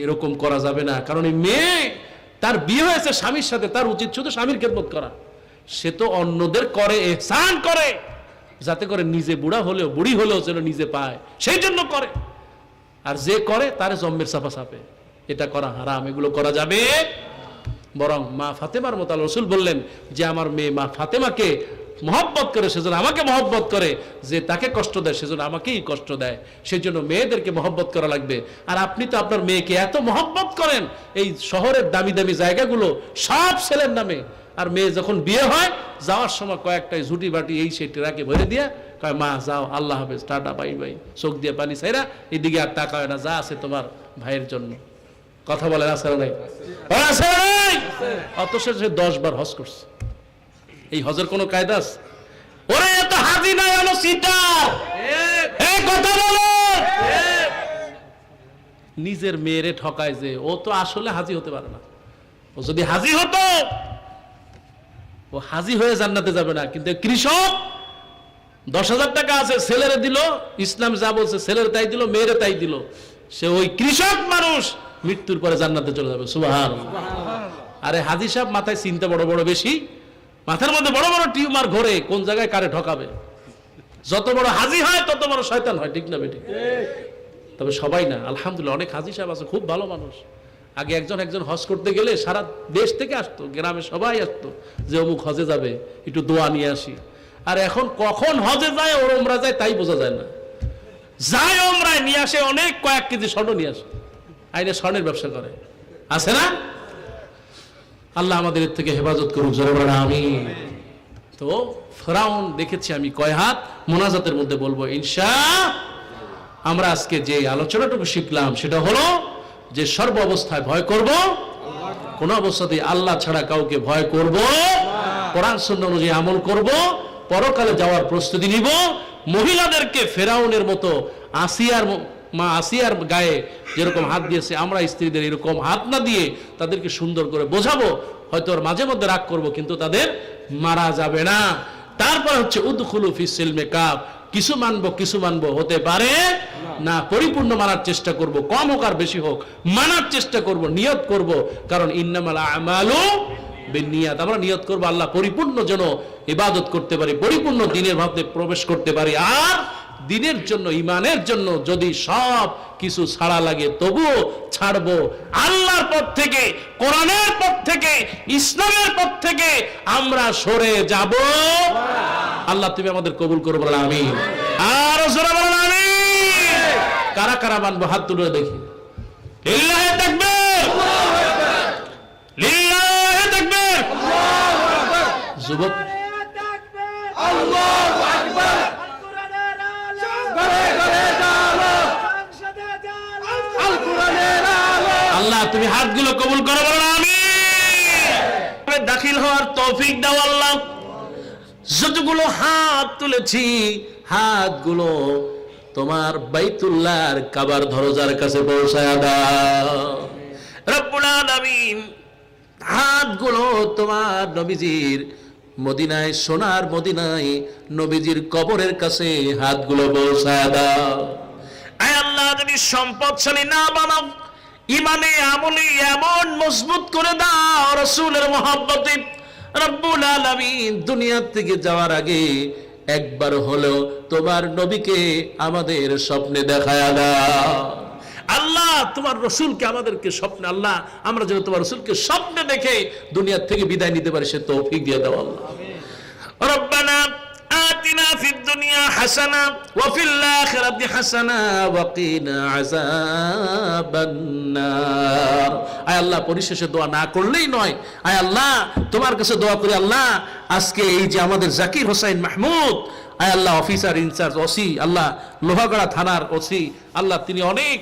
এরকম করা যাবে না। কারণ এই মেয়ে তার বিয়ে হয়েছে স্বামীর সাথে, তার উচিত শুধু স্বামীর খেদমত করা। সে তো অন্যদের করে, ইহসান করে, যাতে করে নিজে বুড়া হলেও বুড়ি হলেও যেন নিজে পায়, সেই জন্য করে। আর যে করে তার জম্মের চাপা চাপে, এটা করা হারাম, এগুলো করা যাবে। বরং মা ফাতেমার মতো আল্লাহ রাসূল বললেন যে আমার মেয়ে মা ফাতেমাকে মহব্বত করে সেজন্য আমাকে মহব্বত করে, যে তাকে কষ্ট দেয় সেজন্য আমাকেই কষ্ট দেয়। সেই জন্য মেয়েদেরকে মহব্বত করা লাগবে। আর আপনি তো আপনার মেয়েকে এত মহব্বত করেন, এই শহরের দামি দামি জায়গাগুলো সব ছেলের নামে। আর মেয়ে যখন বিয়ে হয়, যাওয়ার সময় কয়েকটাই ঝুটি বাটি এই সেই ট্রাকে ভরে দিয়া কয় মা যাও, আল্লাহ হাফেজ, টাটা, বাই বাই, চোখ দিয়ে পানি ছাইরা এদিকে আর তাকায় না, যা আছে তোমার ভাইয়ের জন্য। কথা বলেন আছে নাই? অথচ সে 10 বার হজ করছে। এই হজের কোনো কায়দা আছে? ওরে এত হাজি নাই, হলো সিটার। এই কথা বলো, নিজের মেয়েরে ঠকায় যে ও তো আসলে হাজি হতে পারে না। ও যদি হাজি হতো, ও হাজি হয়ে জান্নাতে যাবে না। কিন্তু কৃষক 10,000 টাকা আছে, ছেলেরে দিল, ইসলাম যা বলছে ছেলের তাই দিল, মেয়েরে তাই দিল, সে ওই কৃষক মানুষ মৃত্যুর পরে জান্নাতে চলে যাবে। সুবহানাল্লাহ। আরে হাজি সাহেব মাথায় চিন্তা বড় বড় বেশি, মাথার মধ্যে বড় বড় টিউমার ঘোরে, কোন জায়গায় কারে ঠকাবে। যত বড় হাজি হয় তত বড় শয়তান হয়, ঠিক না বেঠিক? তবে সবাই না, আলহামদুলিল্লাহ অনেক হাজি সাহেব আছে খুব ভালো মানুষ। আগে একজন হজ করতে গেলে সারা দেশ থেকে আসতো, গ্রামে সবাই আসতো যে অমুক হজে যাবে, একটু দোয়া নিয়ে আসি। আর এখন কখন হজে যায় ওর ওমরা যায় তাই বোঝা যায় না। যায় ওমরায় নিয়ে আসে অনেক কয়েক কেজি স্বর্ণ নিয়ে আসে, আইনে স্বর্ণের ব্যবসা করে, আছে না? আল্লাহ আমাদের এর থেকে হেফাজত করুক, জোরে বলেন আমিন। তো ফেরাউন দেখেছি আমি কয় হাত, মোনাজাতের মধ্যে বলবো ইনশাআল্লাহ। আমরা আজকে যে আলোচনাটুকু শিখলাম সেটা হলো যে সর্ব অবস্থায় ভয় করব, কোন অবস্থাতেই আল্লাহ ছাড়া কাউকে ভয় করব, কোরআন সুন্নাহ অনুযায়ী আমল করব, পরকালে যাওয়ার প্রস্তুতি নিব। মহিলাদেরকে ফেরাউনের মতো আসিয়ার গায়ে যেরকম হাত দিয়েছে, আমরা স্ত্রীদের এরকম হাত না দিয়ে তাদেরকে সুন্দর করে বোঝাবো। হয়তো ওর মাঝে মধ্যে রাগ করব, কিন্তু তাদের মারা যাবে না। তারপর হচ্ছে উদখুলু ফিস সিলমে কাফ, কিছু মানবো হতে পারে না, পরিপূর্ণ মানার চেষ্টা করব, কম হোক আর বেশি হোক মানার চেষ্টা করব, নিয়ত করব। কারণ ইন্নামাল আমালু বিন্নিয়াত, আমরা নিয়ত করব আল্লাহ পরিপূর্ণ যেন ইবাদত করতে পারি, পরিপূর্ণ দিনের মধ্যে প্রবেশ করতে পারি। আর দিনের জন্য, ইমানের জন্য যদি সব কিছু ছাড়া লাগে তবুও ছাড়বো। আল্লাহর পথ থেকে, কোরআনের পথ থেকে, ইসলামের পথ থেকে আমরা সরে যাব। আল্লাহ তুমি আমাদের কবুল করো, বলেন আমিন। আর জোরে বলেন আমিন। কারা কারা মানবো হাত তুলে দেখি। লিল্লাহি তাকবীর, লিল্লাহি তাকবীর। যুবক আল্লাহু আকবার, আল্লাহ তুমি হাতগুলো কবুল করো, বলেন আমিন। দাখিল হওয়ার তৌফিক দাও আল্লাহ। যতগুলো হাত তুলেছি, হাতগুলো তোমার বাইতুল্লাহর কাবার দরজার কাছে পৌঁছায়া দাও রব্বুল আলামিন। হাতগুলো তোমার নবীজির মদিনায়, সোনার মদিনায় নবীজির কবরের কাছে হাতগুলো পৌঁছায়া দাও। আয় আল্লাহ, তুমি সম্পদশালী না বানাও, ইমানে আমলে এমন মজবুত করে দাও রাসূলের মহব্বতে। রব্বুল আলামিন, দুনিয়া থেকে যাওয়ার আগে একবার হলেও তোমার নবীকে আমাদের স্বপ্নে দেখায়া দাও আল্লাহ। তোমার রসুলকে আমাদেরকে স্বপ্নে, আল্লাহ আমরা যেন তোমার রসুলকে স্বপ্নে দেখে দুনিয়া থেকে বিদায় নিতে পারি, সে তৌফিক দিয়ে দাও আল্লাহ। রব্বানা আতিনা ফিদ দুনিয়া হাসানা ওয়া ফিল আখিরাতি হাসানা ওয়া কিনা আযাবান নার। আয় আল্লাহ, পরিশেষে দোয়া না করলেই নয়। আয় আল্লাহ, তোমার কাছে দোয়া করি আল্লাহ, আজকে এই যে আমাদের জাকির হোসেন মাহমুদ, আয় আল্লাহ অফিসার ইনচার্জ ওসি, আল্লাহ লোহাগড়া থানার ওসি, আল্লাহ তিনি অনেক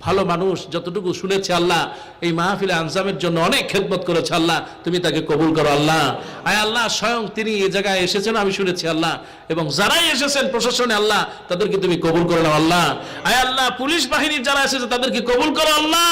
ভালো মানুষ যতটুকু শুনেছে আল্লাহ এই মাহফিলে আনজামের জন্য অনেক খেদমত করেছে আল্লাহ, তুমি তাকে কবুল করো আল্লাহ। আয় আল্লাহ, স্বয়ং তিনি এই জায়গায় এসেছেন আমি শুনেছি আল্লাহ, এবং যারাই এসেছেন প্রশাসনে আল্লাহ তাদেরকে তুমি কবুল করে নাও আল্লাহ। আয় আল্লাহ, পুলিশ বাহিনীর যারা এসেছে তাদেরকে কবুল করো আল্লাহ।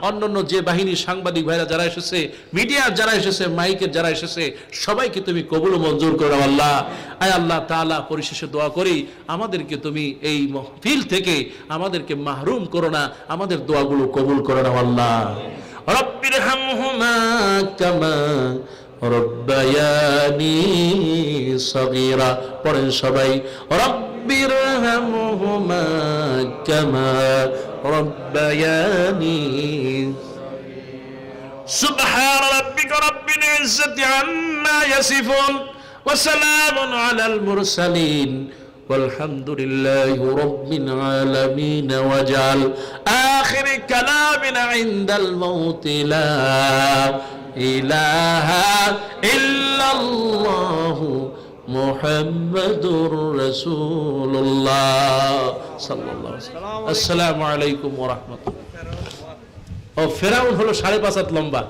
অন্যান্য যে বাহিনীর সাংবাদিক ভাইরা যারা এসেছে, মিডিয়ার যারা এসেছে, মাইকের যারা এসেছে, সবাইকে তুমি কবুল ও মঞ্জুর করে নাও আল্লাহ। আয় আল্লাহ তাআলা, পরিশেষে দোয়া করি আমাদেরকে তুমি এই মাহফিল থেকে আমাদেরকে মাহরুম করো না, আমাদের দোয়াগুলো কবুল করে নাও আল্লাহ। রব্বিরহামহুমা কামা রব্বায়ানি সগীরা, পড়েন সবাই, রব্বিরহামহুমা কামা রব্বায়ানি। সুবহান রাব্বিকা রাব্বিল ইজ্জাতি আম্মা ইয়াসিফুন ওয়া সালামুন আলাল মুরসালিন والحمد لله رب العالمين واجعل آخر كلامنا عند الموت لا إله إلا الله محمد رسول الله صلى الله عليه وسلم السلام عليكم ورحمة الله। ও ফেরাউন হলো 5.5 হাত লম্বা,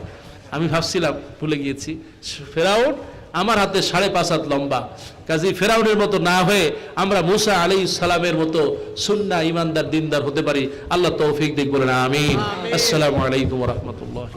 আমি ভাবছিলাম ভুলে গিয়েছি, ফেরাউন আমার হাতে 5.5 হাত লম্বা। কাজী ফেরাউনের মতো না হয়ে আমরা মুসা আলাইহিস সালামের মতো সুন্নাহ ইমানদার দিনদার হতে পারি। আল্লাহ তৌফিক দিক বলেন আমিন। আসসালামু আলাইকুম ওয়া রাহমাতুল্লাহি।